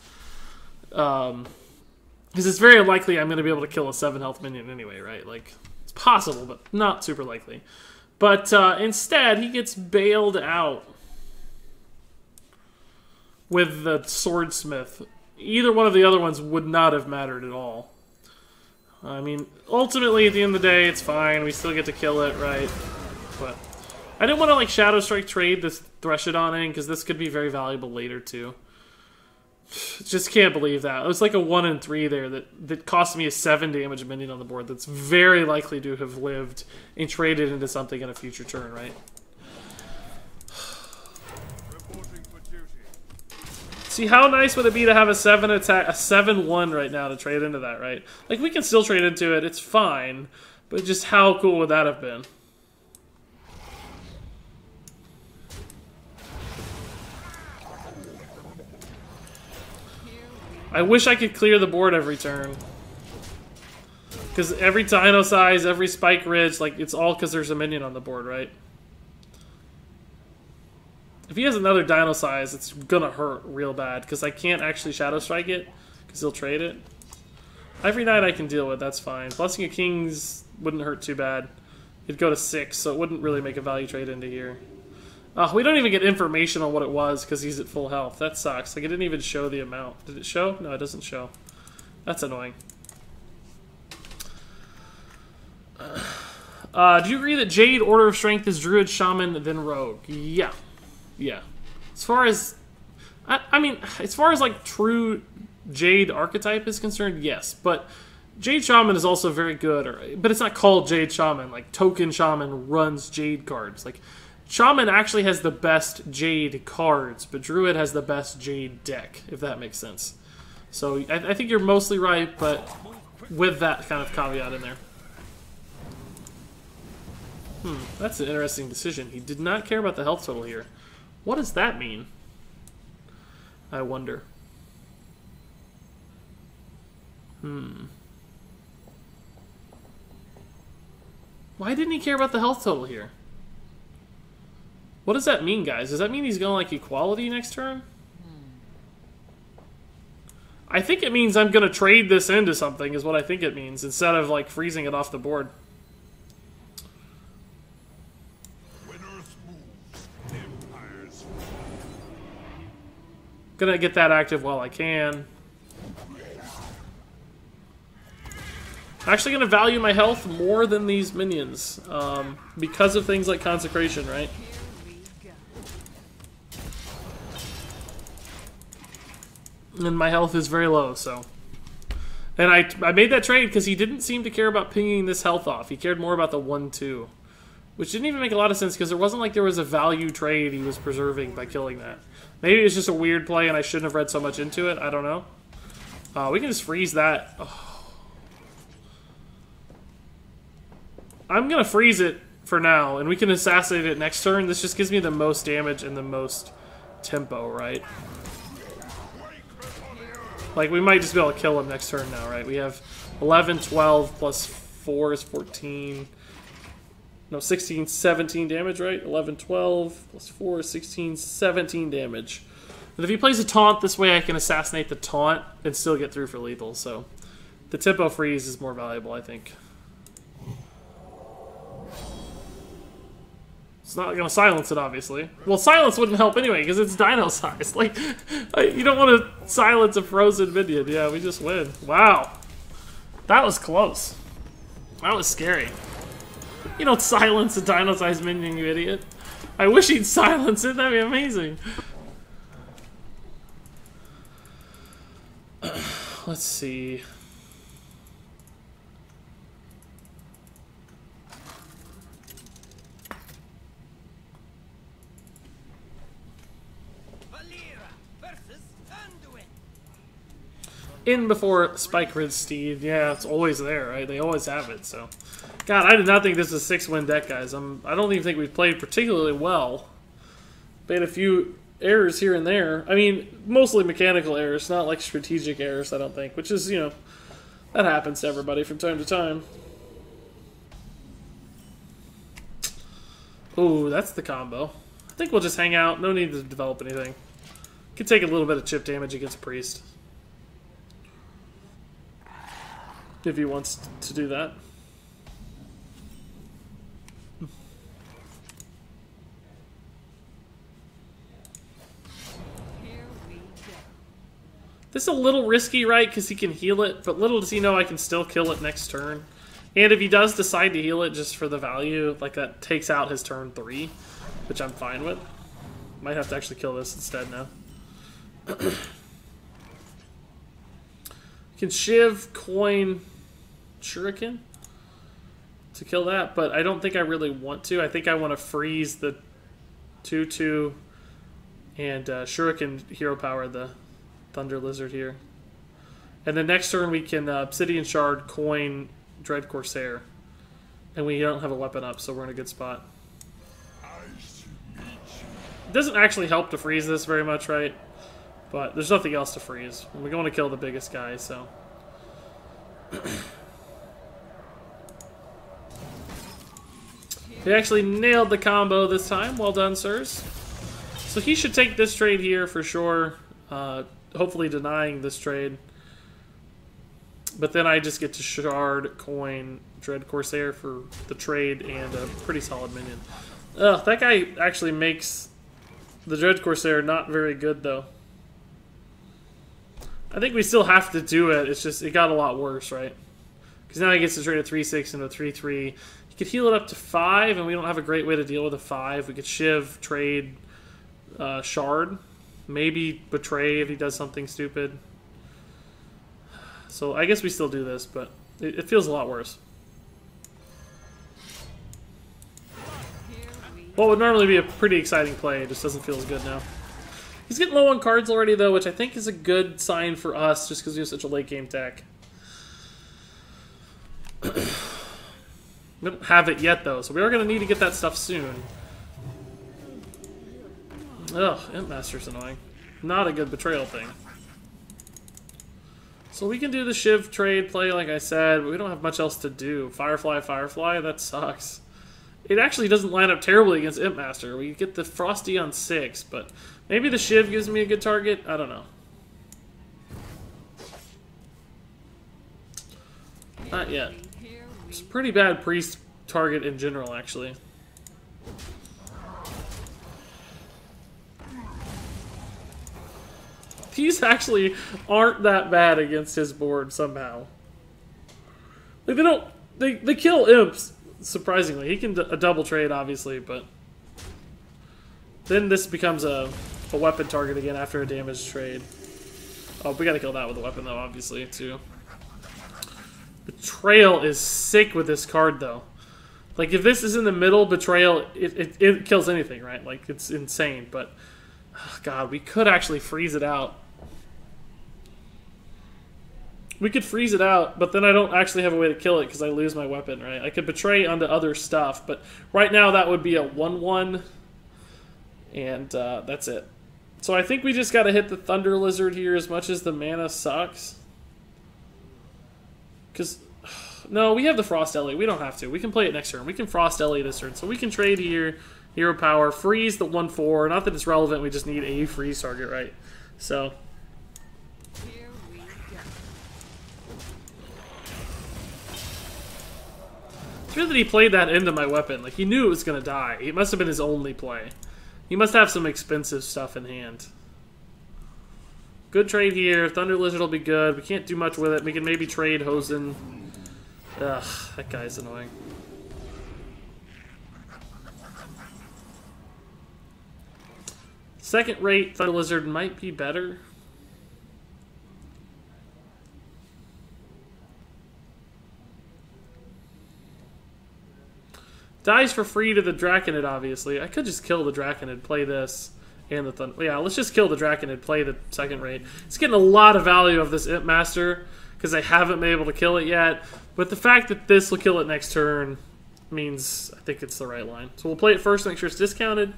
Because it's very unlikely I'm going to be able to kill a 7 health minion anyway, right? Like, it's possible, but not super likely. But instead, he gets bailed out with the swordsmith. Either one of the other ones would not have mattered at all. I mean, ultimately, at the end of the day, it's fine. We still get to kill it, right? But I didn't want to, like, Shadow Strike trade this Threshodon in, because this could be very valuable later, too. Just can't believe that. It was like a 1 in 3 there that cost me a 7 damage minion on the board that's very likely to have lived and traded into something in a future turn, right? See, how nice would it be to have a 7 attack, a 7/1 right now to trade into that, right? Like, we can still trade into it, it's fine, but just how cool would that have been? I wish I could clear the board every turn. Because every Dino Size, every Spike Ridge, like, it's all because there's a minion on the board, right? If he has another Dino Size, it's gonna hurt real bad, because I can't actually Shadow Strike it, because he'll trade it. Every Knight I can deal with, that's fine. Blessing of Kings wouldn't hurt too bad. It'd go to 6, so it wouldn't really make a value trade into here. We don't even get information on what it was because he's at full health. That sucks. Like, it didn't even show the amount. Did it show? No, it doesn't show. That's annoying. Do you agree that Jade, Order of Strength is Druid, Shaman, then Rogue? Yeah. Yeah. As far as... I mean, as far as, like, true Jade archetype is concerned, yes. But Jade Shaman is also very good. But it's not called Jade Shaman. Like, Token Shaman runs Jade cards. Like... Shaman actually has the best Jade cards, but Druid has the best Jade deck, if that makes sense. So I think you're mostly right, but with that kind of caveat in there. That's an interesting decision. He did not care about the health total here. What does that mean? I wonder. Why didn't he care about the health total here? What does that mean, guys? Does that mean he's going like equality next turn? I think it means I'm going to trade this into something is what I think it means, instead of like freezing it off the board. Gonna get that active while I can. Actually gonna value my health more than these minions, because of things like Consecration, right? And my health is very low, so... And I made that trade because he didn't seem to care about pinging this health off. He cared more about the 1/2. Which didn't even make a lot of sense because there wasn't like there was a value trade he was preserving by killing that. Maybe it's just a weird play and I shouldn't have read so much into it. I don't know. We can just freeze that. Oh. I'm going to freeze it for now, and we can assassinate it next turn. This just gives me the most damage and the most tempo, right? Like, we might just be able to kill him next turn now, right? We have 11, 12, plus 4 is 14. No, 16, 17 damage, right? 11, 12, plus 4 is 16, 17 damage. And if he plays a taunt, this way I can assassinate the taunt and still get through for lethal, so... The tempo freeze is more valuable, I think. It's not going to silence it, obviously. Well, silence wouldn't help anyway, because it's dino size. Like, you don't want to silence a frozen minion. Yeah, we just win. Wow. That was close. That was scary. You don't silence a dino size minion, you idiot. I wish he'd silence it. That'd be amazing. Let's see. In before Spike Ridge Steed. Yeah, it's always there, right? They always have it, so... God, I did not think this was a 6-win deck, guys. I don't even think we've played particularly well. Made a few errors here and there. I mean, mostly mechanical errors, not like strategic errors, I don't think. Which is, you know, that happens to everybody from time to time. Ooh, that's the combo. I think we'll just hang out. No need to develop anything. Could take a little bit of chip damage against Priest. if he wants to do that. This is a little risky, right? Because he can heal it, but little does he know I can still kill it next turn. And if he does decide to heal it just for the value, like that takes out his turn 3, which I'm fine with. Might have to actually kill this instead now. Can Shiv, Coin, Shuriken to kill that, but I don't think I really want to. I think I want to freeze the 2/2 and Shuriken hero power the Thunder Lizard here. And then next turn we can Obsidian Shard, Coin, Dread Corsair. And we don't have a weapon up, so we're in a good spot. It doesn't actually help to freeze this very much, right? But there's nothing else to freeze. We're going to kill the biggest guy, so... He actually nailed the combo this time. Well done, sirs. So he should take this trade here for sure. Hopefully denying this trade. But then I just get to Shard, Coin, Dread Corsair for the trade and a pretty solid minion. Ugh, that guy actually makes the Dread Corsair not very good, though. I think we still have to do it. It's just, it got a lot worse, right? Because now he gets to trade a 3/6 into a 3/3. He could heal it up to 5, and we don't have a great way to deal with a 5. We could Shiv, trade, Shard. Maybe Betray if he does something stupid. So I guess we still do this, but it feels a lot worse. What would normally be a pretty exciting play, it just doesn't feel as good now. He's getting low on cards already, though, which I think is a good sign for us, just because we have such a late-game deck. We don't have it yet, though, so we are going to need to get that stuff soon. Ugh, Imp Master's annoying. Not a good betrayal thing. So we can do the Shiv trade play, like I said, but we don't have much else to do. Firefly, Firefly, that sucks. It actually doesn't line up terribly against Imp Master. We get the Frosty on 6, but maybe the Shiv gives me a good target. I don't know. Not yet. It's a pretty bad priest target in general, actually. These actually aren't that bad against his board somehow. Like they don't, they kill imps. Surprisingly, he can a double trade obviously, but then this becomes a weapon target again after a damage trade. Oh, we gotta kill that with a weapon though, obviously too. Betrayal is sick with this card though. Like if this is in the middle, Betrayal it kills anything, right? Like it's insane. But oh God, we could actually freeze it out. We could freeze it out, but then I don't actually have a way to kill it because I lose my weapon, right? I could betray onto other stuff, but right now that would be a 1/1, and that's it. So I think we just got to hit the Thunder Lizard here as much as the mana sucks. Because, no, we have the Frost Ellie. We don't have to. We can play it next turn. We can Frost Ellie this turn. So we can trade here, Hero Power, freeze the 1/4. Not that it's relevant, we just need a freeze target, right? So... it's weird that he played that into my weapon. Like, he knew it was going to die. It must have been his only play. He must have some expensive stuff in hand. Good trade here. Thunder Lizard will be good. We can't do much with it. We can maybe trade Hosen. Ugh, that guy's annoying. Second rate Thunder Lizard might be better. Dies for free to the Draconid, obviously. I could just kill the Draconid, play this, and the Thunder. Yeah, let's just kill the Draconid, play the second rate. It's getting a lot of value of this Imp Master, because I haven't been able to kill it yet. But the fact that this will kill it next turn means I think it's the right line. So we'll play it first, make sure it's discounted.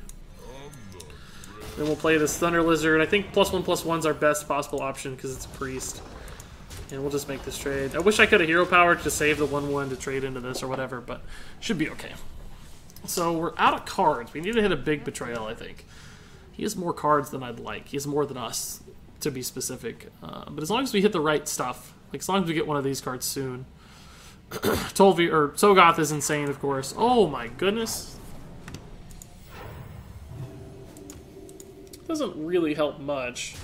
Then we'll play this Thunder Lizard. I think +1/+1's our best possible option, because it's a priest. And we'll just make this trade. I wish I could have Hero Power to save the 1/1 to trade into this or whatever, but should be okay. So we're out of cards. We need to hit a big Betrayal, I think. He has more cards than I'd like. He has more than us, to be specific. But as long as we hit the right stuff, Like, as long as we get one of these cards soon. Tolvi, or Sogoth is insane, of course. Oh my goodness. Doesn't really help much.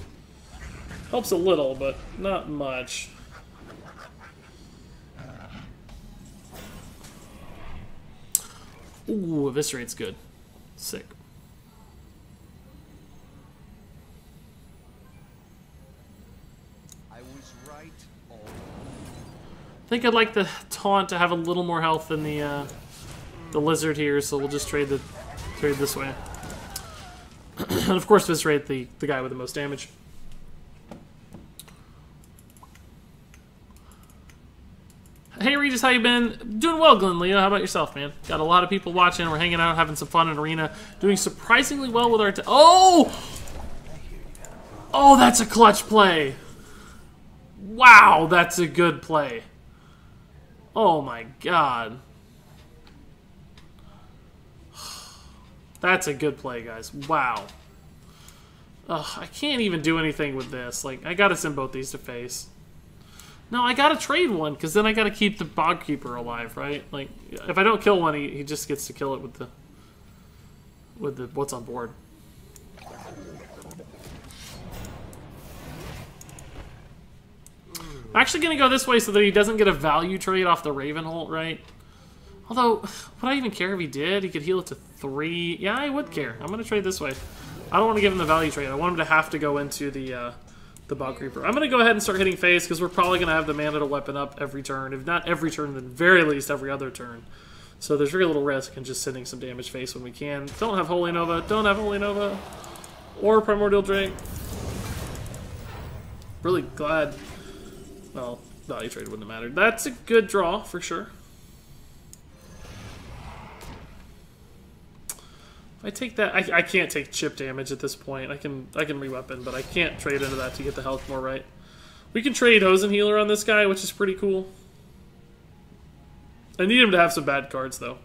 Helps a little, but not much. Ooh, Eviscerate's good. Sick. I was right all I think I'd like the taunt to have a little more health than the lizard here, so we'll just trade this way. And of course, Eviscerate the guy with the most damage. Hey Regis, how you been? Doing well, Glenn Leo. How about yourself, man? Got a lot of people watching. We're hanging out, having some fun in Arena. Doing surprisingly well with our... Oh! Oh, that's a clutch play. Wow, that's a good play. Oh my god. That's a good play, guys. Wow. Ugh, I can't even do anything with this. Like, I gotta send both these to face. No, I gotta trade one, because then I gotta keep the Bog Keeper alive, right? Like, if I don't kill one, he just gets to kill it with the what's on board. I'm actually gonna go this way so that he doesn't get a value trade off the Ravenholt, right? Although, would I even care if he did? He could heal it to 3. Yeah, I would care. I'm gonna trade this way. I don't want to give him the value trade. I want him to have to go into the Bog Creeper. I'm going to go ahead and start hitting face because we're probably going to have the mana to weapon up every turn. If not every turn, then very least every other turn. So there's very little risk in just sending some damage face when we can. Don't have Holy Nova. Don't have Holy Nova. Or Primordial Drake. Really glad. Well, value trade wouldn't have mattered. That's a good draw for sure. I take that. I can't take chip damage at this point. I can re-weapon, but I can't trade into that to get the health more right. We can trade Hosen Healer on this guy, which is pretty cool. I need him to have some bad cards though.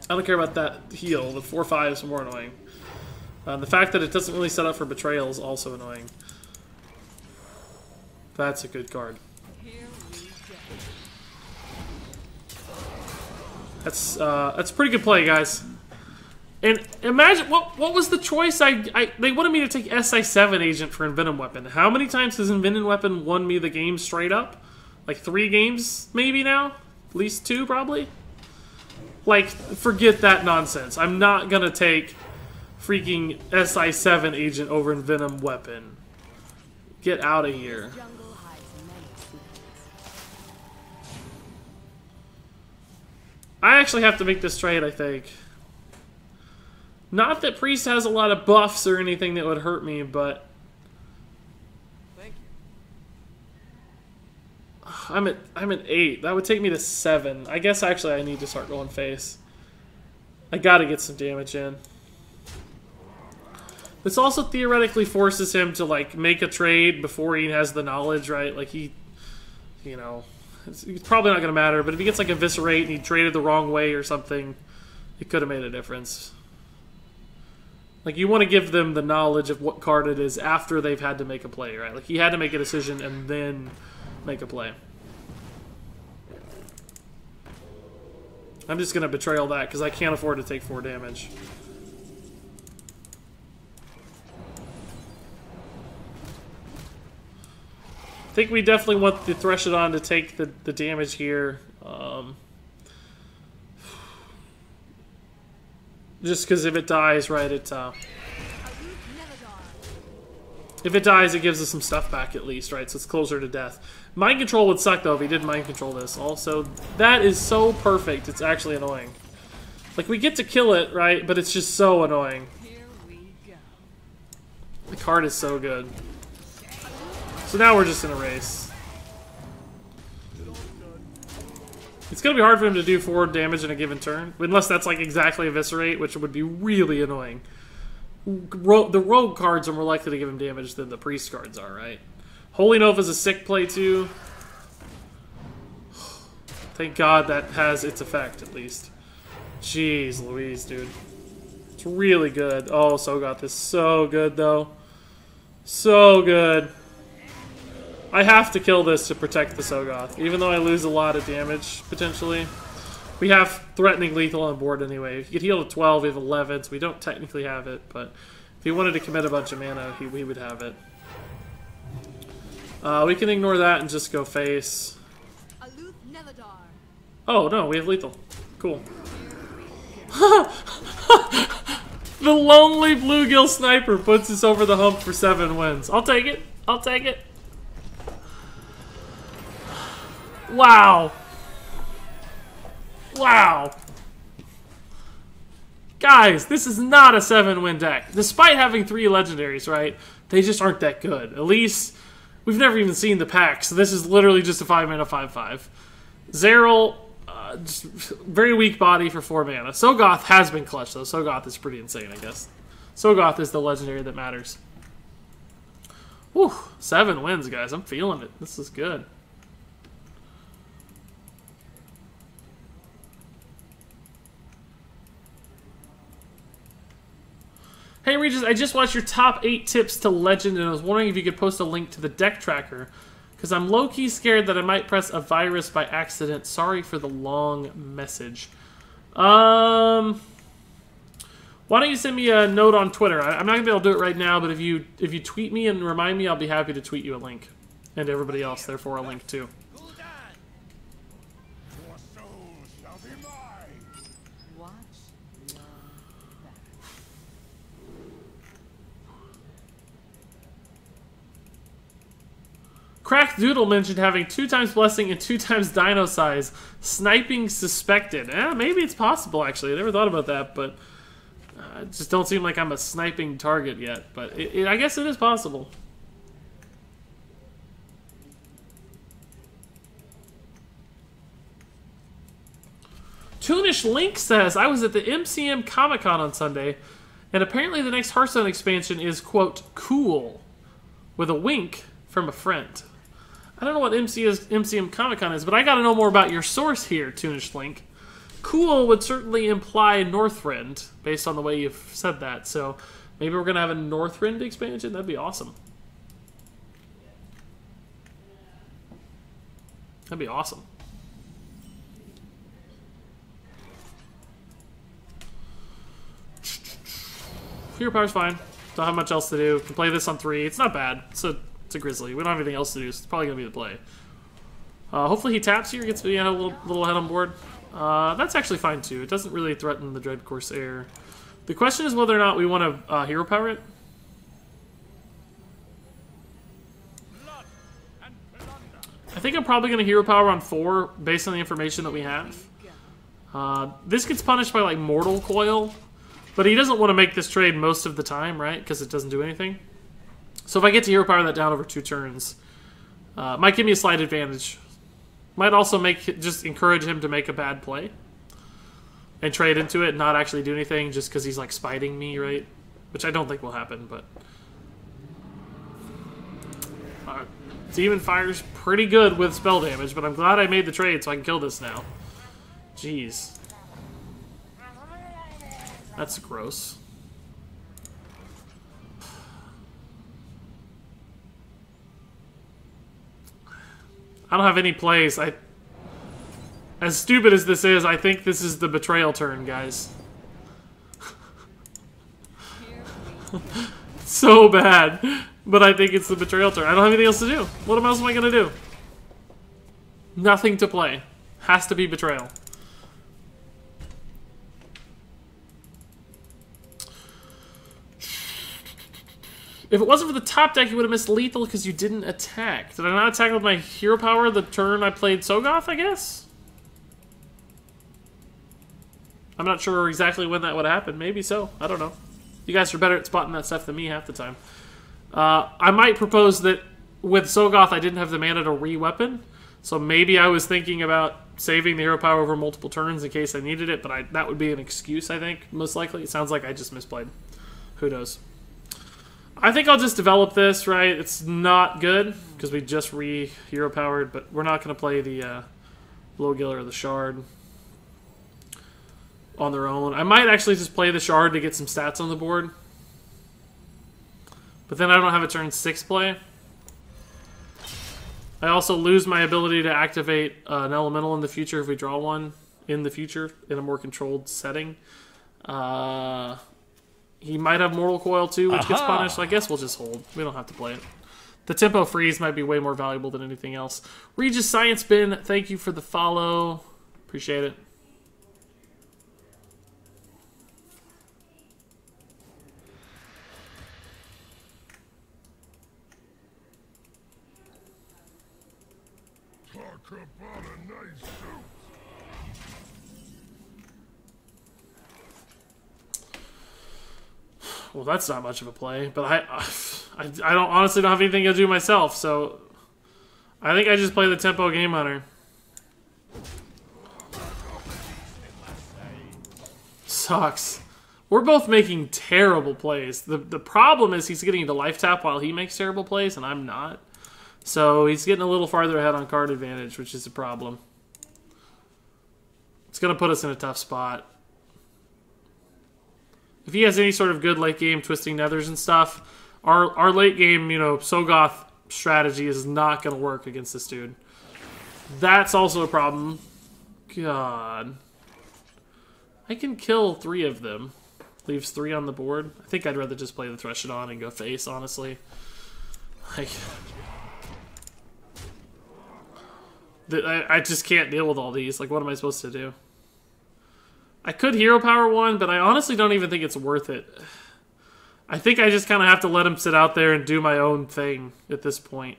I don't care about that heal. The 4/5 is more annoying. The fact that it doesn't really set up for betrayal is also annoying. That's a good card. That's a pretty good play, guys. And imagine what was the choice? They wanted me to take SI7 Agent for Envenom Weapon. How many times has Envenom Weapon won me the game straight up? Like 3 games, maybe now? At least 2, probably. Like, forget that nonsense. I'm not gonna take freaking SI7 Agent over Envenom Weapon. Get out of here. I actually have to make this trade, I think. Not that Priest has a lot of buffs or anything that would hurt me, but... Thank you. I'm at 8. That would take me to 7. I guess actually I need to start going face. I gotta get some damage in. This also theoretically forces him to, like, make a trade before he has the knowledge, right? Like, he... You know... It's probably not going to matter, but if he gets like Eviscerate and he traded the wrong way or something, it could have made a difference. Like, you want to give them the knowledge of what card it is after they've had to make a play, right? Like, he had to make a decision and then make a play. I'm just going to betrayal that because I can't afford to take 4 damage. I think we definitely want the Threshodon to take the damage here. Just because if it dies, right, if it dies, it gives us some stuff back at least, right? So it's closer to death. Mind Control would suck, though, if he did Mind Control this. Also, that is so perfect, it's actually annoying. Like, we get to kill it, right? But it's just so annoying. The card is so good. So now we're just in a race. It's going to be hard for him to do 4 damage in a given turn. Unless that's like exactly Eviscerate, which would be really annoying. The Rogue cards are more likely to give him damage than the Priest cards are, right? Holy Nova's a sick play too. Thank God that has its effect, at least. Jeez Louise, dude. It's really good. Oh, so got this. So good, though. So good. I have to kill this to protect the Sogoth, even though I lose a lot of damage, potentially. We have threatening lethal on board anyway. If you get healed at 12, we have 11, so we don't technically have it, but if he wanted to commit a bunch of mana, we would have it. We can ignore that and just go face. Oh, no, we have lethal. Cool. The lonely bluegill sniper puts us over the hump for 7 wins. I'll take it. I'll take it. Wow. Wow. Guys, this is not a 7-win deck. Despite having 3 legendaries, right? They just aren't that good. At least, we've never even seen the pack, so this is literally just a 5-mana 5/5. Zeril, just very weak body for 4 mana. Sogoth has been clutch, though. Sogoth is pretty insane, I guess. Sogoth is the legendary that matters. Whew, 7 wins, guys. I'm feeling it. This is good. Hey Regis, I just watched your top 8 tips to Legend, and I was wondering if you could post a link to the deck tracker, because I'm low-key scared that I might press a virus by accident. Sorry for the long message. Why don't you send me a note on Twitter? I'm not gonna be able to do it right now, but if you tweet me and remind me, I'll be happy to tweet you a link, and everybody else, therefore, a link too. Cracked Doodle mentioned having 2 times Blessing and 2 times Dino Size. Sniping suspected. Maybe it's possible, actually. I never thought about that, but just don't seem like I'm a sniping target yet. But I guess it is possible. Toonish Link says, I was at the MCM Comic-Con on Sunday, and apparently the next Hearthstone expansion is, quote, cool, with a wink from a friend. I don't know what MCM Comic-Con is, but I gotta know more about your source here, Toonish Link. Cool would certainly imply Northrend, based on the way you've said that, so maybe we're gonna have a Northrend expansion? That'd be awesome. That'd be awesome. Hero Power's fine. Don't have much else to do. Can play this on 3. It's not bad. It's a Grizzly. We don't have anything else to do, so it's probably going to be the play. Hopefully he taps here, gets me a little ahead on board. That's actually fine, too. It doesn't really threaten the Dread Corsair. The question is whether or not we want to Hero Power it. I think I'm probably going to Hero Power on 4, based on the information that we have. This gets punished by, like, Mortal Coil, but he doesn't want to make this trade most of the time, right? Because it doesn't do anything. So if I get to Hero Power that down over 2 turns, might give me a slight advantage. Might also just encourage him to make a bad play and trade into it and not actually do anything just because he's like spiting me, right? Which I don't think will happen, but Demon Fire's pretty good with spell damage, but I'm glad I made the trade so I can kill this now. Jeez. That's gross. I don't have any plays. As stupid as this is, I think this is the betrayal turn, guys. So bad. But I think it's the betrayal turn. I don't have anything else to do. What else am I going to do? Nothing to play. Has to be betrayal. If it wasn't for the top deck, you would have missed lethal because you didn't attack. Did I not attack with my hero power the turn I played Sogoth, I guess? I'm not sure exactly when that would happen. Maybe so. I don't know. You guys are better at spotting that stuff than me half the time. I might propose that with Sogoth, I didn't have the mana to re-weapon. So maybe I was thinking about saving the hero power over multiple turns in case I needed it. But that would be an excuse, I think, most likely. It sounds like I just misplayed. Who knows? I think I'll just develop this, right? It's not good, because we just re-hero powered, but we're not going to play the Blowgill or the Shard on their own. I might actually just play the Shard to get some stats on the board. But then I don't have a turn 6 play. I also lose my ability to activate an elemental in the future if we draw one in the future in a more controlled setting. He might have Mortal Coil too, which gets punished, so I guess we'll just hold. We don't have to play it. The tempo freeze might be way more valuable than anything else. Regis Science Bin, thank you for the follow. Appreciate it. Talk about a nice suit. Well, that's not much of a play, but I don't honestly don't have anything to do myself, so I think I just play the tempo Game Hunter. Sucks. We're both making terrible plays. The problem is he's getting to life tap while he makes terrible plays, and I'm not. So he's getting a little farther ahead on card advantage, which is a problem. It's going to put us in a tough spot. If he has any sort of good late game twisting nethers and stuff, our late game, you know, Sogoth strategy is not going to work against this dude. That's also a problem. God. I can kill 3 of them. Leaves 3 on the board. I think I'd rather just play the Threshodon and go face, honestly. Like, I just can't deal with all these. Like, what am I supposed to do? I could Hero Power 1, but I honestly don't even think it's worth it. I think I just kind of have to let him sit out there and do my own thing at this point.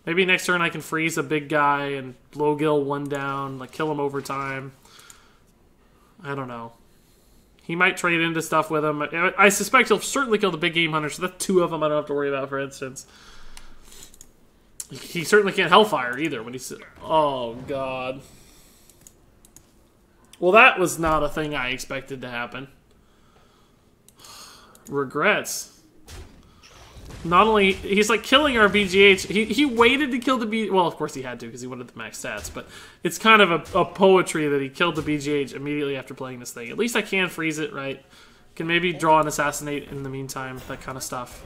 Maybe next turn I can freeze a big guy and low gill 1 down, like kill him over time. I don't know. He might trade into stuff with him. I suspect he'll certainly kill the big Game Hunter, so that's 2 of them I don't have to worry about, for instance. He certainly can't Hellfire either when he's... Oh, God. Well, that was not a thing I expected to happen. Regrets. Not only... He's like killing our BGH. He waited to kill the BGH. Well, of course he had to because he wanted the max stats. But it's kind of a poetry that he killed the BGH immediately after playing this thing. At least I can freeze it, right? Can maybe draw and assassinate in the meantime. That kind of stuff.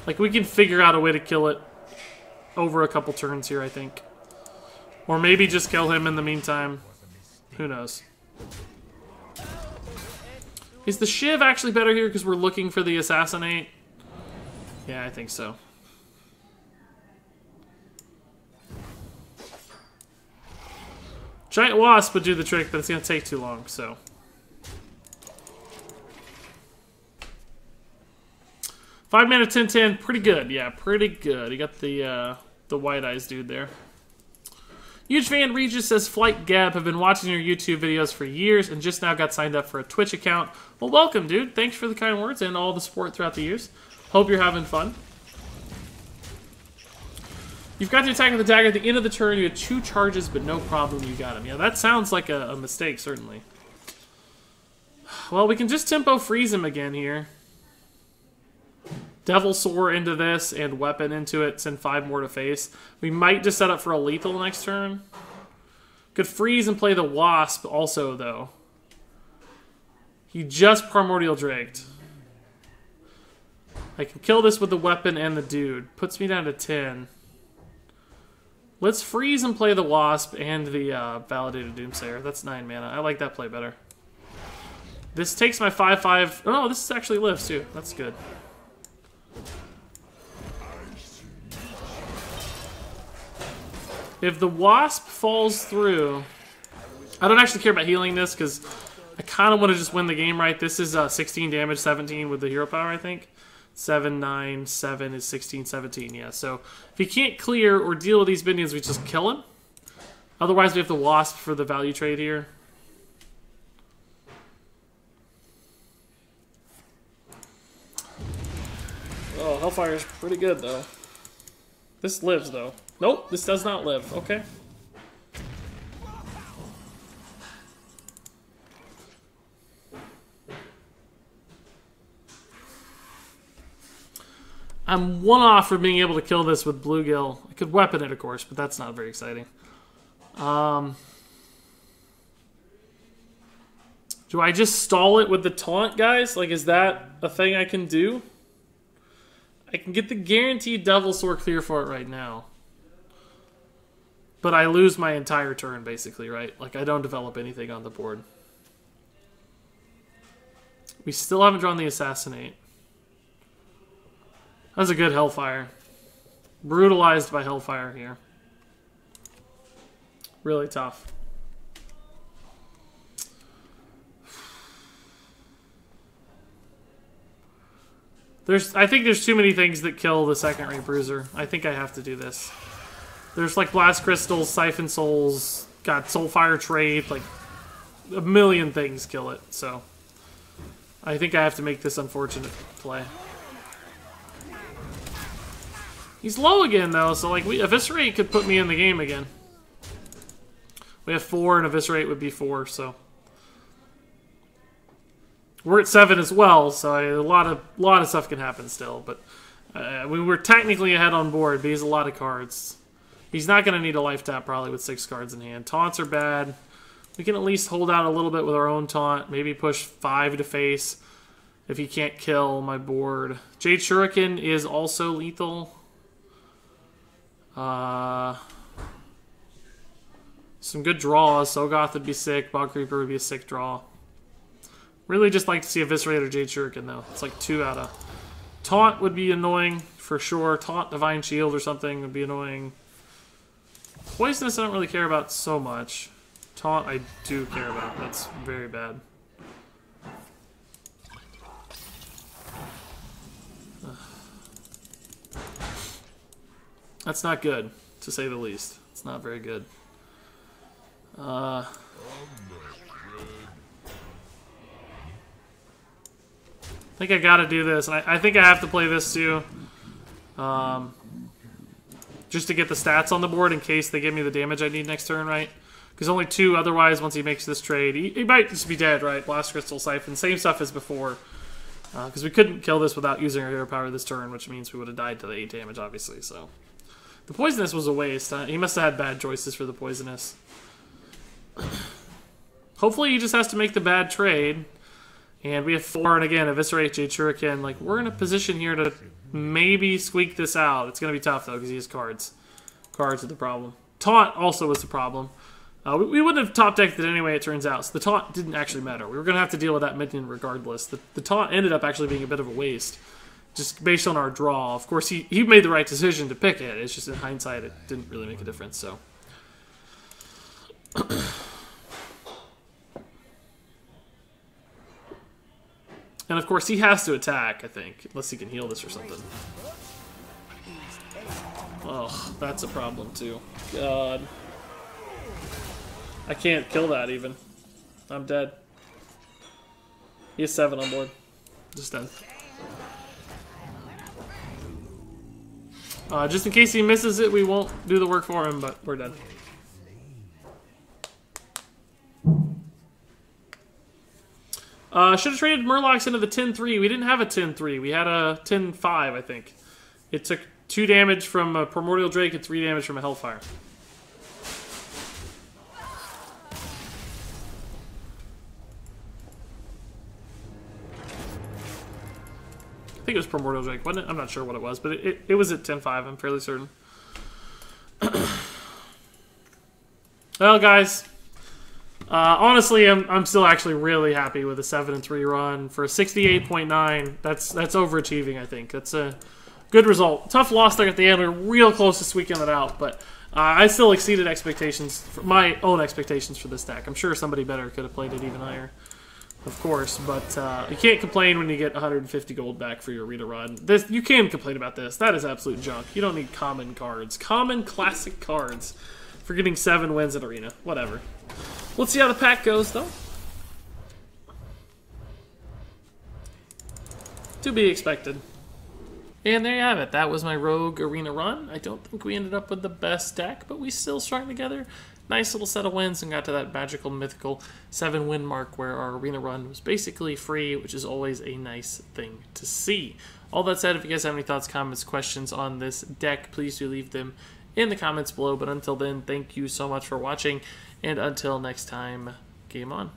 Like, we can figure out a way to kill it over a couple turns here, I think. Or maybe just kill him in the meantime. Who knows? Is the Shiv actually better here because we're looking for the Assassinate? Yeah, I think so. Giant Wasp would do the trick, but it's going to take too long, so... 5 mana 10/10, pretty good. Yeah, pretty good. You got the White Eyes dude there. Huge fan Regis says, Flight Gab, have been watching your YouTube videos for years and just now got signed up for a Twitch account. Well, welcome, dude. Thanks for the kind words and all the support throughout the years. Hope you're having fun. You've got to attack with the dagger at the end of the turn. You had 2 charges, but no problem. You got him. Yeah, that sounds like a mistake, certainly. Well, we can just tempo freeze him again here. Devil Soar into this and Weapon into it. Send 5 more to face. We might just set up for a lethal next turn. Could freeze and play the Wasp also, though. He just Primordial Draked. I can kill this with the Weapon and the dude. Puts me down to 10. Let's freeze and play the Wasp and the Validated Doomsayer. That's 9 mana. I like that play better. This takes my 5/5. Oh, no, this actually lives, too. That's good. If the Wasp falls through... I don't actually care about healing this, because I kind of want to just win the game right. This is 16 damage, 17 with the hero power, I think. 7, 9, 7 is 16, 17, yeah. So if he can't clear or deal with these minions, we just kill him. Otherwise, we have the Wasp for the value trade here. Oh, Hellfire is pretty good, though. This lives, though. Nope, this does not live. Okay. I'm 1 off from being able to kill this with Bluegill. I could weapon it, of course, but that's not very exciting. Do I just stall it with the taunt, guys? Like, is that a thing I can do? I can get the guaranteed Devilsaur clear for it right now. But I lose my entire turn, basically, right? Like, I don't develop anything on the board. We still haven't drawn the Assassinate. That's a good Hellfire. Brutalized by Hellfire here. Really tough. I think there's too many things that kill the second rate Bruiser. I think I have to do this. There's like Blast Crystals, Siphon Souls, got Soulfire Trait, like a million things kill it, so I think I have to make this unfortunate play. He's low again though, so like Eviscerate could put me in the game again. We have 4 and Eviscerate would be 4, so we're at 7 as well, so a lot of stuff can happen still. But we were technically ahead on board, but he has a lot of cards. He's not going to need a life tap probably with 6 cards in hand. Taunts are bad. We can at least hold out a little bit with our own taunt. Maybe push 5 to face if he can't kill my board. Jade Shuriken is also lethal. Some good draws. Sogoth would be sick. Bog Creeper would be a sick draw. Really just like to see Eviscerate or Jade Shuriken, though. It's like 2 out of... Taunt would be annoying, for sure. Taunt Divine Shield or something would be annoying. Poisonous I don't really care about so much. Taunt I do care about. That's very bad. That's not good, to say the least. It's not very good. I think I gotta do this, and I think I have to play this too. Just to get the stats on the board in case they give me the damage I need next turn, right? Because only 2, otherwise, once he makes this trade, he might just be dead, right? Blast Crystal, Siphon, same stuff as before. Because we couldn't kill this without using our hero power this turn, which means we would have died to the 8 damage, obviously, so. The Poisonous was a waste. He must have had bad choices for the Poisonous. Hopefully he just has to make the bad trade. And we have 4, and again, Eviscerate, Jade Shuriken. Like, we're in a position here to maybe squeak this out. It's going to be tough, though, because he has cards. Cards are the problem. Taunt also was the problem. We wouldn't have top-decked it anyway, it turns out. So the taunt didn't actually matter. We were going to have to deal with that minion regardless. The taunt ended up actually being a bit of a waste, just based on our draw. Of course, he made the right decision to pick it. It's just in hindsight, it didn't really make a difference, so... And of course, he has to attack, I think. Unless he can heal this or something. Oh, that's a problem, too. God. I can't kill that, even. I'm dead. He has 7 on board. Just dead. Just in case he misses it, we won't do the work for him, but we're dead. Should have traded Murlocs into the 10-3. We didn't have a 10-3. We had a 10-5, I think. It took 2 damage from a Primordial Drake and 3 damage from a Hellfire. I think it was Primordial Drake, wasn't it? I'm not sure what it was, but it was at 10-5, I'm fairly certain. Well, guys... honestly, I'm still actually really happy with a 7-3 run for a 68.9. That's overachieving. I think that's a good result. Tough loss there at the end. We were real close to squeaking it out, but I still exceeded expectations, my own expectations for this deck. I'm sure somebody better could have played it even higher, of course. But you can't complain when you get 150 gold back for your arena run. You can complain about this. That is absolute junk. You don't need common cards, common classic cards, for getting 7 wins in arena. Whatever. Let's see how the pack goes, though. To be expected. And there you have it. That was my Rogue Arena run. I don't think we ended up with the best deck, but we still strung together. Nice little set of wins and got to that magical, mythical 7-win mark where our Arena run was basically free, which is always a nice thing to see. All that said, if you guys have any thoughts, comments, questions on this deck, please do leave them in the comments below. But until then, thank you so much for watching. And until next time, game on.